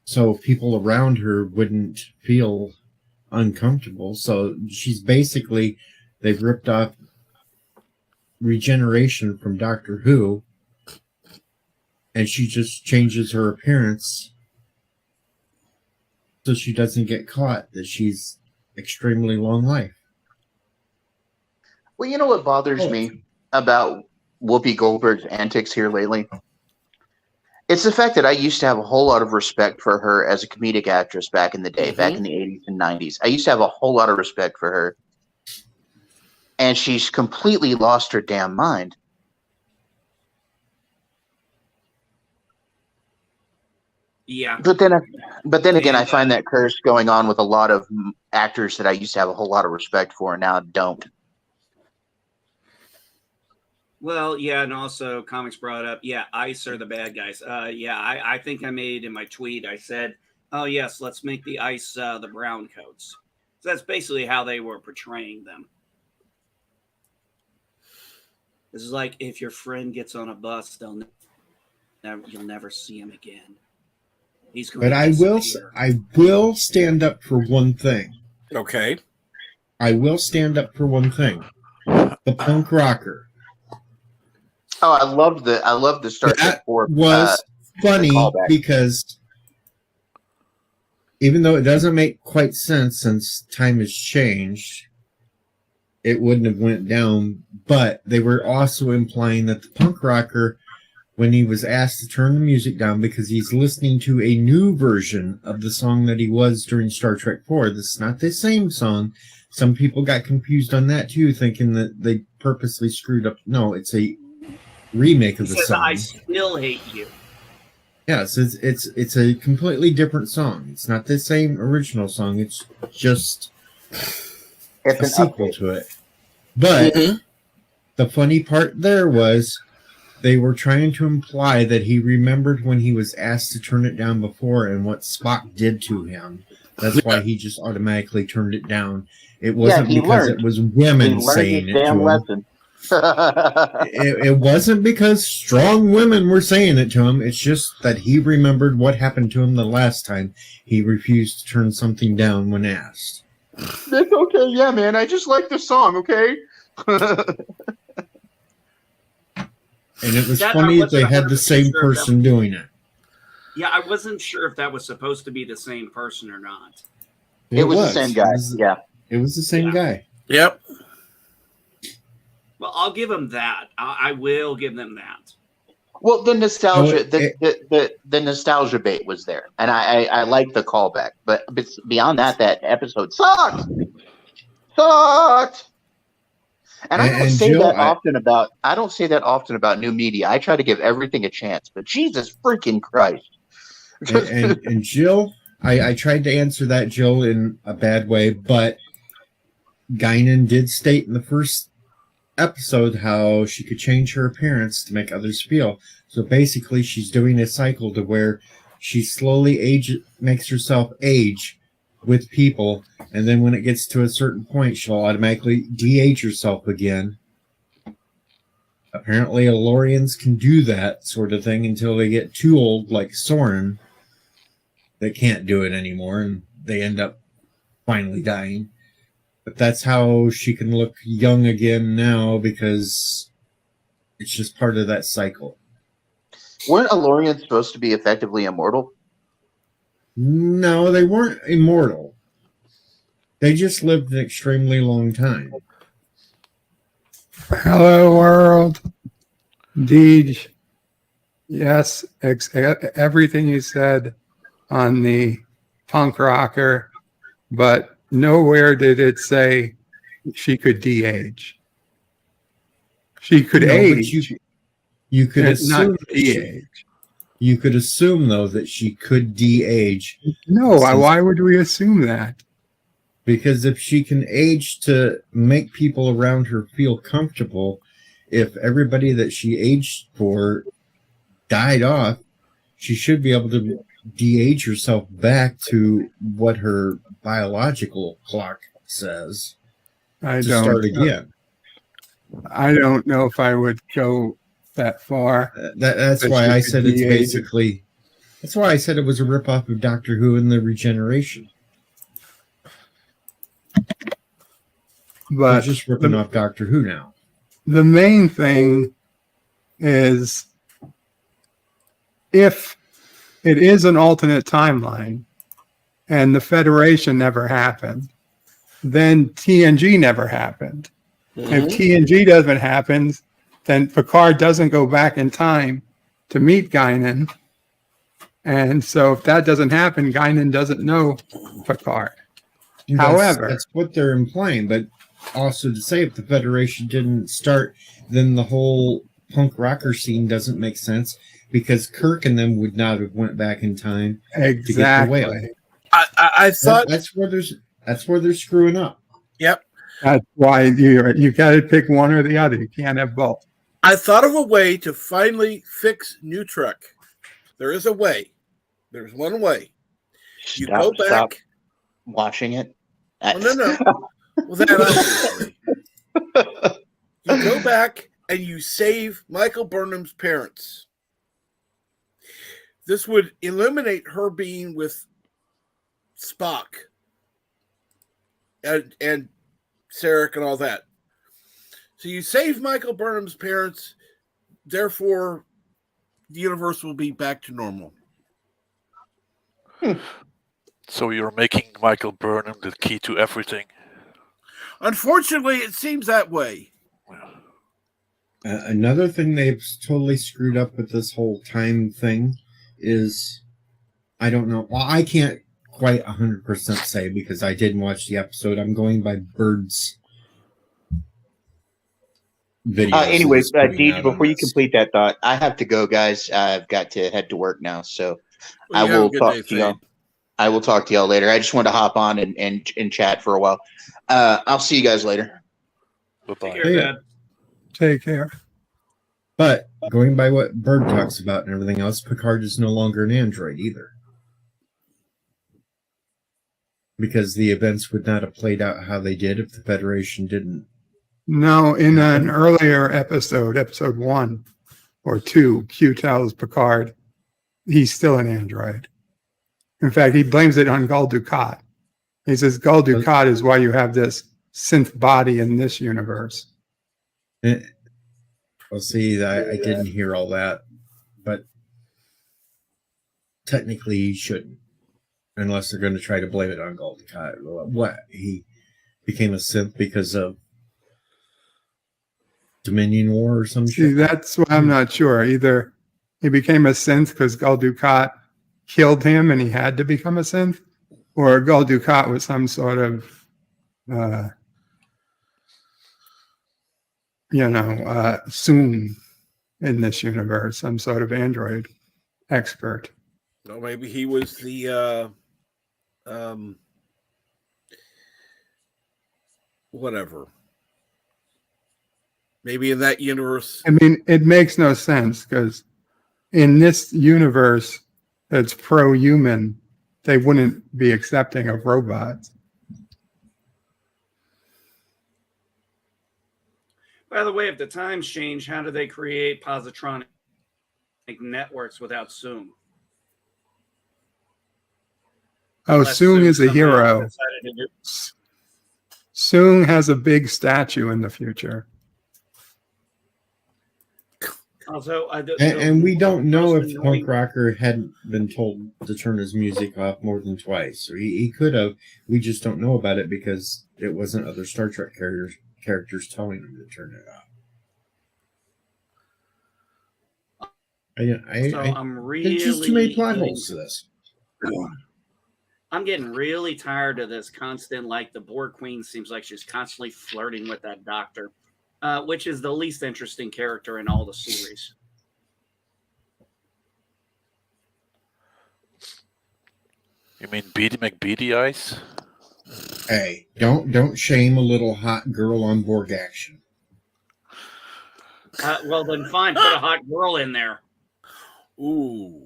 so people around her wouldn't feel uncomfortable. So she's basically, they've ripped off regeneration from Doctor Who, and she just changes her appearance so she doesn't get caught that she's extremely long life. Well, you know what bothers me about Whoopi Goldberg's antics here lately? It's the fact that I used to have a whole lot of respect for her as a comedic actress back in the day, back in the 80s and 90s. I used to have a whole lot of respect for her. And she's completely lost her damn mind. Yeah. But then again, I find that curse going on with a lot of actors that I used to have a whole lot of respect for and now don't. Well, yeah, and also Comics brought up, ICE are the bad guys. I think I made in my tweet, I said, oh, yes, let's make the ICE the brown coats. So that's basically how they were portraying them. This is like if your friend gets on a bus, you'll never see him again. He's going But I will stand up for one thing. Okay. I will stand up for one thing. The punk rocker. Oh, I love the Star Trek 4. Was funny because even though it doesn't make quite sense since time has changed, it wouldn't have went down. But they were also implying that the punk rocker, when he was asked to turn the music down because he's listening to a new version of the song that he was during Star Trek 4. This is not the same song. Some people got confused on that too, thinking that they purposely screwed up. No, it's a remake of the song. I still hate you. Yes, it's a completely different song. It's not the same original song. It's just a sequel to it. But the funny part there was they were trying to imply that he remembered when he was asked to turn it down before and what Spock did to him. That's why he just automatically turned it down. It wasn't because it was women saying it to him. Lesson. It wasn't because strong women were saying it to him. It's just that he remembered what happened to him the last time he refused to turn something down when asked. That's okay. Yeah, man. I just like the song, okay? And it was funny that they had the same person doing it. Yeah, I wasn't sure if that was supposed to be the same person or not. It was the same guy. It was the same guy. Yep. Well, I'll give them that. I will give them that. Well, the nostalgia, Oh, the nostalgia bait was there, and I like the callback. But beyond that, that episode sucked. Sucked. And I don't And say Jill, that often about new media. I try to give everything a chance, but Jesus freaking Christ. and Jill, I tried to answer that, Jill, in a bad way, but Guinan did state in the first episode how she could change her appearance to make others feel. So basically, she's doing a cycle to where she slowly makes herself age with people, and then when it gets to a certain point, she'll automatically de-age herself again. Apparently, Elorians can do that sort of thing until they get too old, like Soren. They can't do it anymore, and they end up finally dying. But that's how she can look young again now, because it's just part of that cycle. Weren't Elorians supposed to be effectively immortal? No, they weren't immortal. They just lived an extremely long time. Hello, world. Deej. Yes, everything you said on the punk rocker, but nowhere did it say she could de-age. She could age. You could assume not de-age. You could assume, though, that she could de-age. No, why would we assume that? Because if she can age to make people around her feel comfortable, if everybody that she aged for died off, she should be able to de-age herself back to what her biological clock says to start again. I don't know if I would go that far. That's why I said it's basically... That's why I said it was a ripoff of Doctor Who and the Regeneration. But they're just ripping off Doctor Who now. The main thing is, if it is an alternate timeline and the Federation never happened, then TNG never happened. Mm-hmm. If TNG doesn't happen, then Picard doesn't go back in time to meet Guinan. And so if that doesn't happen, Guinan doesn't know Picard. However, that's what they're implying. But also to say, if the Federation didn't start, then the whole punk rocker scene doesn't make sense, because Kirk and them would not have went back in time to get the whale. I thought that's where they're screwing up. Yep. That's why you got to pick one or the other. You can't have both. I thought of a way to finally fix New Trek. There is a way. There's one way. You go back. Stop watching it. Well, no. Well, that obviously. You go back and you save Michael Burnham's parents. This would eliminate her being with Spock and Sarek and all that. So you save Michael Burnham's parents, therefore the universe will be back to normal. So you're making Michael Burnham the key to everything? Unfortunately, it seems that way. Another thing they've totally screwed up with this whole time thing is, I don't know. Well, I can't quite 100% say because I didn't watch the episode. I'm going by Bird's video. Anyway, Deej, before you complete that thought, I have to go, guys. I've got to head to work now, so I will talk to y'all. I will talk to y'all later. I just wanted to hop on and chat for a while. I'll see you guys later. Bye-bye. Take care. But going by what Bird talks about and everything else, Picard is no longer an android either. Because the events would not have played out how they did if the Federation didn't. No, in an earlier episode 1 or 2, Q tells Picard he's still an android. In fact, he blames it on Gul Dukat. He says Gul Dukat is why you have this synth body in this universe. Well, see, I didn't hear all that, but technically he shouldn't, unless they're going to try to blame it on Gul Dukat. What? He became a synth because of Dominion War or some shit? See, that's why I'm not sure. Either he became a synth because Gul Dukat killed him and he had to become a synth, or Gul Dukat was some sort of, Soong in this universe, some sort of android expert. No, maybe he was the whatever. Maybe in that universe. I mean, it makes no sense because in this universe that's pro-human, they wouldn't be accepting of robots. By the way, if the times change, how do they create positronic networks without Soong? Oh, Unless Soong is a somehow hero. decided to do- Soong has a big statue in the future. Also, And we don't know most if annoying- Punk Rocker hadn't been told to turn his music off more than twice. Or he could have. We just don't know about it because it wasn't other Star Trek characters telling him to turn it off. I'm really there's just too many plot holes to this. I'm getting really tired of this constant, like the Borg Queen seems like she's constantly flirting with that doctor, which is the least interesting character in all the series. You mean Beady McBeady Eyes? Hey, don't shame a little hot girl on Borg action. Well, then fine, put a hot girl in there. Ooh.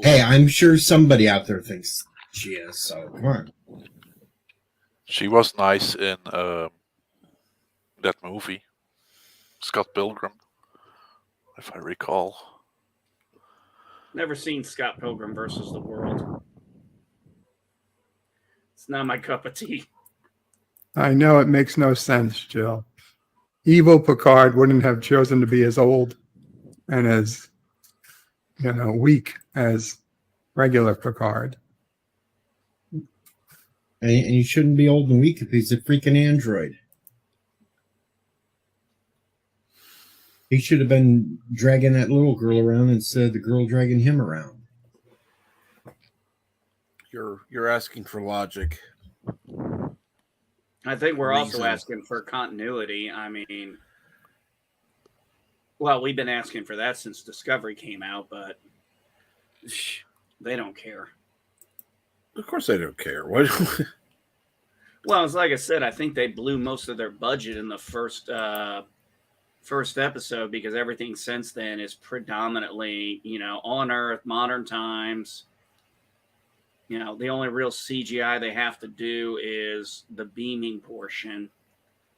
Hey, I'm sure somebody out there thinks she is, so come on. She was nice in that movie, Scott Pilgrim, if I recall. Never seen Scott Pilgrim versus the World. It's not my cup of tea. I know it makes no sense, Jill. Evil Picard wouldn't have chosen to be as old and as, weak as regular Picard. And you shouldn't be old and weak if he's a freaking android. He should have been dragging that little girl around instead of the girl dragging him around. You're asking for logic. I think we're also Reason. asking for continuity. I mean, well, we've been asking for that since Discovery came out, but they don't care. Of course they don't care. What? Well, it's like I said, I think they blew most of their budget in the first episode because everything since then is predominantly, on Earth, modern times. The only real CGI they have to do is the beaming portion,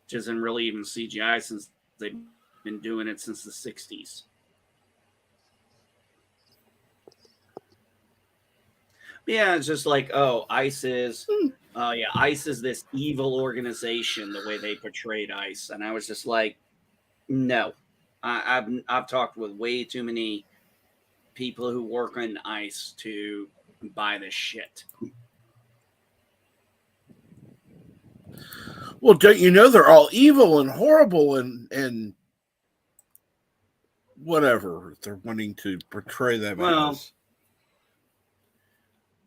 which isn't really even CGI since they've been doing it since the 60s. Yeah, it's just like, ICE is this evil organization, the way they portrayed ICE. And I was just like, no. I've talked with way too many people who work on ICE to buy this shit. Well, don't you know they're all evil and horrible and whatever they're wanting to portray them as.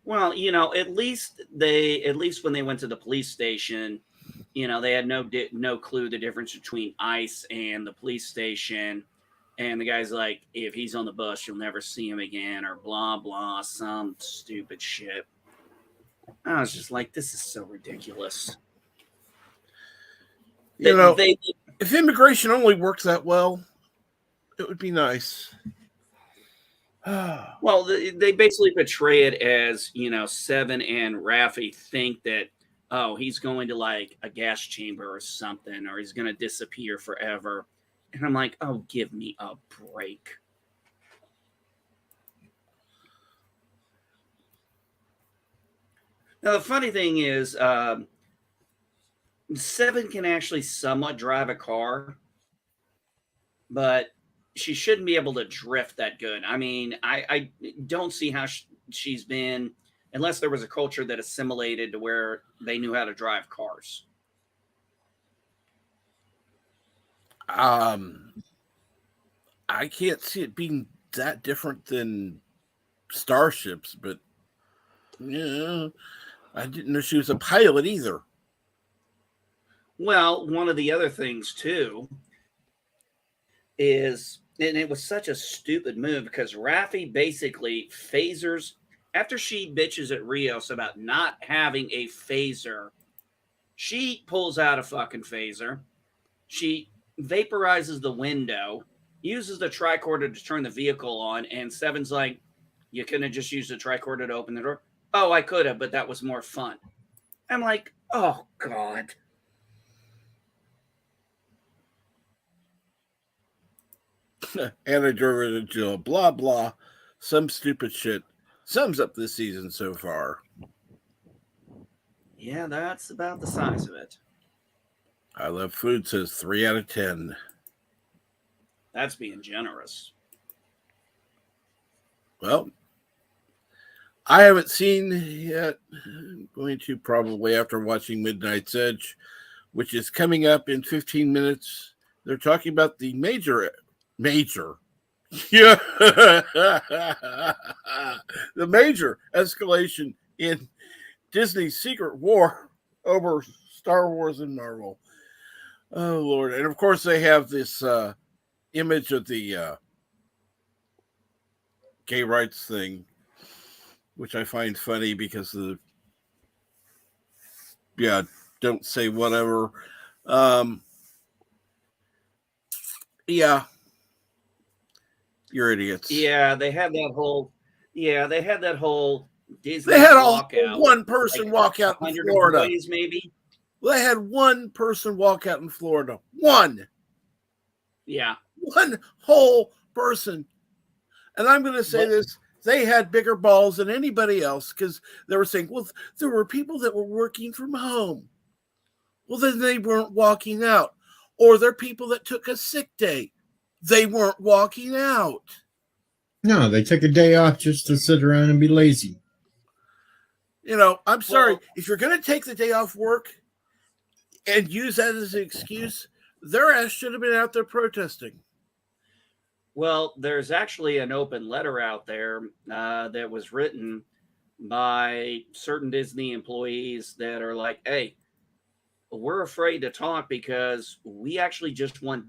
Well, at least when they went to the police station, they had no clue the difference between ICE and the police station. And the guy's like, if he's on the bus, you'll never see him again, or blah, blah, some stupid shit. I was just like, this is so ridiculous. If immigration only worked that well, it would be nice. Well, they basically portray it as, Seven and Raffi think that, he's going to like a gas chamber or something, or he's going to disappear forever. And I'm like, oh, give me a break. Now, the funny thing is, Seven can actually somewhat drive a car, but she shouldn't be able to drift that good. I mean, I don't see how she's been, unless there was a culture that assimilated to where they knew how to drive cars. I can't see it being that different than starships, but yeah, I didn't know she was a pilot either. Well, one of the other things too is, and it was such a stupid move because Raffi basically phasers after she bitches at Rios about not having a phaser. She pulls out a fucking phaser. She vaporizes the window, uses the tricorder to turn the vehicle on, and Seven's like, "You couldn't have just used the tricorder to open the door." "Oh, I could have, but that was more fun." I'm like, "Oh God." Anna drove her to jail. Blah blah. Some stupid shit. Sums up this season so far. Yeah, that's about the size of it. I Love Food says 3 out of 10. That's being generous. Well, I haven't seen yet. I'm going to probably after watching Midnight's Edge, which is coming up in 15 minutes. They're talking about the major. Yeah. The major escalation in Disney's secret war over Star Wars and Marvel. Oh, Lord. And of course, they have this image of the gay rights thing, which I find funny because of the, don't say whatever. Yeah. You're idiots. Yeah, they had that whole. Yeah, they had that whole Disney. They had walkout. one person walk out in Florida. Maybe. Well, they had one person walk out in Florida. One. Yeah. One whole person. And I'm going to say this. They had bigger balls than anybody else because they were saying, well, there were people that were working from home. Well, then they weren't walking out. Or there are people that took a sick day. They weren't walking out. No, they took a day off just to sit around and be lazy. You know, I'm sorry. If you're going to take the day off work and use that as an excuse, their ass should have been out there protesting. Well, there's actually an open letter out there that was written by certain Disney employees that are like, hey, we're afraid to talk because we actually just want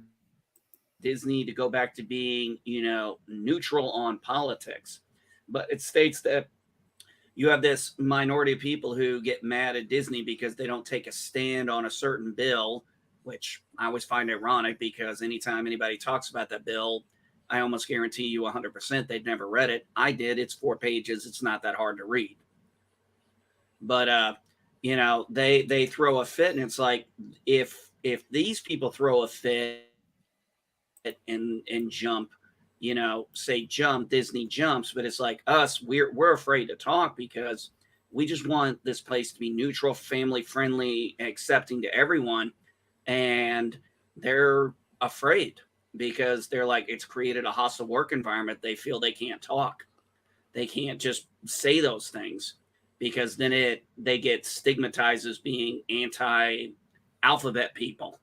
Disney to go back to being, neutral on politics. But it states that you have this minority of people who get mad at Disney because they don't take a stand on a certain bill, which I always find ironic because anytime anybody talks about that bill, I almost guarantee you 100% they've never read it. I did. It's 4 pages. It's not that hard to read. But, they throw a fit, and it's like, if these people throw a fit and jump, say jump, Disney jumps, but it's like us, we're afraid to talk because we just want this place to be neutral, family friendly, accepting to everyone. And they're afraid because they're like, it's created a hostile work environment. They feel they can't talk. They can't just say those things because then they get stigmatized as being anti-alphabet people.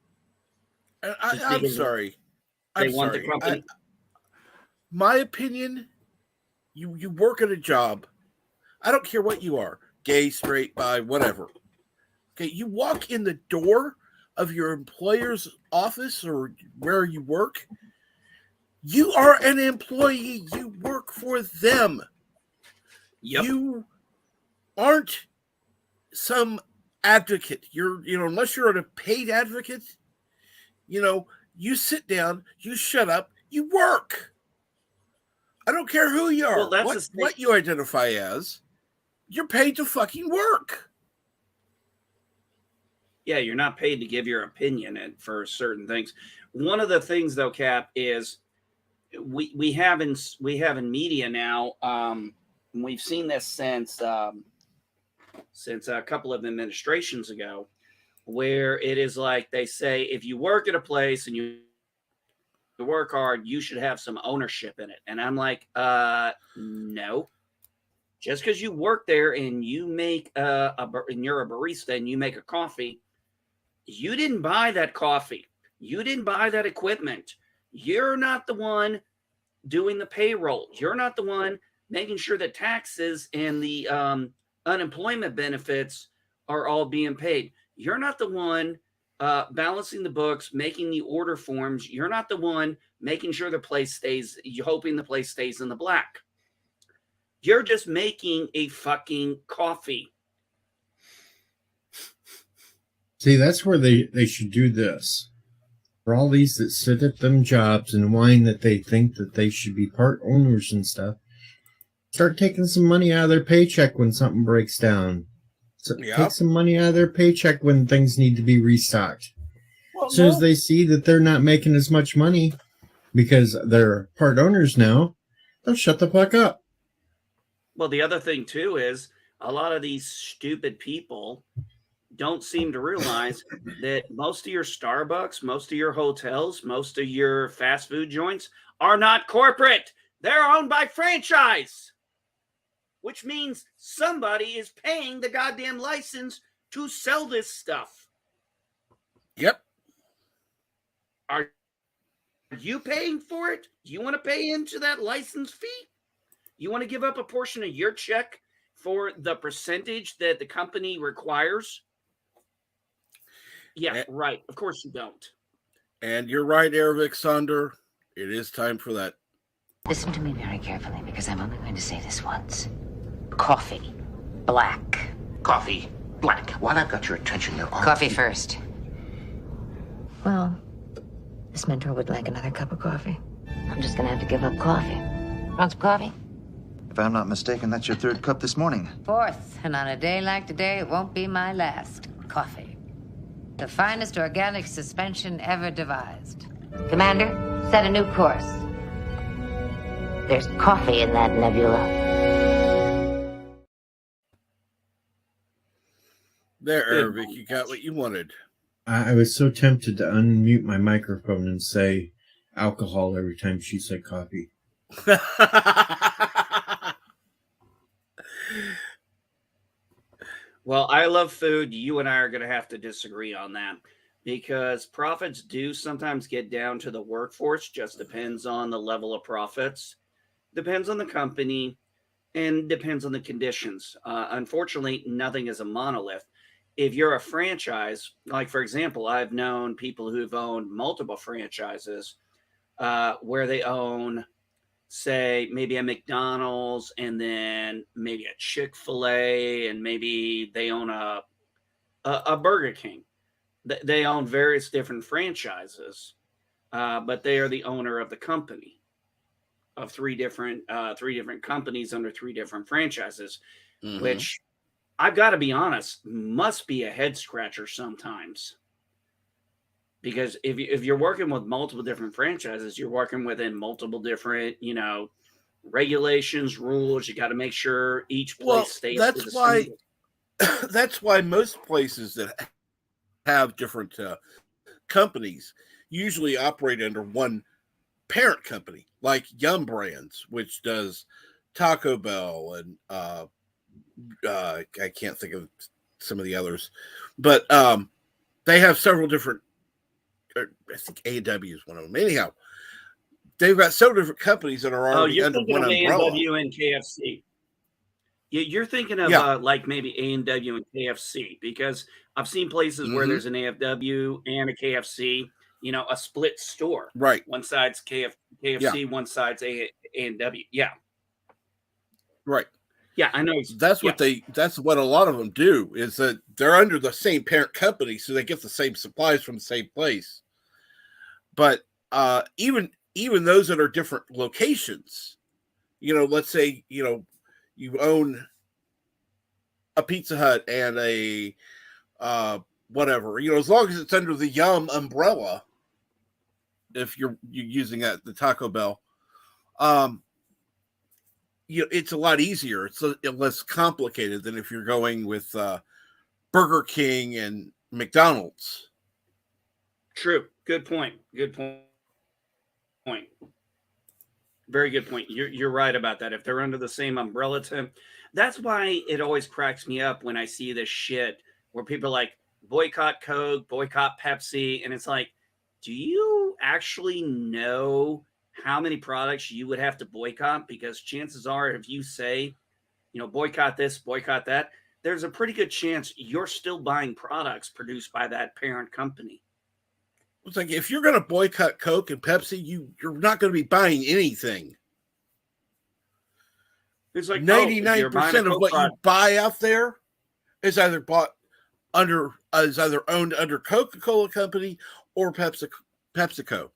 I'm sorry. They want the company. My opinion, you work at a job. I don't care what you are, gay, straight, bi, whatever. Okay, you walk in the door of your employer's office or where you work. You are an employee. You work for them. Yep. You aren't some advocate. Unless you're a paid advocate, you sit down, you shut up, you work. I don't care who you are, what you identify as. You're paid to fucking work. Yeah, you're not paid to give your opinion for certain things. One of the things, though, Cap, is we have in media now. We've seen this since a couple of administrations ago, where it is like they say, if you work at a place and you work hard, you should have some ownership in it. And I'm like, no. Just because you work there and you make and you're a barista and you make a coffee, you didn't buy that coffee. You didn't buy that equipment. You're not the one doing the payroll. You're not the one making sure that taxes and the unemployment benefits are all being paid. You're not the one balancing the books, making the order forms. You're not the one making sure the place stays, hoping the place stays in the black. You're just making a fucking coffee. See, that's where they should do this. For all these that sit at them jobs and whine that they think that they should be part owners and stuff, start taking some money out of their paycheck when something breaks down. So take some money out of their paycheck when things need to be restocked. Well, as soon as they see that they're not making as much money because they're part owners now, they'll shut the fuck up. Well, the other thing too is a lot of these stupid people don't seem to realize that most of your Starbucks, most of your hotels, most of your fast food joints are not corporate. They're owned by franchise, which means somebody is paying the goddamn license to sell this stuff. Yep. Are you paying for it? You want to pay into that license fee? You want to give up a portion of your check for the percentage that the company requires? Yeah, right. Of course you don't. And you're right, Ervik Sonder. It is time for that. Listen to me very carefully, because I'm only going to say this once. Coffee. Black. Coffee. Black. While I've got your attention, there are... Coffee first. Well, this mentor would like another cup of coffee. I'm just going to have to give up coffee. Want some coffee? If I'm not mistaken, that's your third cup this morning. Fourth, and on a day like today, it won't be my last. Coffee. The finest organic suspension ever devised. Commander, set a new course. There's coffee in that nebula. There, Ervik, you got what you wanted. I was so tempted to unmute my microphone and say alcohol every time she said coffee. Well, I love food. You and I are going to have to disagree on that because profits do sometimes get down to the workforce. Just depends on the level of profits, depends on the company, and depends on the conditions. Unfortunately, nothing is a monolith. If you're a franchise, like for example, I've known people who've owned multiple franchises where they own, say, maybe a McDonald's and then maybe a Chick-fil-A and maybe they own a Burger King. They own various different franchises, but they are the owner of the company of three different companies under three different franchises, which I've got to be honest, must be a head scratcher sometimes. Because if you're working with multiple different franchises, you're working within multiple different, regulations, rules. You got to make sure each place stays. That's why. That's why most places that have different companies usually operate under one parent company, like Yum Brands, which does Taco Bell and I can't think of some of the others, but they have several different. I think A&W is one of them. Anyhow, they've got several different companies that are already under one umbrella. A&W and KFC. You're thinking of like maybe A&W and KFC, because I've seen places where there's an A&W and a KFC, a split store. Right. One side's KFC, one side's A&W. Yeah. Right. Yeah, I know. That's what that's what a lot of them do, is that they're under the same parent company, so they get the same supplies from the same place. But even those that are different locations, let's say, you own a Pizza Hut and a whatever, as long as it's under the Yum umbrella, if you're using the Taco Bell, it's a lot easier. It's less complicated than if you're going with Burger King and McDonald's. True. Good point. Very good point. You're right about that. If they're under the same umbrella term, that's why it always cracks me up when I see this shit where people are like boycott Coke, boycott Pepsi, and it's like, do you actually know how many products you would have to boycott? Because chances are, if you say, boycott this, boycott that, there's a pretty good chance you're still buying products produced by that parent company. It's like if you're going to boycott Coke and Pepsi, you're not going to be buying anything. It's like 99% of what you buy out there is either owned under Coca-Cola Company or PepsiCo.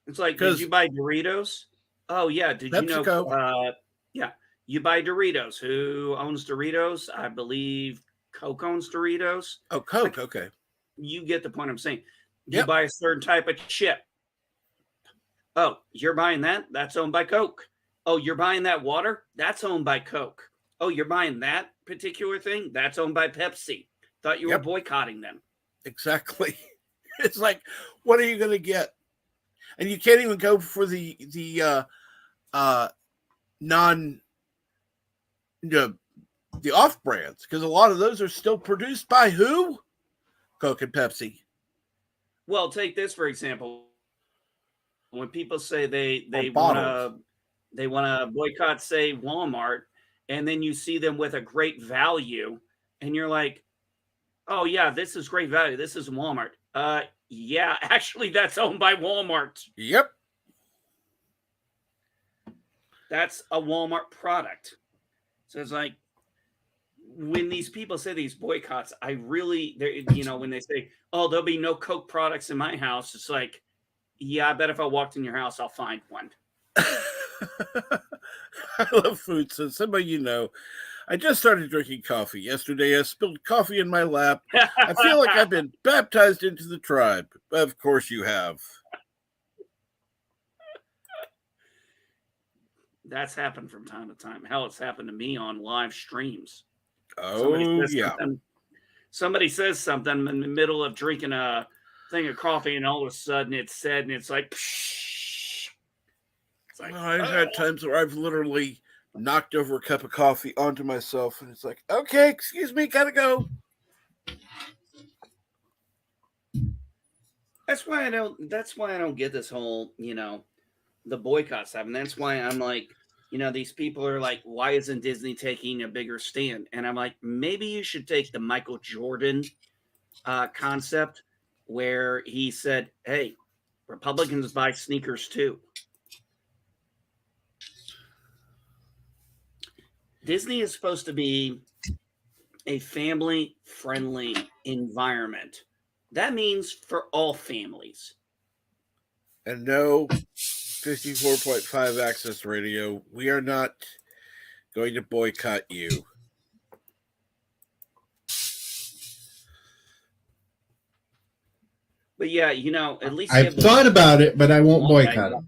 It's like, did you buy Doritos? Oh yeah, did PepsiCo. You know? Yeah, you buy Doritos. Who owns Doritos? I believe Coke owns Doritos. Oh, Coke. Okay, you get the point I'm saying. You buy a certain type of chip. Oh, you're buying that? That's owned by Coke. Oh, you're buying that water? That's owned by Coke. Oh, you're buying that particular thing? That's owned by Pepsi. Thought you were boycotting them. Exactly. It's like, what are you going to get? And you can't even go for the off brands, because a lot of those are still produced by who? Coke and Pepsi. Well, take this for example. When people say they want to boycott, say, Walmart, and then you see them with a great value, and you're like, oh yeah, this is great value. This is Walmart. Yeah, actually, that's owned by Walmart. Yep. That's a Walmart product. So it's like, when these people say these boycotts, I really, when they say, oh, there'll be no Coke products in my house, it's like, yeah, I bet if I walked in your house, I'll find one. I love food. So somebody, I just started drinking coffee yesterday. I spilled coffee in my lap. I feel like I've been baptized into the tribe. Of course you have. That's happened from time to time. Hell, it's happened to me on live streams. Oh, yeah. Somebody says something in the middle of drinking a thing of coffee, and all of a sudden it's said, and it's like, psh. It's like, I've had times where I've literally knocked over a cup of coffee onto myself, and it's like, okay, excuse me, gotta go. That's why I don't get this whole, the boycott stuff. And that's why I'm like, these people are like, why isn't Disney taking a bigger stand? And I'm like, maybe you should take the Michael Jordan concept, where he said, hey, Republicans buy sneakers too. Disney is supposed to be a family-friendly environment. That means for all families. And no 54.5 Access Radio, we are not going to boycott you. But yeah, at least I've thought about it, but I won't boycott it.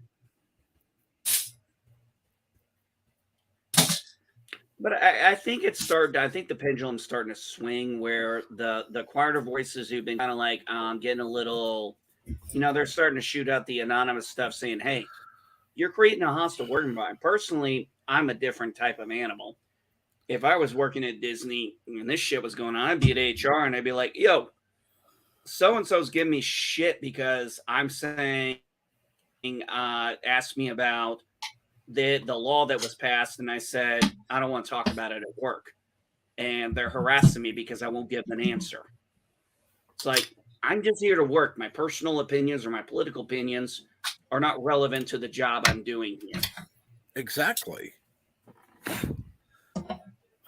But I think I think the pendulum's starting to swing, where the quieter voices who've been kind of like getting a little, they're starting to shoot out the anonymous stuff saying, hey, you're creating a hostile work environment. Personally, I'm a different type of animal. If I was working at Disney and this shit was going on, I'd be at HR and I'd be like, yo, so-and-so's giving me shit because I'm saying, ask me about the law that was passed, and I said, I don't want to talk about it at work. And they're harassing me because I won't give them an answer. It's like, I'm just here to work. My personal opinions or my political opinions are not relevant to the job I'm doing here. Exactly.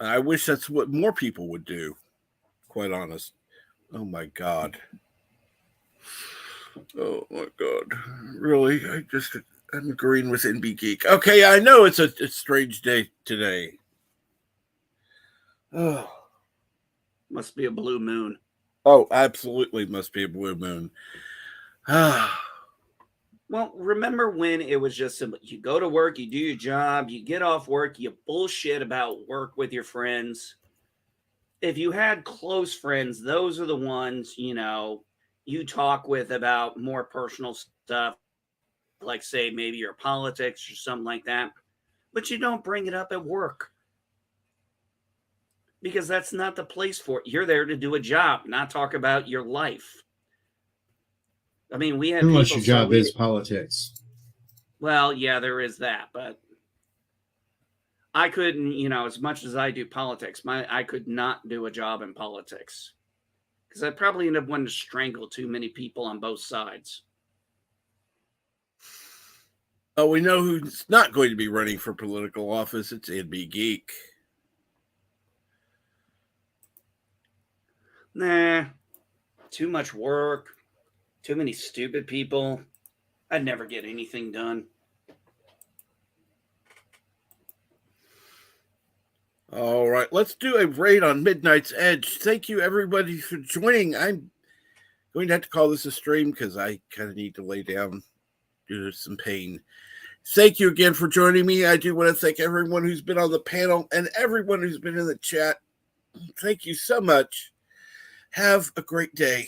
I wish that's what more people would do, quite honest. Oh my God. Oh my God. Really? I'm agreeing with NB Geek. Okay, I know it's a strange day today. Oh. Must be a blue moon. Oh, absolutely must be a blue moon. Well, remember when it was just simple? You go to work, you do your job, you get off work, you bullshit about work with your friends. If you had close friends, those are the ones, you talk with about more personal stuff, like, say, maybe your politics or something like that. But you don't bring it up at work, because that's not the place for it. You're there to do a job, not talk about your life. I mean, we had Unless people your job say is politics. well, yeah, there is that, but I couldn't, as much as I do politics, I could not do a job in politics because I'd probably end up wanting to strangle too many people on both sides. Oh, we know who's not going to be running for political office. It's NB Geek. Nah, too much work, too many stupid people. I'd never get anything done. All right, let's do a raid on Midnight's Edge. Thank you, everybody, for joining. I'm going to have to call this a stream because I kind of need to lay down due to some pain. Thank you again for joining me. I do want to thank everyone who's been on the panel and everyone who's been in the chat. Thank you so much. Have a great day.